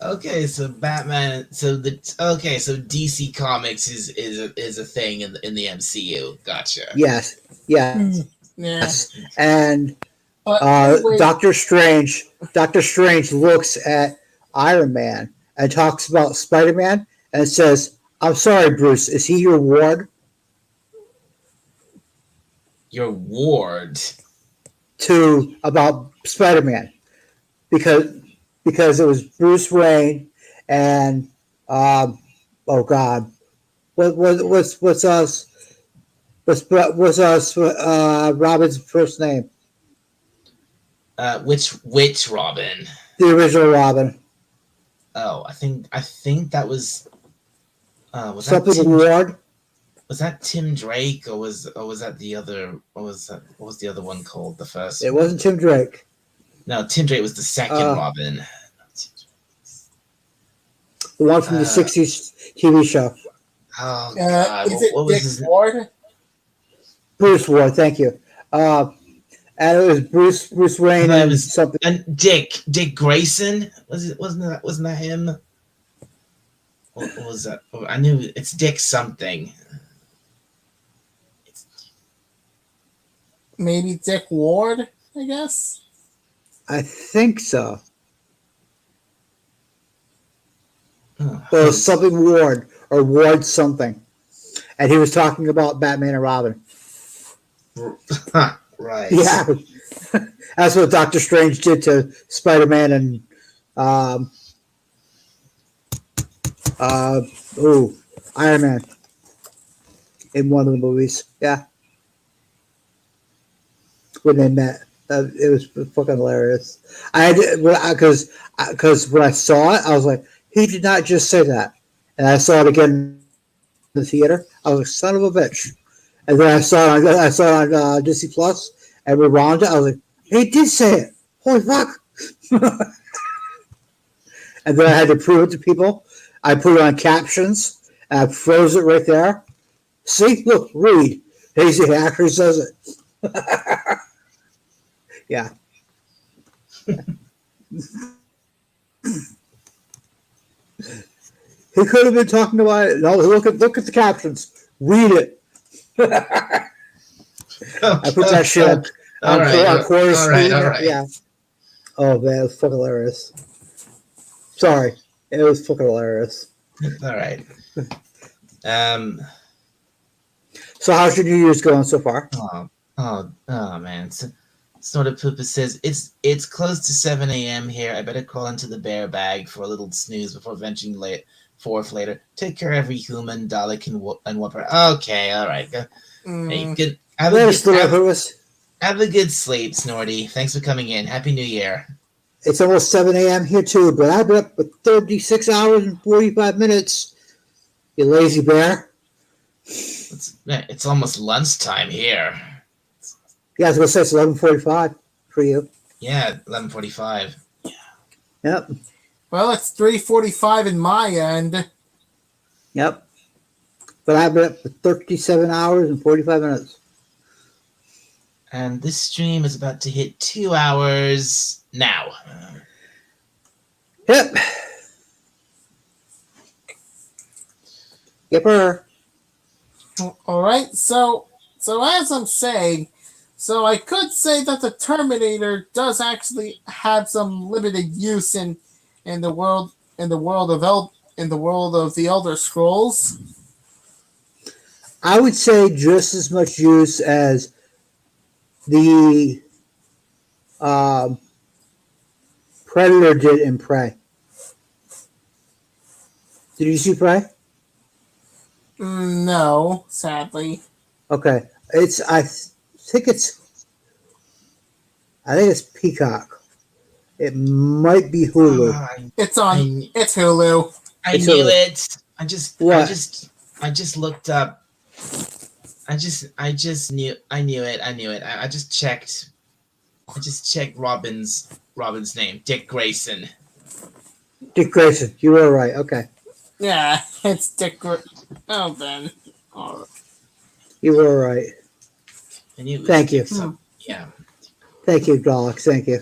Okay, so Batman. So DC Comics is a thing in the MCU. Gotcha. Yes, Yeah. yes, and But anyway, Doctor Strange looks at Iron Man and talks about Spider-Man and says, "I'm sorry, Bruce. Is he your ward?" Your ward. To about Spider-Man because it was Bruce Wayne and oh god, what's Robin's first name? Which Robin? The original Robin. Oh, I think that was was Something that Tim, Ward. was that Tim Drake or was that the other what was the other one called, the first It one? wasn't Tim Drake. No, Tim Drake was the second Robin. The one from the '60s TV show. Oh god, is it what was Dick his name? Ward? Bruce Ward, thank you. And it was Bruce Wayne No, it and was- something. And Dick Grayson, wasn't that him? What was that? Oh, I knew it's Dick something. Maybe Dick Ward, I guess. I think so. Oh, Well, it was something Ward or Ward something, and he was talking about Batman and Robin. right. Yeah, that's what Doctor Strange did to Spider-Man and Iron Man in one of the movies. Yeah, when they met, it was fucking hilarious. I had because when I saw it, I was like, he did not just say that, and I saw it again in the theater. I was like, son of a bitch. And then I saw it on Disney Plus and rewound it. I was like, he did say it. Holy fuck. And then I had to prove it to people. I put it on captions and I froze it right there. See, look, read. He actually says it. Yeah. He could have been talking about it. No, look at the captions. Read it. I put that shit on quarter speed. All right. Yeah. Oh man, it was fucking hilarious. Sorry, it was fucking hilarious. All right. So how's your New Year's going so far? Oh man. Sort of Poopa says it's close to 7 a.m. here. I better crawl into the bear bag for a little snooze before venturing forth later. Take care, every human, Dalek, and Whopper. Okay, all right. Hey, good. Have a good sleep, Snorty. Thanks for coming in. Happy New Year. It's almost 7 a.m. here too, but I've been up for 36 hours and 45 minutes. You lazy bear. It's almost lunchtime here. Yeah, I was gonna say it's 11:45 for you. Yeah, 11:45. Yep. Well, it's 3:45 in my end. Yep. But I've been up for 37 hours and 45 minutes. And this stream is about to hit 2 hours now. Yep. Yepper. All right. So as I'm saying, So I could say that the Terminator does actually have some limited use in the world in the world of the Elder Scrolls. I would say just as much use as the um, Predator did in Prey. Did you see Prey? No, sadly. Okay, think it's Peacock. It might be Hulu. It's on. I- It's Hulu. I It's knew over. it. What? I just looked up. I knew it. I just checked. I just checked Robin's name, Dick Grayson. Dick Grayson. You were right. Okay, Yeah, it's Dick. Oh, then. All right. you were right. I knew it was Thank you. Dick yeah. Thank you, Dalek. Thank you.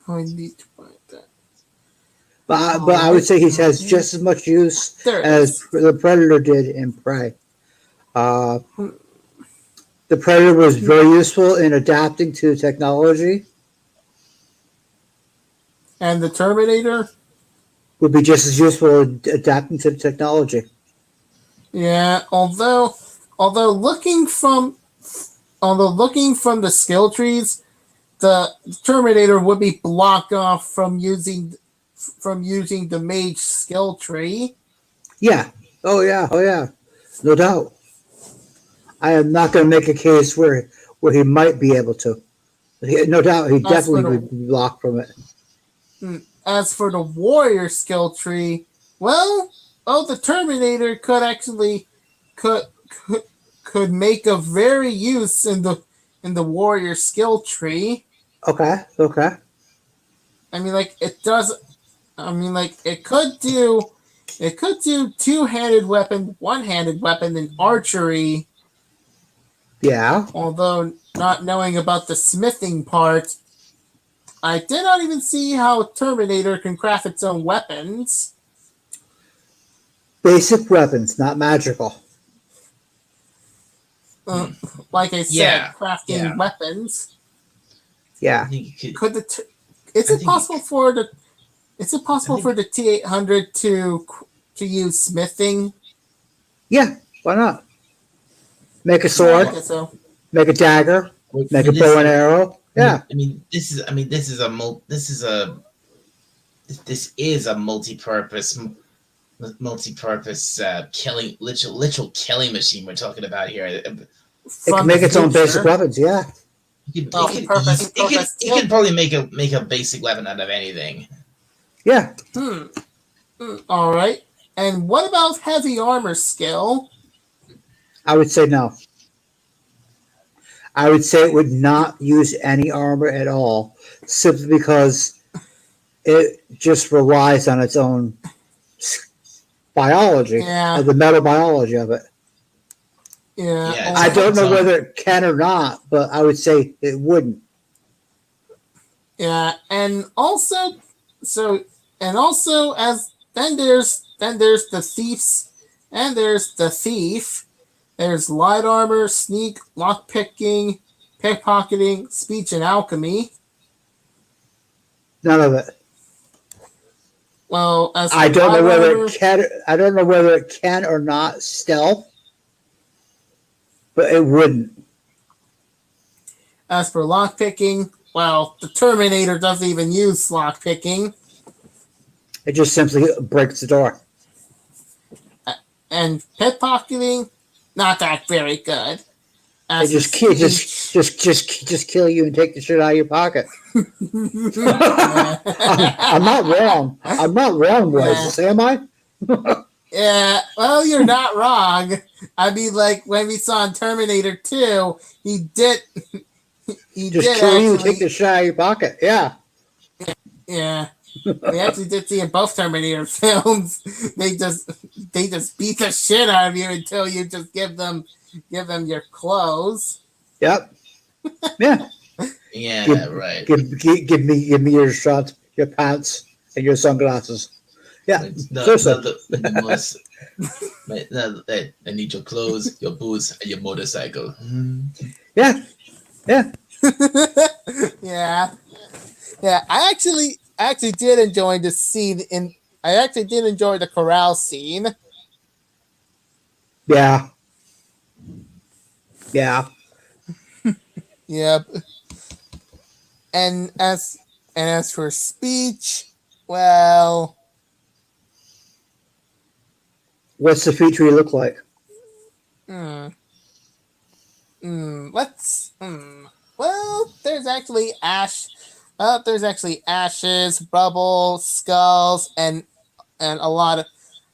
I need to find that. But I would say he has just as much use There it as is. the Predator did in Prey. The Predator was very useful in adapting to technology. And the Terminator. Would be just as useful in adapting to the technology. Yeah, although looking from the skill trees, the Terminator would be blocked off from using the mage skill tree. Yeah. Oh yeah. No doubt. I am not going to make a case where he might be able to. No doubt, he definitely would be blocked from it. As for the warrior skill tree, well, the Terminator could actually could make a very use in the warrior skill tree. Okay. I mean, like it does. I mean, like it could do two-handed weapon, one-handed weapon, and archery. Yeah. Although not knowing about the smithing part, I did not even see how Terminator can craft its own weapons. Basic weapons, not magical. Like I said, Yeah, crafting yeah. weapons. I Yeah. think you Could I think Is it possible for the T800 to use smithing? Yeah. Why not? Make a sword. I guess so. Make a dagger. Make a bow and arrow. Yeah. I mean, this is a multi-purpose killing literal killing machine we're talking about here. It can make its own basic weapons. Yeah. It Multi-purpose can probably make a basic weapon out of anything. Yeah. All right. And what about heavy armor skill? I would say no. I would say it would not use any armor at all, simply because it just relies on its own biology, Yeah. the metal biology of it. Yeah. Yeah, I don't know So- whether it can or not, but I would say it wouldn't. Yeah, and also as then there's the thieves, and there's the thief. There's light armor, sneak, lockpicking, pickpocketing, speech, and alchemy. None of it. Well, as for I don't know light whether armor, it can. I don't know whether it can or not stealth, but it wouldn't. as for lockpicking, well, the Terminator doesn't even use lockpicking, It just simply breaks the door. and pickpocketing, not that very good. It As just for kill, speech- just kill you and take the shit out of your pocket. Yeah. I'm not wrong. I'm not wrong, Moses, am I? Yeah, well, you're not wrong. I mean, like when we saw in Terminator 2, he did. He Just did kill you and actually. take the shit out of your pocket. Yeah. Yeah, we actually did see in both Terminator films. They just beat the shit out of you until you just give them your clothes. Yep. Yeah. Yeah, Give- right. Give me your shot, your pants, and your sunglasses. Yeah, No, seriously. when the most, hey, I need your clothes, your boots, and your motorcycle. Yeah, yeah. Yeah, yeah. I actually did enjoy the scene in. I actually did enjoy the corral scene. Yeah, yeah. Yep. And as for speech, well, What's the feature look like? hmm, let's. Well, there's actually ash. There's actually ashes, rubble, skulls, and a lot of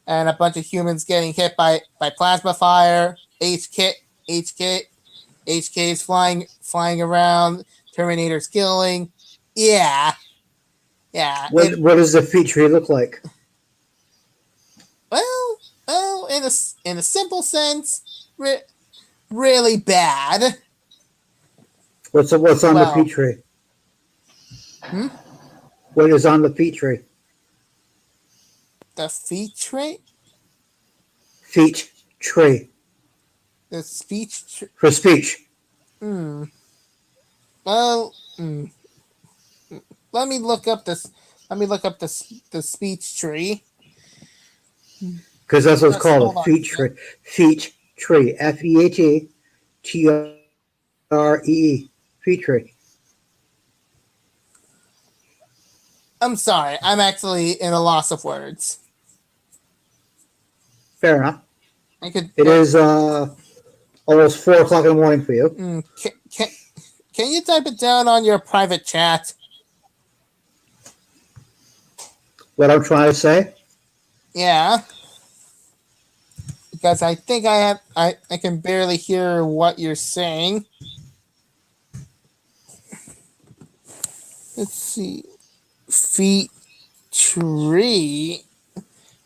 and a bunch of humans getting hit by plasma fire. HK, HK's flying around. Terminator's killing. Yeah, yeah. What does the feature look like? Well, in a simple sense, really bad. What's on the Well, feature? hmm? What is on the feature? The feature, Feet tree the speech. for speech. Hmm. Well, let me look up this. Let me look up the speech tree. Because that's what it's Just called, hold a on a feet sec. tree. Feet tree. FEATTREE. Feet tree. I'm sorry. I'm actually in a loss of words. Fair enough. I could. It is almost 4 o'clock in the morning for you. Can you type it down on your private chat? What I'm trying to say? Yeah. Because I think I can barely hear what you're saying. Let's see. Feet tree.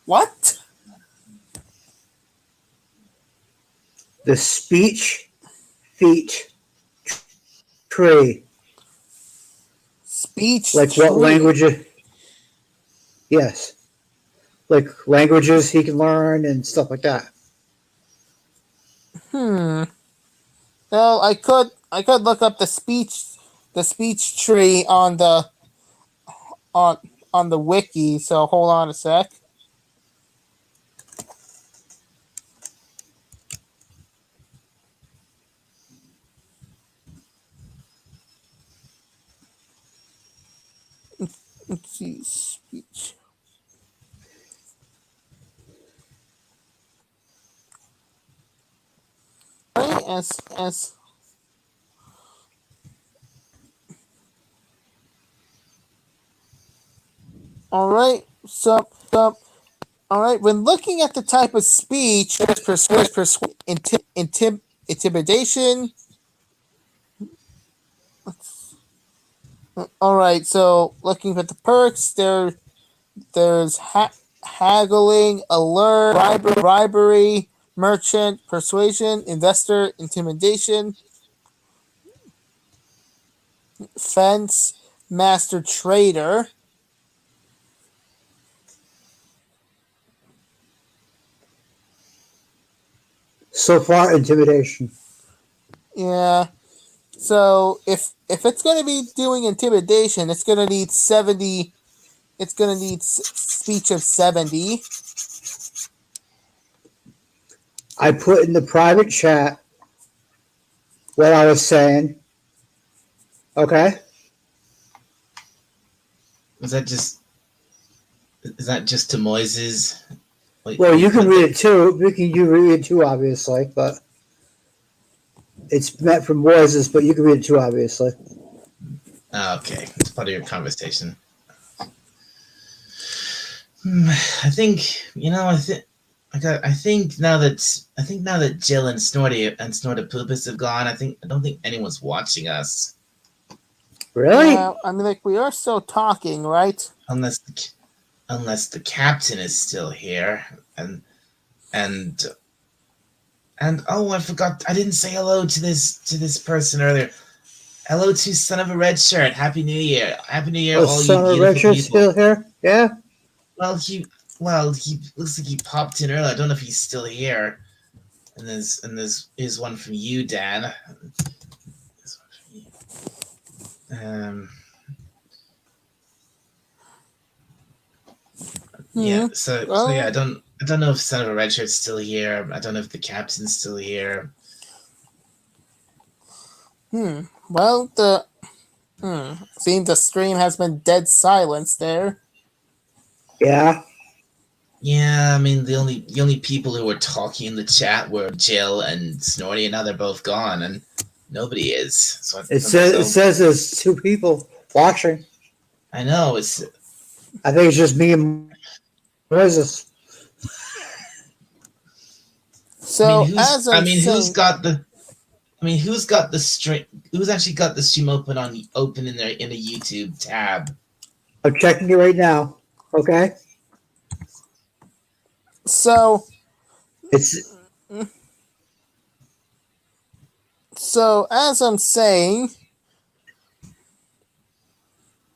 What? The speech feet tree. Speech Like tree. what language? Yes. Like languages he can learn and stuff like that. Well, I could look up the speech tree on on the wiki. So hold on a sec. Let's see speech. S. All right. All right. When looking at the type of speech, there's intimidation. All right. So looking at the perks, there's haggling, alert, bribery, merchant, persuasion, investor, intimidation, fence, master trader. So far, intimidation. Yeah. So if it's going to be doing intimidation, it's going to need 70. It's going to need speech of 70. I put in the private chat what I was saying. Okay? Is that just to Moises? Well, you can read it too. You read it too, obviously, but it's meant for voices, but you can read it too, obviously. Okay, it's part of your conversation. I think I think now that Jill and Snortopoopas have gone, I don't think anyone's watching us Really? Yeah, I mean, like we are still talking, right? unless the captain is still here and oh, I forgot, I didn't say hello to this person earlier. Hello to Son of a Red Shirt. Happy New Year. Happy New Year, Oh, all you Son of beautiful Richard's people. still here? Yeah? Well, well, he looks like he popped in earlier. I don't know if he's still here. And there's one from you, Dan. This one from you. Yeah. So yeah, I don't know if Son of a Redshirt's still here. I don't know if the captain's still here. Well, seems the stream has been dead silence there. Yeah. Yeah, I mean the only people who were talking in the chat were Jill and Snorty, and now they're both gone, and nobody is. So It says there's two people watching. I know it's. I think it's just me and Moses. So who's got the stream? Who's actually got the stream open in there in a YouTube tab? I'm checking it right now. Okay. So It's as I'm saying,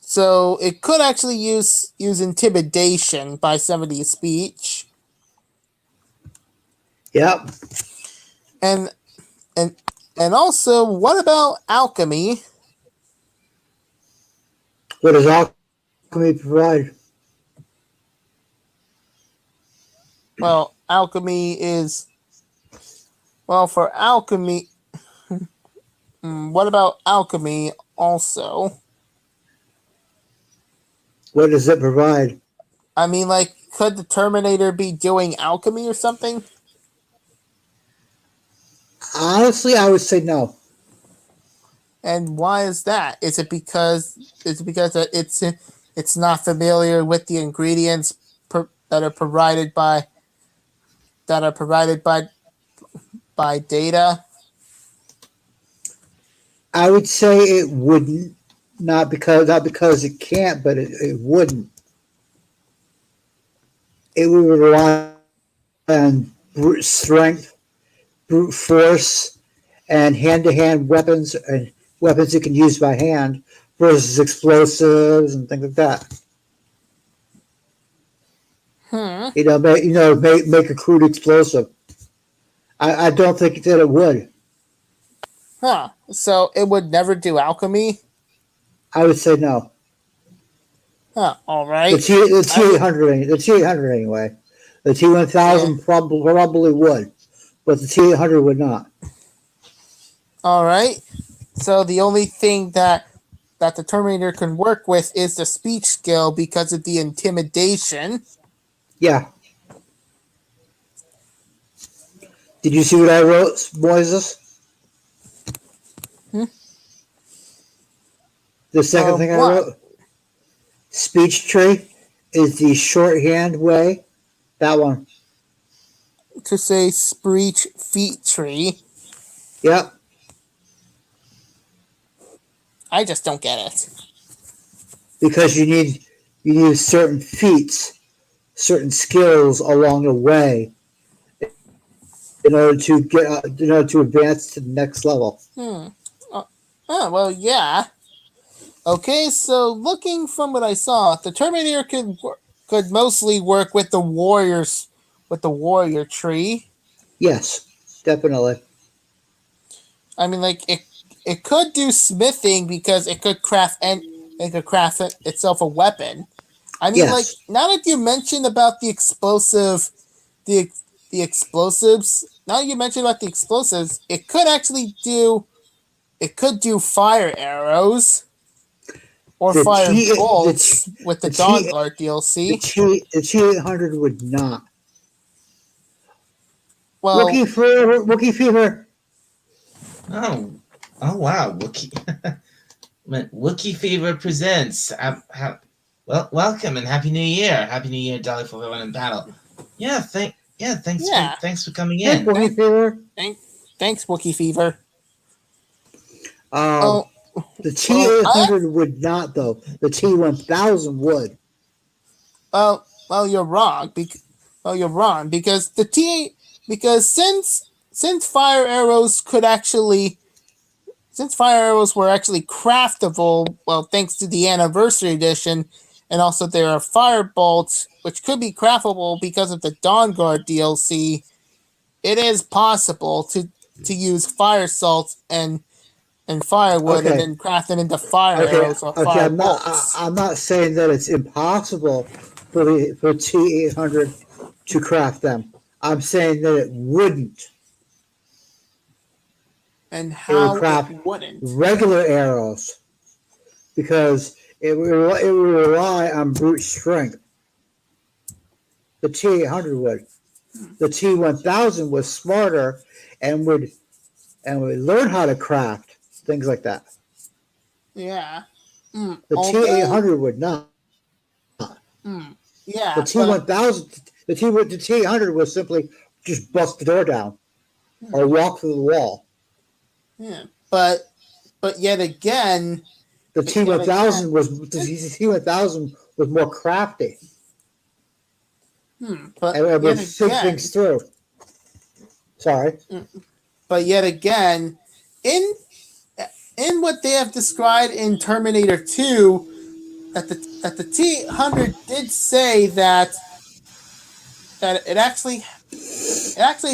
so it could actually use intimidation by somebody's speech. yep. And also, what about alchemy? What does alchemy provide? Well, alchemy is for alchemy. What about alchemy also? What does it provide? I mean, like, could the Terminator be doing alchemy or something? Honestly, I would say no. And why is that? Is it because it's not familiar with the ingredients that are provided by Data? I would say it wouldn't. Not because it can't, but it wouldn't. It would rely on brute strength, brute force, and hand-to-hand weapons, and weapons you can use by hand versus explosives and things like that. Make a crude explosive. I don't think that it would. Huh. So it would never do alchemy? I would say no. Huh. All right. The T800 anyway. The T1000 probably would, but the T800 would not. All right. So the only thing that the Terminator can work with is the speech skill because of the intimidation. Yeah. Did you see what I wrote, Moises? The second thing I wrote? Speech tree is the shorthand way. That one. To say speech feat tree. Yep. I just don't get it. Because you need certain feats, certain skills along the way in order to advance to the next level. Well, yeah. Okay, so looking from what I saw, the Terminator could mostly work with the warrior tree. Yes, definitely. I mean, like it could do smithing because it could craft itself a weapon. I mean, like, now that you mentioned about the explosives. Now you mentioned about the explosives, it could do fire arrows or fire bolts with the Dawn Guard DLC. The T800 would not. Well, Wookiee Fever. Oh wow, Wookiee Fever presents. Welcome and Happy New Year. Happy New Year, Dolly for everyone in battle. Thanks for coming in. Wookiee Fever. Thanks, Wookiee Fever. The T800 would not, though. The T1000 would. Well, you're wrong. Because since fire arrows were actually craftable, well, thanks to the anniversary edition, and also there are fire bolts, which could be craftable because of the Dawnguard DLC. It is possible to use fire salts and firewood, and Okay. then craft it into fire Okay, arrows or okay. fire I'm not. bolts. I'm not saying that it's impossible for T800 to craft them. I'm saying that it wouldn't. And It how would craft it wouldn't. regular arrows because it would rely on brute strength. The T800 would. The T1000 was smarter and would learn how to craft things like that. Yeah. The Although- T800 would not. Yeah. The T1000, the T800 was simply just bust the door down or walk through the wall. Yeah, but yet again, The But yet T1000 was more crafty but and yet would think again, things through. Sorry. but yet again, in what they have described in Terminator 2, that the T100 did say that it actually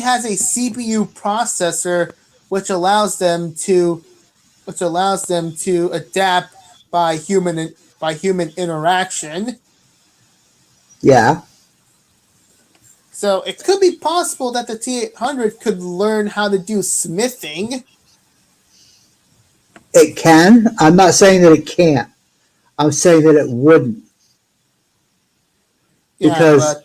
has a CPU processor which allows them to adapt by human interaction. Yeah, So it could be possible that the T800 could learn how to do smithing. it can. I'm not saying that it can't. I'm saying that it wouldn't. Because-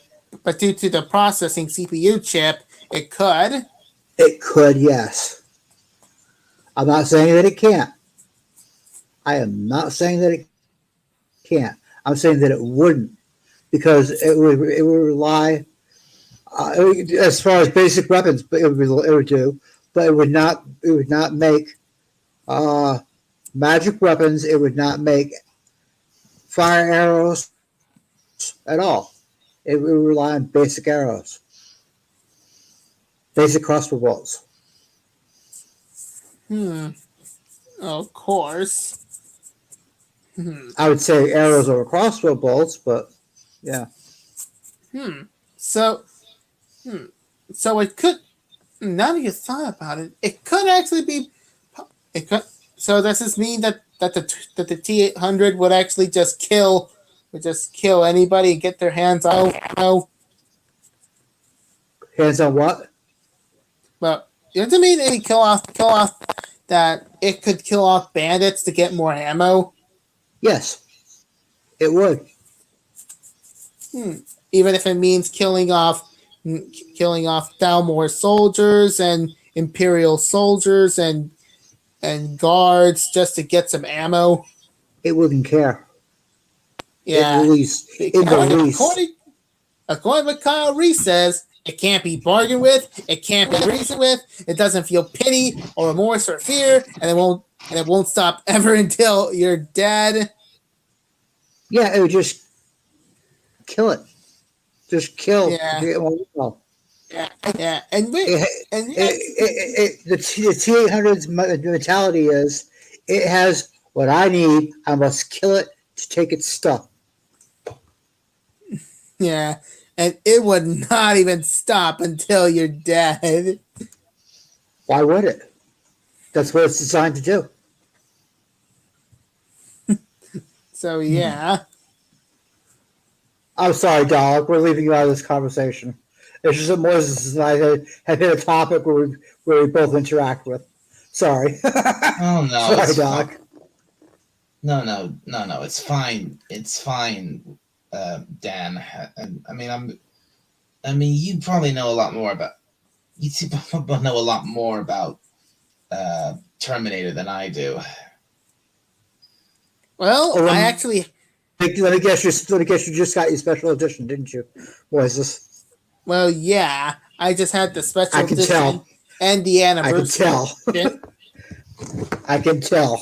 but due to the processing CPU chip, it could. It could, yes. I'm not saying that it can't. I am not saying that it can't. I'm saying that it wouldn't because it would rely as far as basic weapons, but it would do, but it would not make magic weapons. It would not make fire arrows at all. It would rely on basic arrows, basic crossbow bolts. Of course. I would say arrows over crossbow bolts, but yeah. So it could. Now that you thought about it, it could actually be. It could. So does this mean that the T800 would actually just kill anybody and get their hands out? No. Hands on what? But it doesn't mean it kill off that it could kill off bandits to get more ammo. Yes, it would. Even if it means killing off Thalmor soldiers and Imperial soldiers and guards just to get some ammo. It wouldn't care. Yeah. In the least. According to what Kyle Reese says, it can't be bargained with, it can't be reasoned with, it doesn't feel pity or remorse or fear, and it won't stop ever until you're dead. Yeah, it would just kill it. Just kill. Yeah. Yeah. And The T800's mentality is it has what I need. I must kill it to take its stuff. yeah, and it would not even stop until you're dead. Why would it? That's what it's designed to do. So yeah. I'm sorry, Dalek. We're leaving you out of this conversation. It's just that Moses and I have hit a topic where we both interact with. Sorry. Oh no! Sorry, it's Doc. fine. No. It's fine. It's fine, Dan. I mean, you probably know a lot more about. You two probably know a lot more about Terminator than I do. Well, Oh, I actually. Let me guess. You just got your special edition, didn't you, Moises? Well, yeah. I just had the special I can edition tell. and the I can anniversary. tell. I can tell.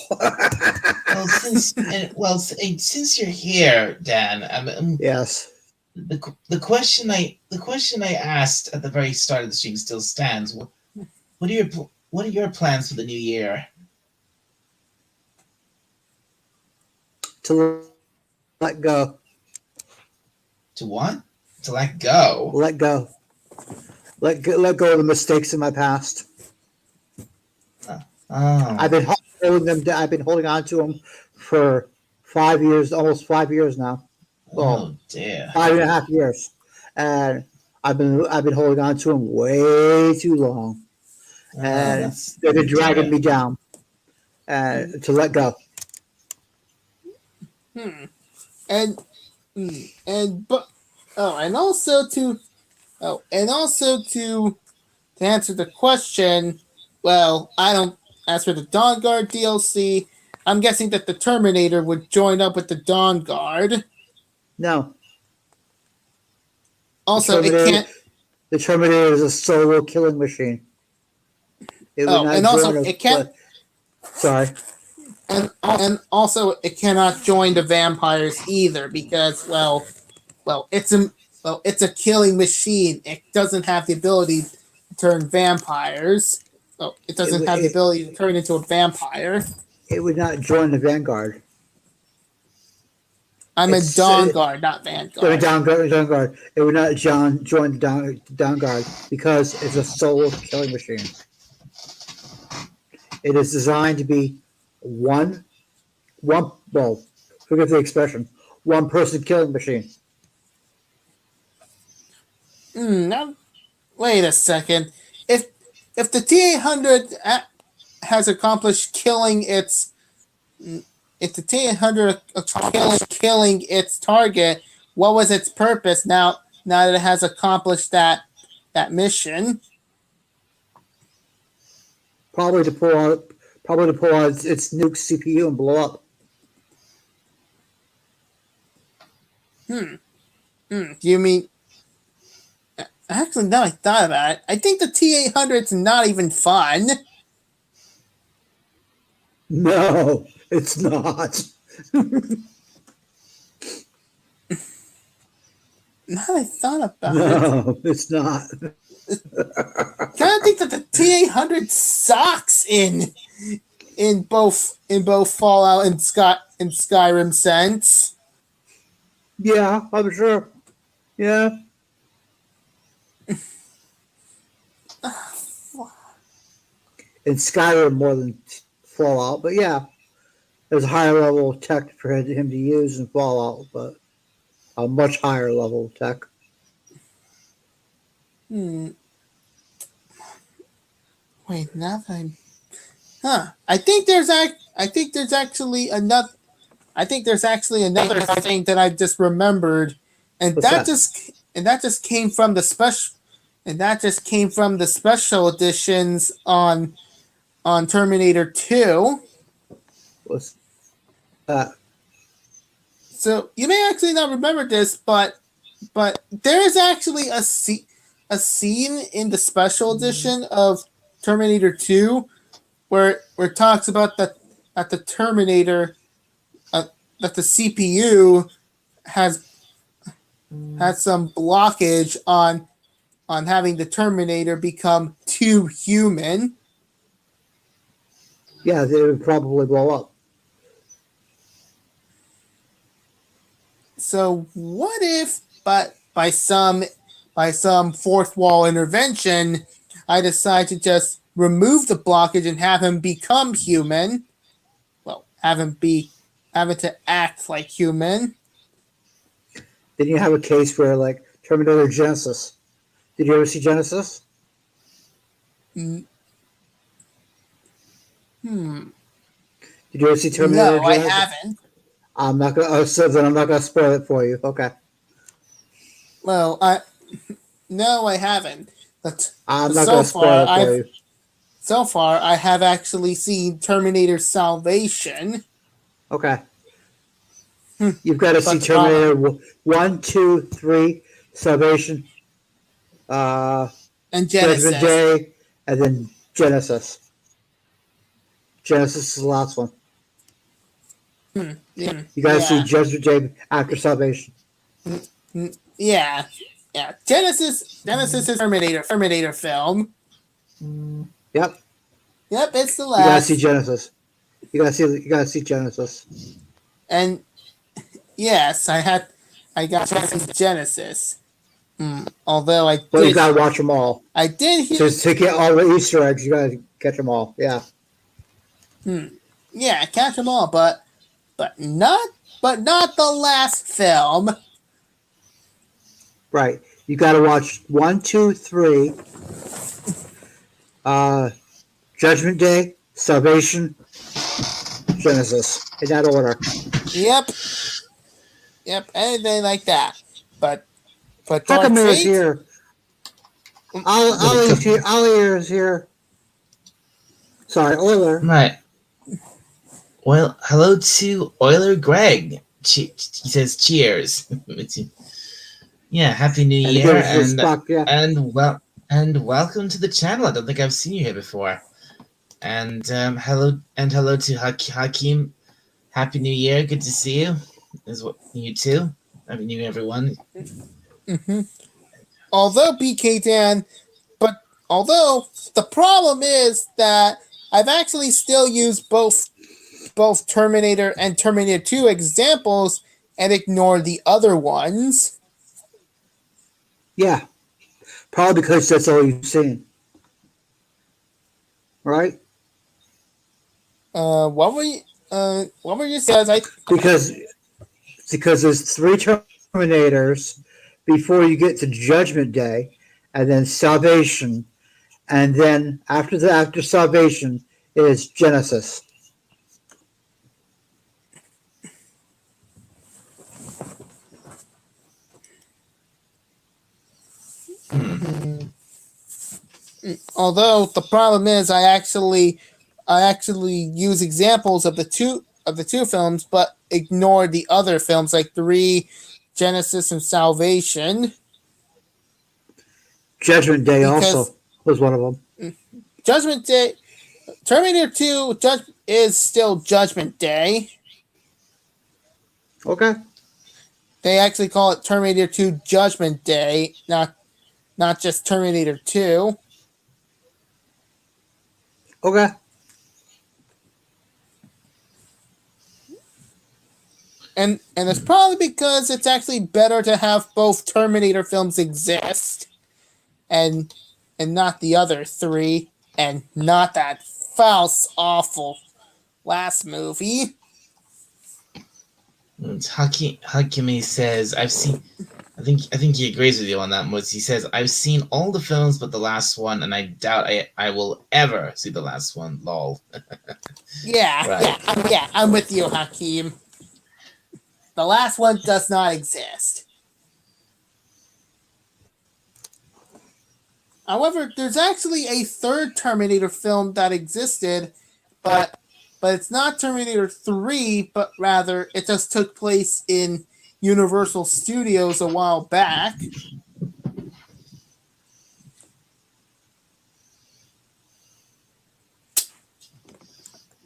Well, since you're here, Dan, Yes. the question I asked at the very start of the stream still stands. What are your plans for the new year? To let go. To what? To let go. Let go. Let go of the mistakes in my past. Oh. I've been holding them. I've been holding on to them for 5 years, almost 5 years now. Oh dear. 5.5 years, and I've been holding on to them way too long, and That's they've been oh dragging dear. me down. To let go. And but and also to answer the question, well, I don't. As for the Dawn Guard DLC, I'm guessing that the Terminator would join up with the Dawn Guard. No, Also, it Terminator. can't. The Terminator is a solo killing machine. It would not And also join it can't. Sorry. And also it cannot join the vampires either because it's a killing machine. It doesn't have the ability to turn vampires. So it doesn't have the ability to turn into a vampire. It would not join the Vanguard. I'm a Dawn Guard, not Vanguard. Dawn Guard. It would not join the Dawn Guard because it's a solo killing machine. It is designed to be one. Well, forget the expression. One person killing machine. Now, wait a second. If the T-800 has accomplished killing its killing its target, what was its purpose now that it has accomplished that mission? Probably to pull out its nuke CPU and blow up. You mean? Actually, now I thought about it, I think the T-800's not even fun. No, it's not. Now that I thought about it, No, it's not. kind of think that the T-800 sucks in both Fallout and Skyrim sense. Yeah, I'm sure. Yeah. In Skyrim more than Fallout, but yeah, there's a higher level of tech for him to use in Fallout, but a much higher level of tech. Wait, now that I think there's actually another thing that I just remembered, and What's that? that just came from the special editions on Terminator 2. What's that? So you may actually not remember this, but there's actually a scene in the special edition of Terminator 2 where it talks about that the Terminator that the CPU has some blockage on having the Terminator become too human. Yeah, they would probably blow up. So what if, but by some fourth wall intervention, I decide to just remove the blockage and have him become human? Well, have him to act like human. Then you have a case where, like, Terminator Genesis. Did you ever see Genesis? Hmm. Did you ever see Terminator No, I Genesis? haven't. I'm not gonna. So then I'm not gonna spoil it for you. Okay. Well, no, I haven't. But I'm not gonna spoil it for you. So far, I have actually seen Terminator Salvation. Okay. You've got to see But, Terminator 1, 2, 3, Salvation, and Genesis. Judgment Day, and then Genesis. Genesis is the last one. Yeah. You got to see Judgment Day after Salvation. Yeah. Genesis is Terminator film. Yep. Yep, it's the You got to last. see Genesis. You got to see Genesis. And yes, I I got to see Genesis. Although Well, you gotta watch them all. I did hear. Just to get all the Easter eggs, you gotta catch them all. Yeah. Yeah, catch them all, but not the last film. Right. You gotta watch 1, 2, 3. Judgment Day, Salvation, Genesis. In that order. Yep, anything like that. But Tuckerman is here. Ollie is here. Sorry, Euler. Right. Well, hello to Euler Greg. He says cheers. Yeah, happy New Year and welcome to the channel. I don't think I've seen you here before. And hello to Hakeem. Happy New Year. Good to see you. You too. Happy New Year, everyone. Although BK Dan, although the problem is that I've actually still used both Terminator and Terminator 2 examples and ignored the other ones. Yeah. Probably because that's all you've seen. Right? What were you saying? Because there's 3 Terminators before you get to Judgment Day, and then Salvation, and then after Salvation is Genesis. Although the problem is, I actually use examples of the two films, but ignore the other films like 3, Genesis, and Salvation. Judgment Day also was one of them. Judgment Day, Terminator 2 is still Judgment Day. Okay. They actually call it Terminator 2 Judgment Day, not just Terminator 2. Okay. And it's probably because it's actually better to have both Terminator films exist and not the other 3 and not that false, awful last movie. Hakimi says, I've seen. I think he agrees with you on that. He says, I've seen all the films but the last one, and I doubt I will ever see the last one. Lol. Yeah, I'm with you, Hakeem. The last one does not exist. However, there's actually a 3rd Terminator film that existed, but it's not Terminator 3, but rather it just took place in Universal Studios a while back.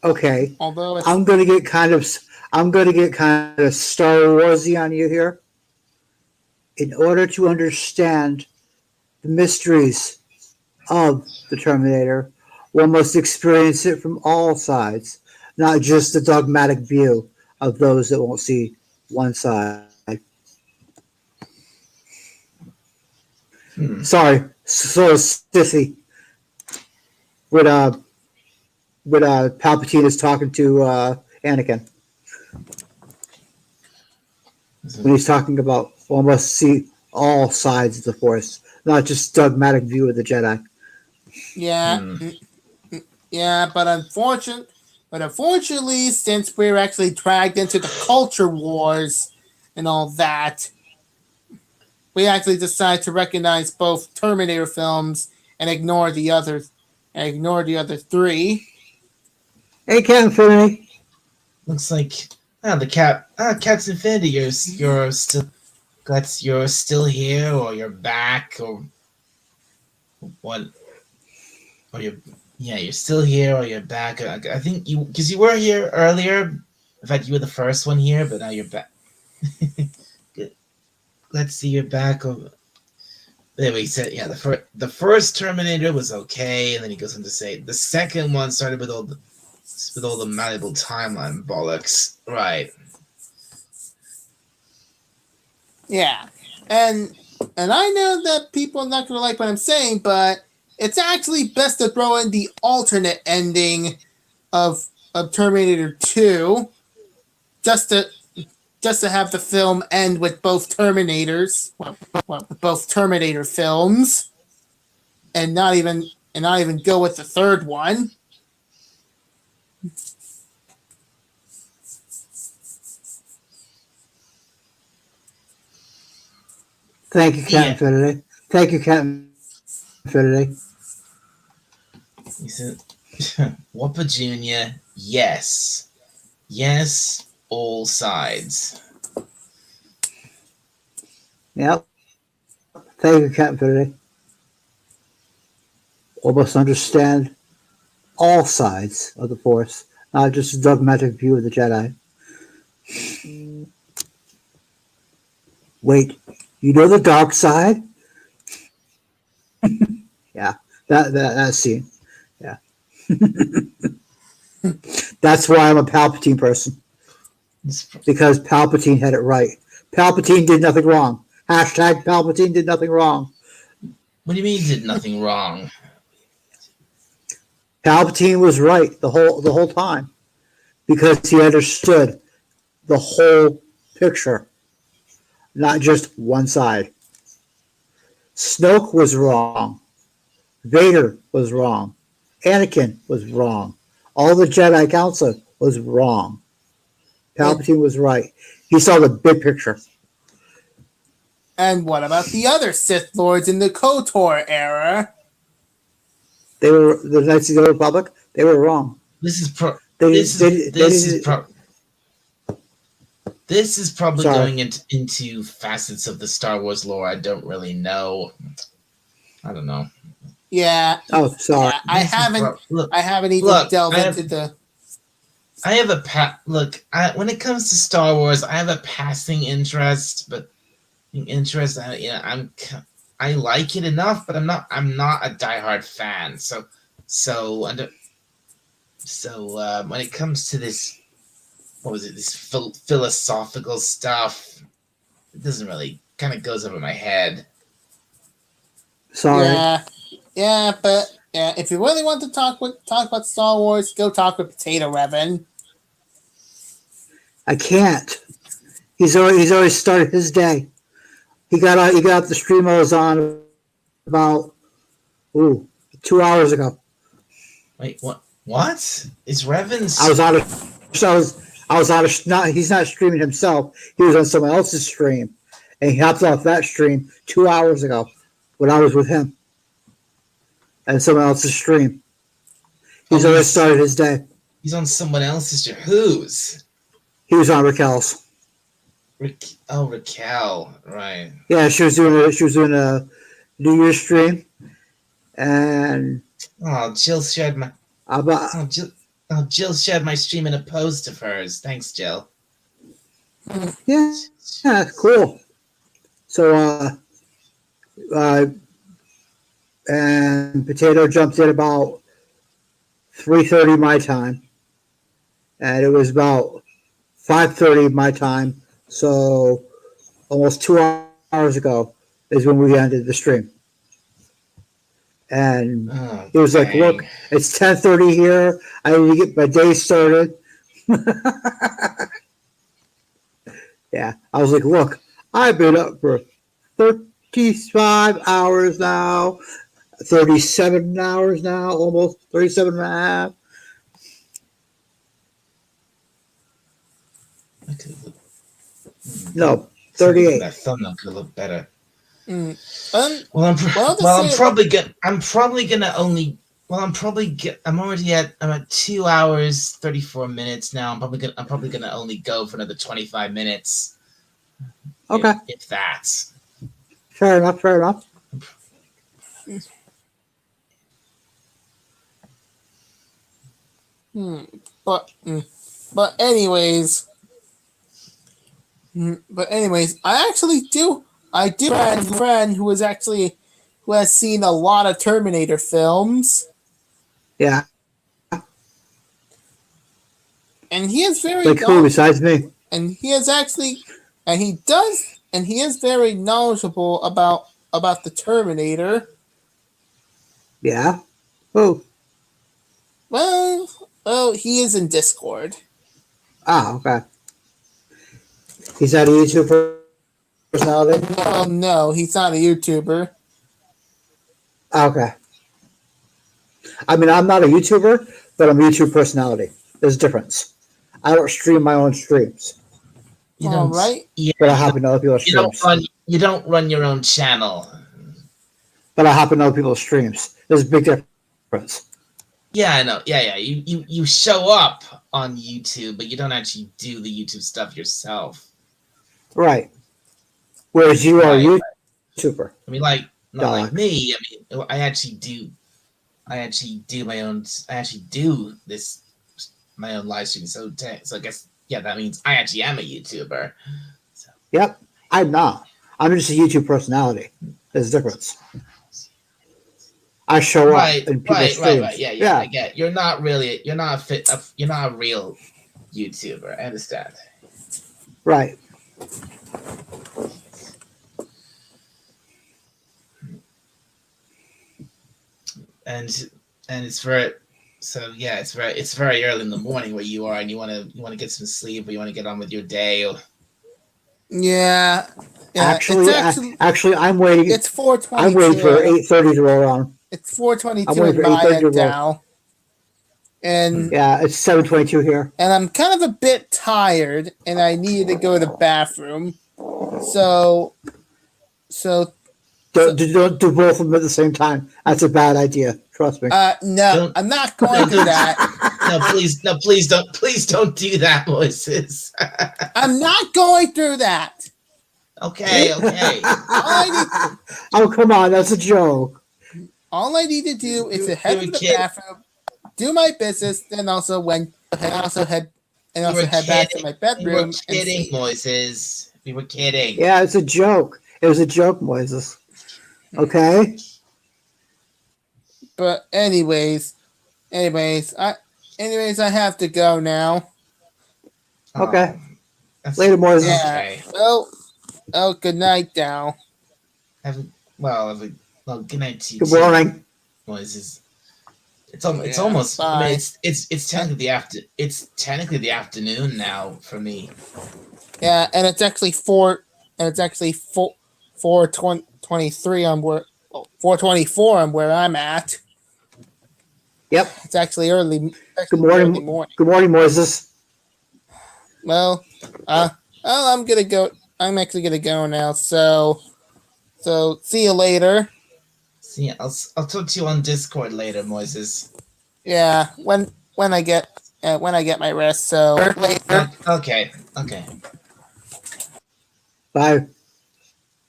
Okay. Although I'm gonna get kind of Star Warsy on you here. In order to understand the mysteries of the Terminator, one must experience it from all sides, not just the dogmatic view of those that won't see one side. Sorry, so sissy. When Palpatine is talking to Anakin, when he's talking about one must see all sides of the Force, not just dogmatic view of the Jedi. Yeah, but unfortunately, since we're actually dragged into the culture wars and all that, we actually decide to recognize both Terminator films and ignore the other 3. Hey, Captain Infinity. Looks like Captain Infinity. You're still here, or you're back, or what? Or you're still here, or you're back. I think because you were here earlier. In fact, you were the first one here, but now you're back. Good. Let's see, you're back. Anyway, he said, yeah, the first Terminator was okay, and then he goes on to say the second one started with all the malleable timeline bollocks, right? Yeah, and I know that people are not gonna like what I'm saying, but it's actually best to throw in the alternate ending of Terminator 2, just to have the film end with both Terminators, with both Terminator films, and not even go with the third one. Thank you, Captain Yeah. Infinity. Thank you, Captain Infinity. He said, Whopper Jr., yes. Yes, all sides. Yep. Thank you, Captain Infinity. We must understand all sides of the Force, not just a dogmatic view of the Jedi. Wait, you know the dark side? Yeah, that scene. Yeah. That's why I'm a Palpatine person, because Palpatine had it right. Palpatine did nothing wrong. Hashtag Palpatine did nothing wrong. What do you mean did nothing wrong? Palpatine was right the whole time because he understood the whole picture, not just one side. Snoke was wrong. Vader was wrong. Anakin was wrong. All the Jedi Council was wrong. Palpatine was right. He saw the big picture. And what about the other Sith Lords in the KOTOR era? They were the Knights of the Old Republic. They were wrong. This is pro- They, this they, is they, this they, is pro- this is probably Sorry. going into facets of the Star Wars lore I don't really know. I don't know. Yeah. Oh, sorry. Yeah, I This is haven't. look, I haven't even look, delved I have- into the. I have a look. When it comes to Star Wars, I have a passing interest, but interest. I like it enough, but I'm not a diehard fan. So when it comes to this, what was it? This philosophical stuff, it doesn't really kind of goes over my head. Sorry. Yeah, but yeah, if you really want to talk about Star Wars, go talk with Potato Revan. I can't. He's already started his day. He got out the stream I was on about 2 hours ago. Wait, what? What is Revan's? I was out of not he's not streaming himself. He was on someone else's stream. And he hopped off that stream 2 hours ago when I was with him. And someone else's stream. He's already started his day. He's on someone else's. Whose? He was on Raquel's. Raquel, right? Yeah, she was doing a New Year's stream, and Jill shared my about Jill shared my stream in a post of hers. Thanks, Jill. yeah, cool. So and Potato jumped in about 3:30 my time, and it was about 5:30 my time. So almost 2 hours ago is when we ended the stream. And he was like, "Look, it's 10:30 here. I need to get my day started." Yeah, I was like, "Look, I've been up for 35 hours now, 37 hours now, almost 37 and a half." No, 38. That thumbnail could look better. I'm at 2 hours 34 minutes now. I'm probably gonna only go for another 25 minutes. Okay, If that's fair enough. But anyways, I do have a friend who has seen a lot of Terminator films, Yeah, and he is very like who besides me? and he does he is very knowledgeable about the Terminator. Yeah. Who? Well, he is in Discord. Ah, okay. He's not a YouTube personality? Oh no, he's not a YouTuber. Okay. I mean, I'm not a YouTuber, but I'm a YouTube personality. There's a difference. I don't stream my own streams, You All don't. right. Yeah, but I happen to know people's you don't streams. run. You don't run your own channel. But I happen to know people's streams. There's a big difference. Yeah, I know. Yeah. You show up on YouTube, but you don't actually do the YouTube stuff yourself. Right. Whereas you are a Right. YouTuber. I mean, like not like Dog. me. I mean, I actually do my own. I actually do this my own live stream. So I guess that means I actually am a YouTuber. Yep. I'm not. I'm just a YouTube personality. There's a difference. I show Right, up in people's streams. right. Yeah. I get. You're not really. You're not you're not a real YouTuber. I understand. Right. And it's very. So yeah, it's very early in the morning where you are, and you want to get some sleep, or you want to get on with your day. Or... Yeah. Actually, I'm waiting. It's 4:22. I'm waiting for 8:30 to roll around. It's 4:22 I'm waiting in for my 8:30 to end roll. now. And Yeah, it's 7:22 here. and I'm kind of a bit tired, and I needed to go to the bathroom. So Don't do both of them at the same time. That's a bad idea. Trust me. no, Don't- I'm not going to that. please don't do that, Moises. I'm not going through that. Okay. Oh, come on. That's a joke. All I need to do is to head You're to a the kid. bathroom, do my business, then also head back to my We bedroom. were and kidding, sleep. Moises. We were kidding. Yeah, it's a joke. It was a joke, Moises. Okay? But anyways, I have to go now. Okay. That's- Later, Moises. Yeah. Okay. Oh, good night now. Well, good night to you. Good too, morning. Moises. It's almost. Yeah, I mean, bye. it's technically the afternoon now for me. Yeah, and it's actually 4:23 on where 4:24 on where I'm at. Yep. It's actually early. Good morning. Early morning. Good morning, Moises. Well, I'm gonna go. I'm actually gonna go now. So see you later. See, I'll talk to you on Discord later, Moises. Yeah, when I get my rest. So later. Okay. Bye.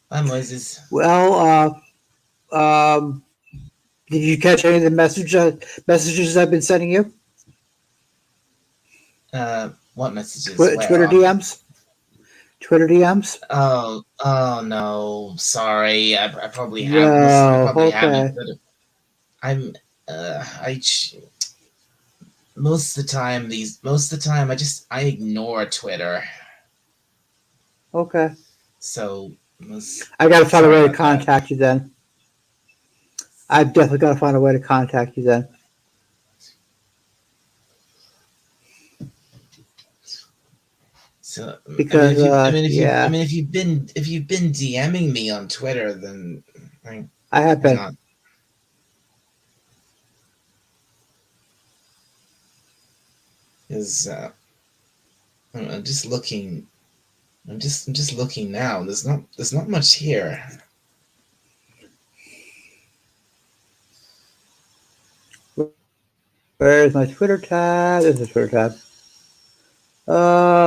Bye, Moises. Well, did you catch any of the messages I've been sending you? What messages? Twitter DMs? Twitter DMs? Oh no, sorry. I probably No, haven't. I probably okay. haven't. But most of the time I ignore Twitter. Okay. So I gotta find a way Sorry to about that. contact you then. I've definitely gotta find a way to contact you then. so Because, yeah. if you've been DMing me on Twitter, then I have been. hang on. Is I'm just looking. I'm just looking now. There's not much here. Where's my Twitter tab? There's the Twitter tab.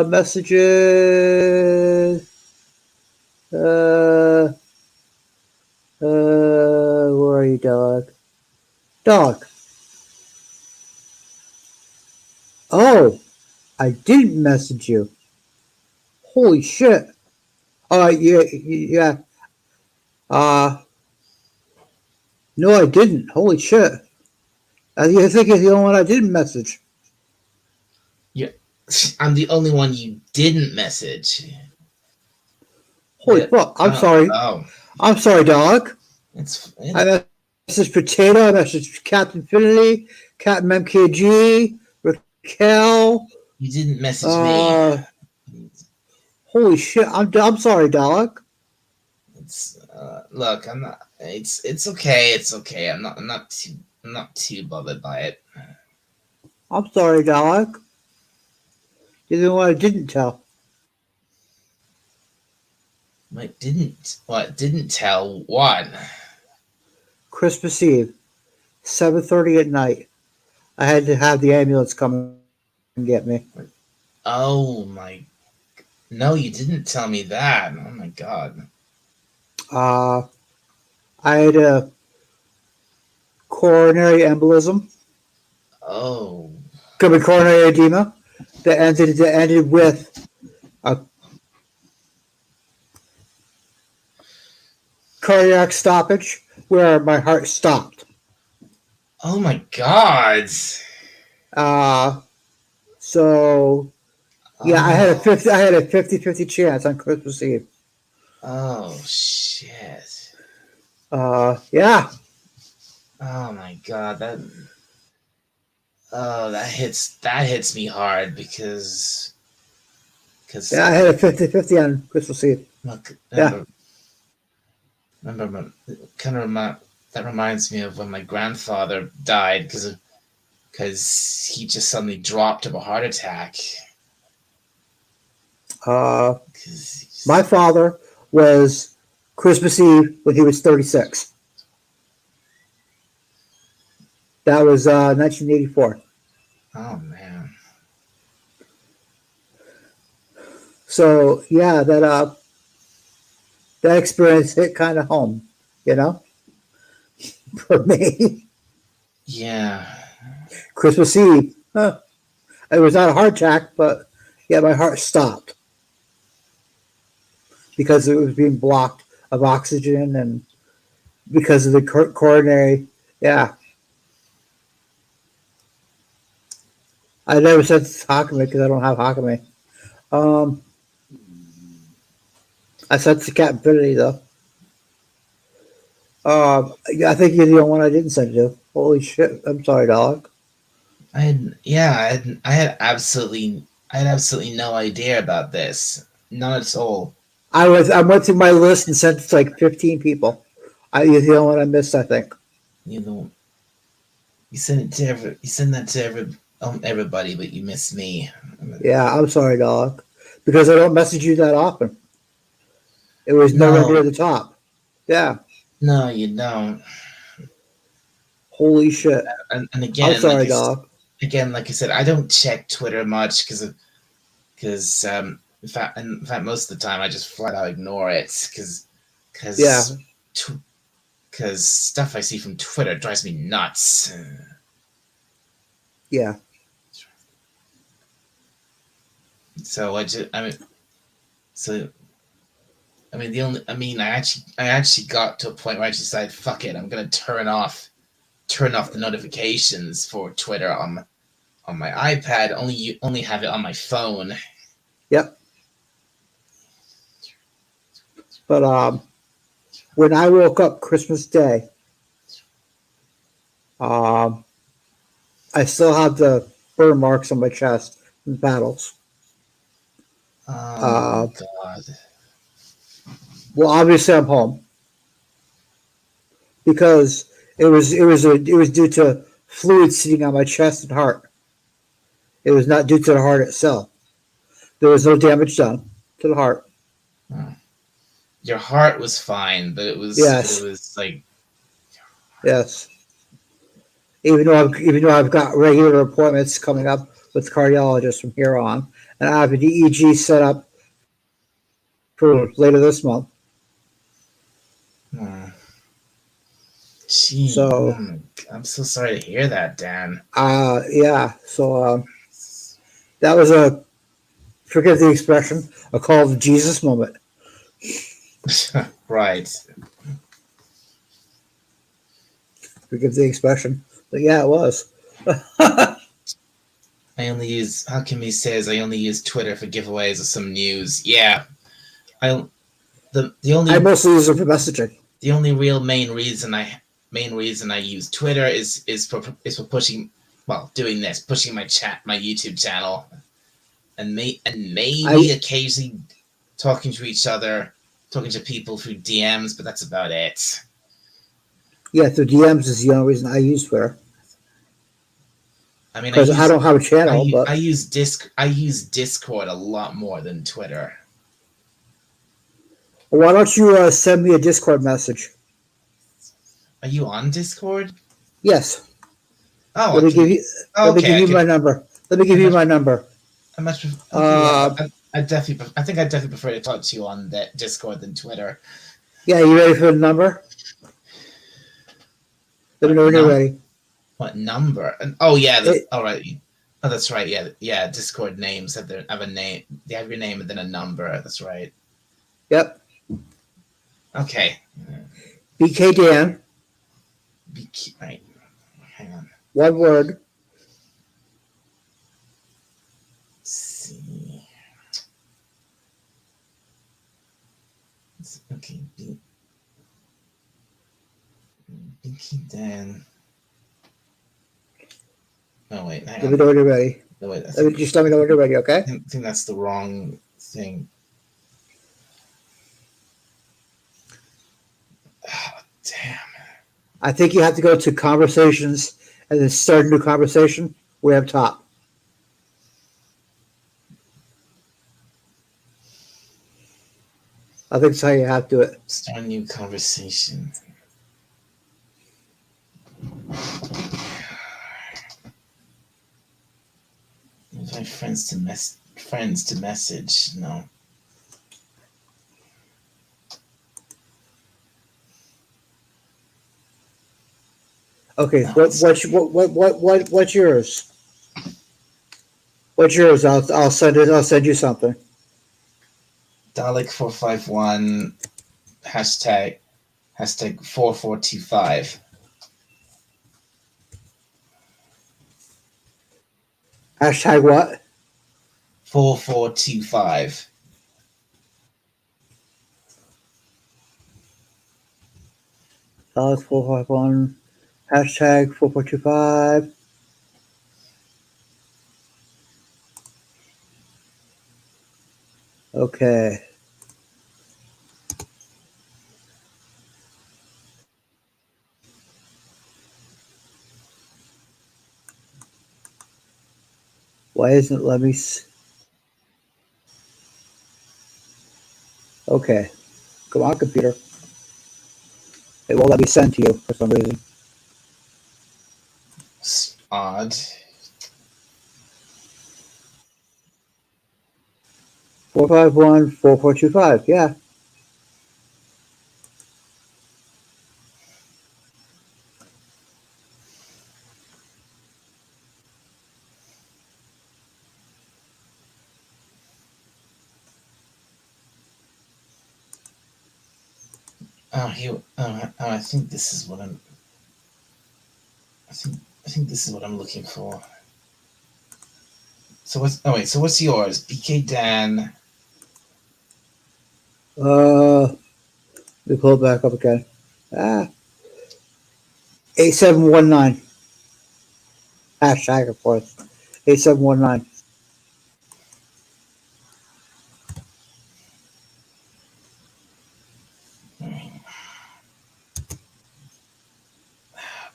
Messages. Where are you, dog? Dog. Oh, I didn't message you. Holy shit. Yeah. No, I didn't. Holy shit. I think you're the only one I didn't message. I'm the only one you didn't message. Holy fuck! I'm sorry. Oh, I'm sorry, dog. I messaged Potato. I messaged Captain Infinity, Captain MKG, Raquel. you didn't message me. Holy shit! I'm sorry, dog. It's look, I'm not. It's okay. It's okay. I'm not too bothered by it. I'm sorry, dog. You're the one I didn't tell. Didn't tell what? Christmas Eve, 7:30 at night. I had to have the ambulance come and get me. Oh my, no, you didn't tell me that. Oh my god. I had a coronary embolism, Oh, coronary edema that ended with a cardiac stoppage where my heart stopped. oh my god. So yeah, I had a 50-50 chance on Christmas Eve. Oh shit. Yeah. Oh my god, that hits me hard because Yeah, I had a 50-50 on Christmas Eve. look, Yeah. that reminds me of when my grandfather died because he just suddenly dropped of a heart attack. My father was Christmas Eve when he was 36. That was 1984. Oh man. So yeah, that experience hit kind of home, for me. Yeah. Christmas Eve, it was not a heart attack, but yeah, my heart stopped because it was being blocked of oxygen and because of the coronary. Yeah. I never said Hakame because I don't have Hakame. I sent to Captain Infinity though. I think you're the only one I didn't send to. Holy shit! I'm sorry, dog. I had absolutely no idea about this. None at all. I went through my list and sent it to like 15 people. You're the only one I missed, I think. You send that to everybody, but you miss me. Yeah, I'm sorry, dog, because I don't message you that often. It was never near the top. Yeah. No, you don't. Holy shit. And again, I'm sorry, dog. Again, like I said, I don't check Twitter much because in fact, most of the time I just flat out ignore it because stuff I see from Twitter drives me nuts. Yeah. So I actually got to a point where I just decided, fuck it, I'm gonna turn off the notifications for Twitter on my iPad. Only have it on my phone. Yep. But when I woke up Christmas Day, I still have the burn marks on my chest from battles. Oh God. Well, obviously I'm home because it was due to fluid sitting on my chest and heart. It was not due to the heart itself. There was no damage done to the heart. Your heart was fine, but it was like yes. Even though I've got regular appointments coming up with cardiologists from here on, and I have an EEG set up for later this month. Gee, so I'm so sorry to hear that, Dan. Yeah. So that was forgive the expression, a call to Jesus moment. Right. Forgive the expression, but yeah, it was. How can we say I only use Twitter for giveaways or some news? Yeah. the only I mostly use it for messaging. the only real main reason I use Twitter is for pushing, well, doing this, pushing my YouTube channel, and maybe occasionally talking to each other, talking to people through DMs, but that's about it. Yeah, through DMs is the only reason I use Twitter. I mean, Because I don't have a channel, but I use Discord a lot more than Twitter. why don't you send me a Discord message? Are you on Discord? Yes. Oh, Let me give you. Let me give you my number. Let me give you my number. I much. Okay, yeah, I definitely. I think I definitely prefer to talk to you on that Discord than Twitter. Yeah, you ready for the number? Let me know when you're ready. What number? Oh yeah. All right. Oh, that's right. Yeah. Discord names have a name. They have your name and then a number. That's right. Yep. Okay. BK Dan. Right. Hang on. One word. Let's see. Okay. BK Dan. Oh wait, hang on. Let me know when you're ready. No, wait, Just let me know when you're ready, okay? I think that's the wrong thing. Oh, damn. I think you have to go to conversations and then start a new conversation way up top. I think that's how you have to do it. Start a new conversation. Invite friends to message. No. Okay, No, what's yours? What's yours? I'll send it. I'll send you something. Dalek451 hashtag 4425. Hashtag what? 4425. Dalek451 hashtag 4425. Okay. Why isn't it let me? Okay. Come on, computer. It won't let me send to you for some reason. It's odd. 451 4425. Yeah. I think this is what I'm. I think this is what I'm looking for. So what's? Oh wait. So what's yours? BK Dan. Let me pull it back up again. 8719. Hashtag, of course. 8719.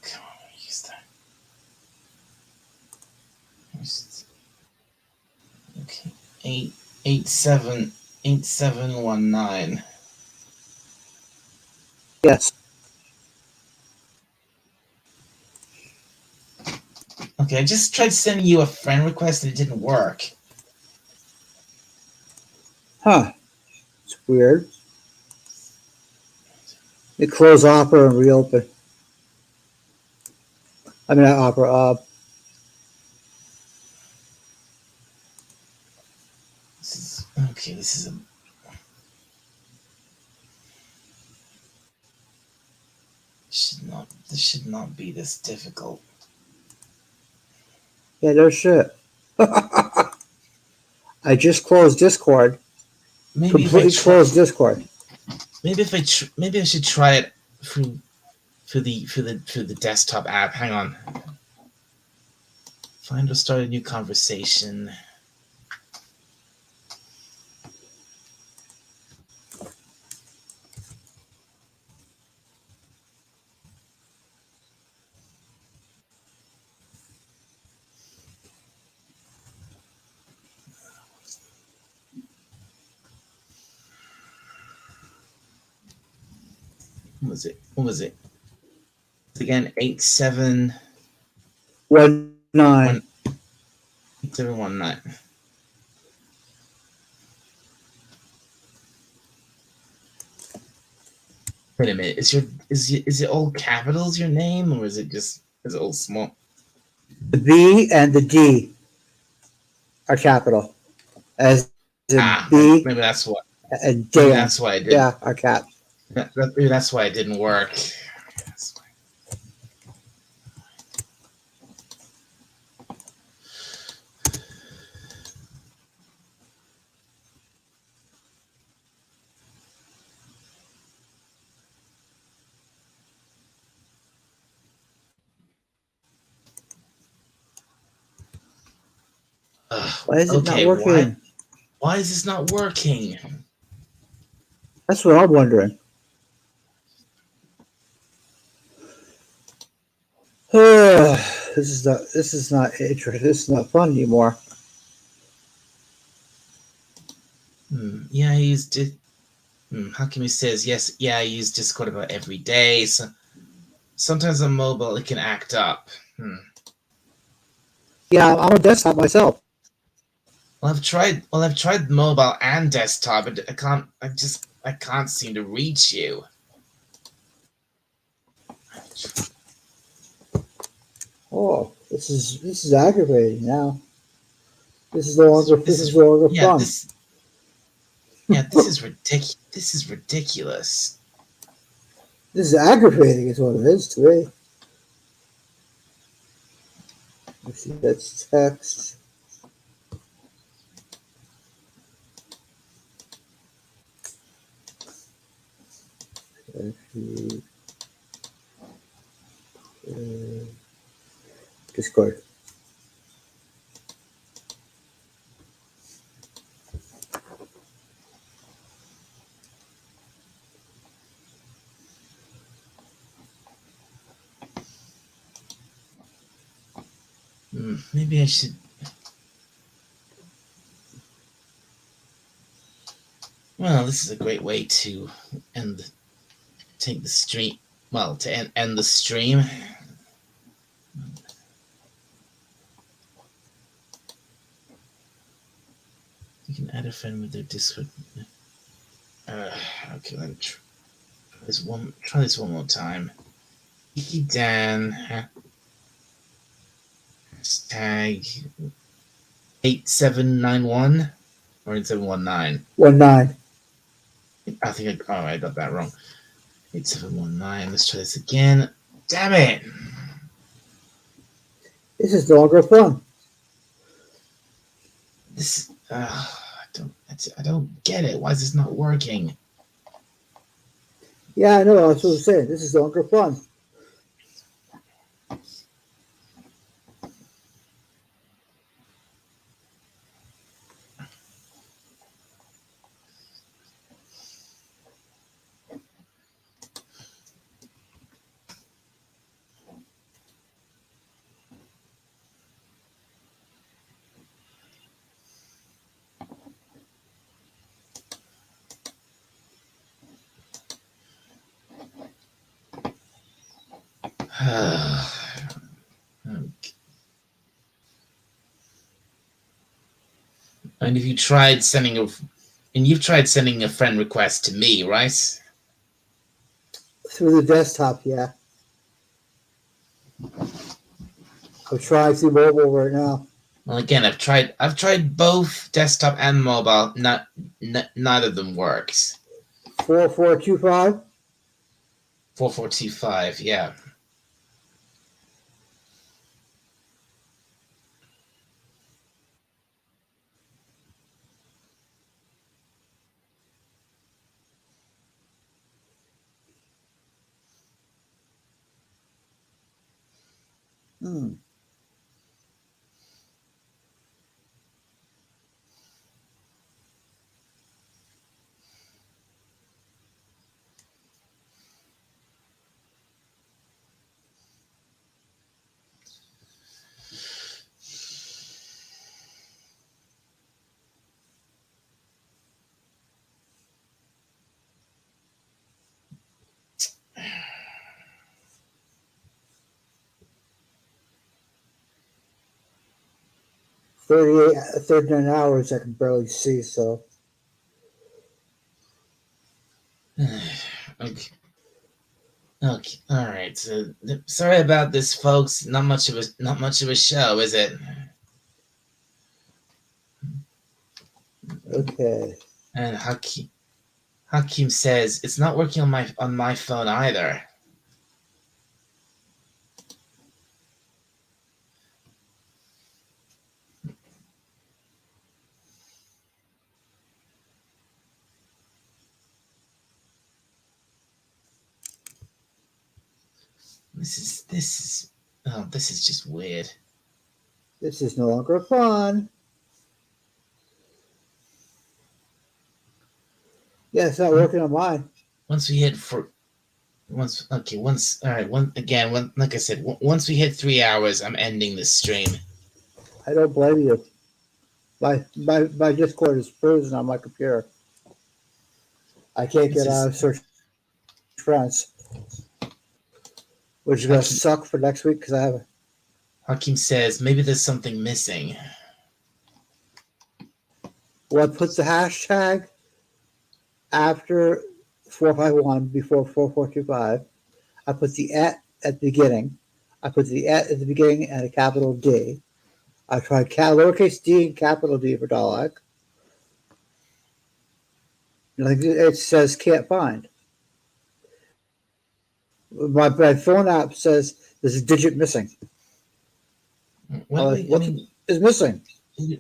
Come on, use that. Okay, 8719. Yes. Okay, I just tried sending you a friend request and it didn't work. Huh. It's weird. It close Opera and reopen. I mean, not Opera. This should not be this difficult. Yeah, no shit. I just closed Discord. Maybe Completely closed Discord. Maybe if maybe I should try it through the desktop app. Hang on. Find or start a new conversation. What was it? What was it? Again, 19. 8719. Wait a minute. Is it all capitals your name, or is it all small? The B and the D are capital, as in B Maybe that's what. and Maybe Dan. that's why I didn't. Yeah, are cap. Maybe that's why it didn't work. Why is it not Okay, working? why is this not working? That's what I'm wondering. This is not interesting. This is not fun anymore. Yeah, I used it. Hakimi says yes. Yeah, I use Discord about every day. So sometimes on mobile it can act up. Yeah, I'm on desktop myself. Well, I've tried mobile and desktop, but I can't seem to reach you. Oh, this is aggravating now. This is no longer fun. This is ridiculous. This is ridiculous. This is aggravating, is what it is to me. Let's see, that's text. Discord. Maybe I should. Well, this is a great way to take the stream. Well, to end the stream. You can add a friend with their Discord. Okay, let me try this one more time. Geeky Dan. Hashtag 8791 or 8719. 19. I think I got that wrong. 8719. Let's try this again. Damn it! This is no longer fun. This I don't get it. Why is this not working? Yeah, I know. That's what I'm saying. This is no longer fun. And you've tried sending a friend request to me, right? Through the desktop, yeah. I'm trying through mobile right now. Well, again, I've tried both desktop and mobile. Neither of them works. 4425. 4425, yeah. Hmm. Thirty-eight, 39 hours I can barely see, so Okay. Okay. All right. So sorry about this, folks. Not much of a show, is it? okay. And Hakim says it's not working on my phone either. This is just weird. This is no longer fun. Yeah, it's not working on mine. Once we hit for once okay once all right one again one like I said once we hit 3 hours, I'm ending this stream. I don't blame you. My Discord is frozen on my computer. I can't This get out is of search friends, which is gonna suck for next week because I have. Hakim says maybe there's something missing. Well, I put the hashtag after 451 before 4425. I put the at the beginning. I put the at the beginning and a capital D. I tried lowercase d and capital D for Dalek. Like it says can't find. My phone app says there's a digit missing. What What is missing?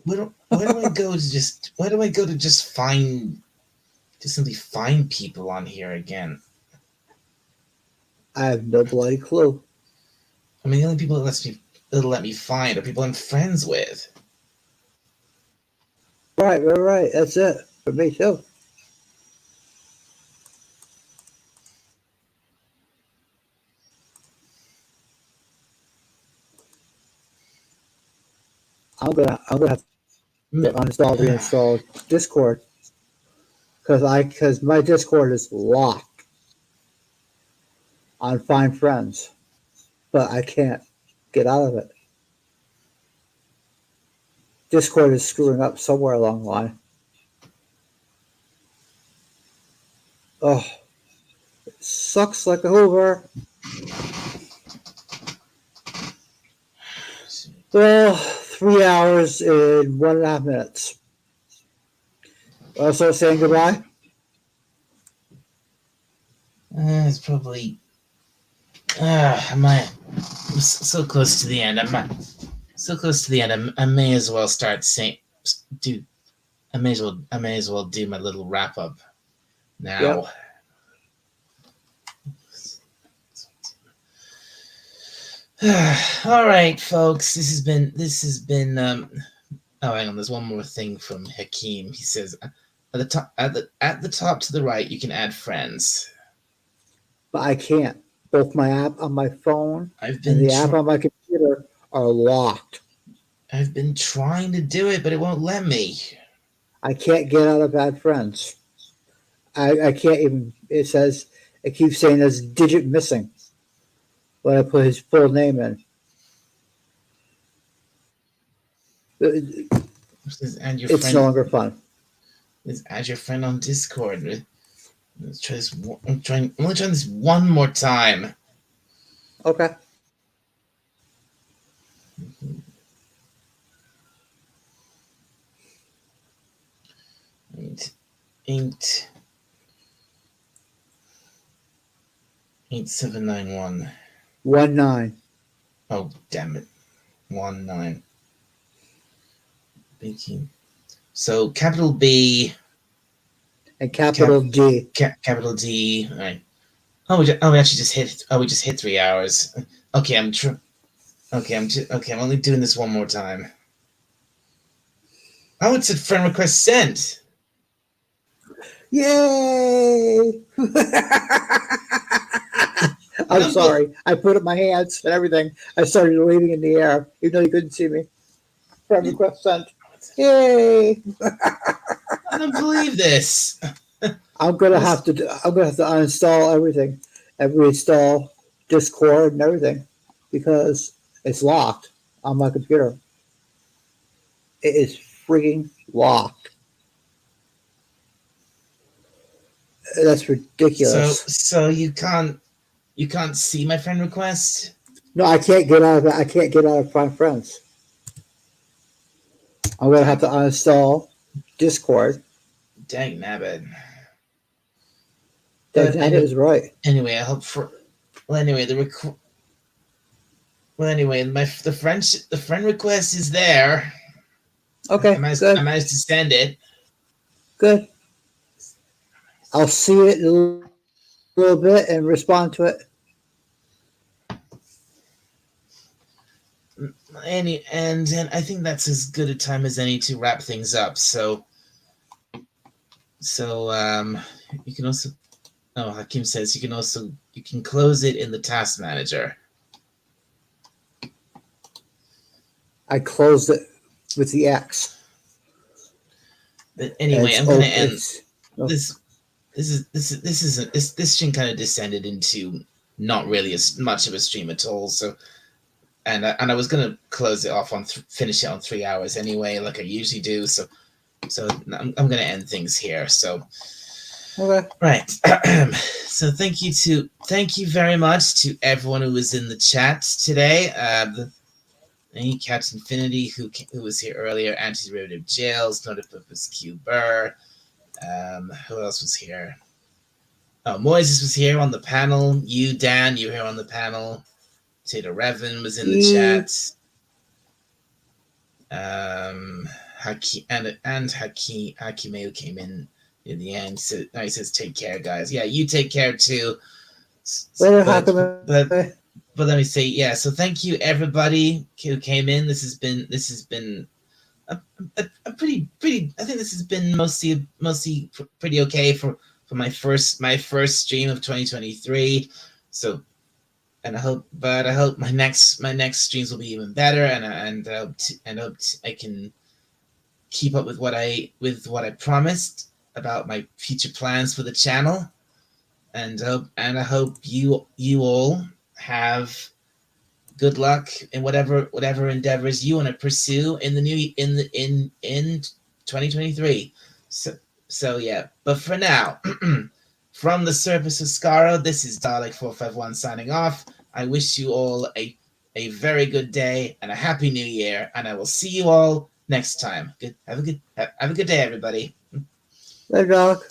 where do I go to just where do I go to just find to simply find people on here again? I have no bloody clue. I mean, the only people that'll let me find are people I'm friends with. Right. That's it for me too. I'm gonna have to reinstall Discord because my Discord is locked on Find Friends, but I can't get out of it. Discord is screwing up somewhere along the line. Oh, it sucks like a Hoover. Well, 3 hours and 1.5 minutes. Also saying goodbye. It's probably. I'm so close to the end. So close to the end. I may as well start saying. I may as well do my little wrap up now. Yep. All right, folks. This has been. Oh, hang on. There's one more thing from Hakeem. He says, at the top to the right, you can add friends. But I can't. Both my app on my phone and the app on my computer are locked. I've been trying to do it, but it won't let me. I can't get out of Bad Friends. I can't even. It keeps saying there's a digit missing when I put his full name in. It's no longer fun. Add your friend on Discord. Let's try this. I'm only trying this one more time. Okay. Eight 8791. 19. Oh, damn it. 19. Baking. So capital B and capital D. Capital D. All right. We actually just hit. We just hit 3 hours. Okay, I'm true. Okay, I'm only doing this one more time. Oh, it said friend request sent. Yay! I'm Unbel- sorry. I put up my hands and everything. I started waving in the air, even though you couldn't see me. Friend request sent. Yay! I don't believe this. I'm gonna have to uninstall everything and reinstall Discord and everything because it's locked on my computer. It is freaking locked. That's So ridiculous. so you can't see my friend request? No, I can't get out of it. I can't get out of Find Friends. I'm gonna have to uninstall Discord. Dang nabbit. That But anyway, is right. anyway, I hope for well anyway the friend request is there. Okay, I good, managed to send it. good. I'll see it in a little bit and respond to it. And I think that's as good a time as any to wrap things up. So you can also Hakim says you can close it in the task manager. I closed it with the X. But anyway, It's I'm gonna open. end this. This stream kind of descended into not really as much of a stream at all. So, and I was gonna close it off finish it on 3 hours anyway, like I usually do. So I'm gonna end things here. So, Okay. right. So thank you very much to everyone who was in the chat today. Captain Infinity, who was here earlier, Anti-Derivative Jails, Noted Purpose Q Burr. Who else was here? Oh, Moises was here on the panel. You, Dan, you were here on the panel. Tato Revan was in the chat. Hakimeu came in the end. So he says, "Take care, guys." Yeah, you take care too. But let me say, yeah. So thank you everybody who came in. This has been a pretty. I think this has been mostly pretty okay for my first stream of 2023. So, and I hope my next streams will be even better, and I hope I can keep up with what I promised about my future plans for the channel, and I hope you all have good luck in whatever endeavors you want to pursue in the new in 2023. So yeah, but for now, from the surface of Skaro, this is Dalek 451 signing off. I wish you all a very good day and a happy new year, and I will see you all next time. Have a good day, everybody. Bye, Doc.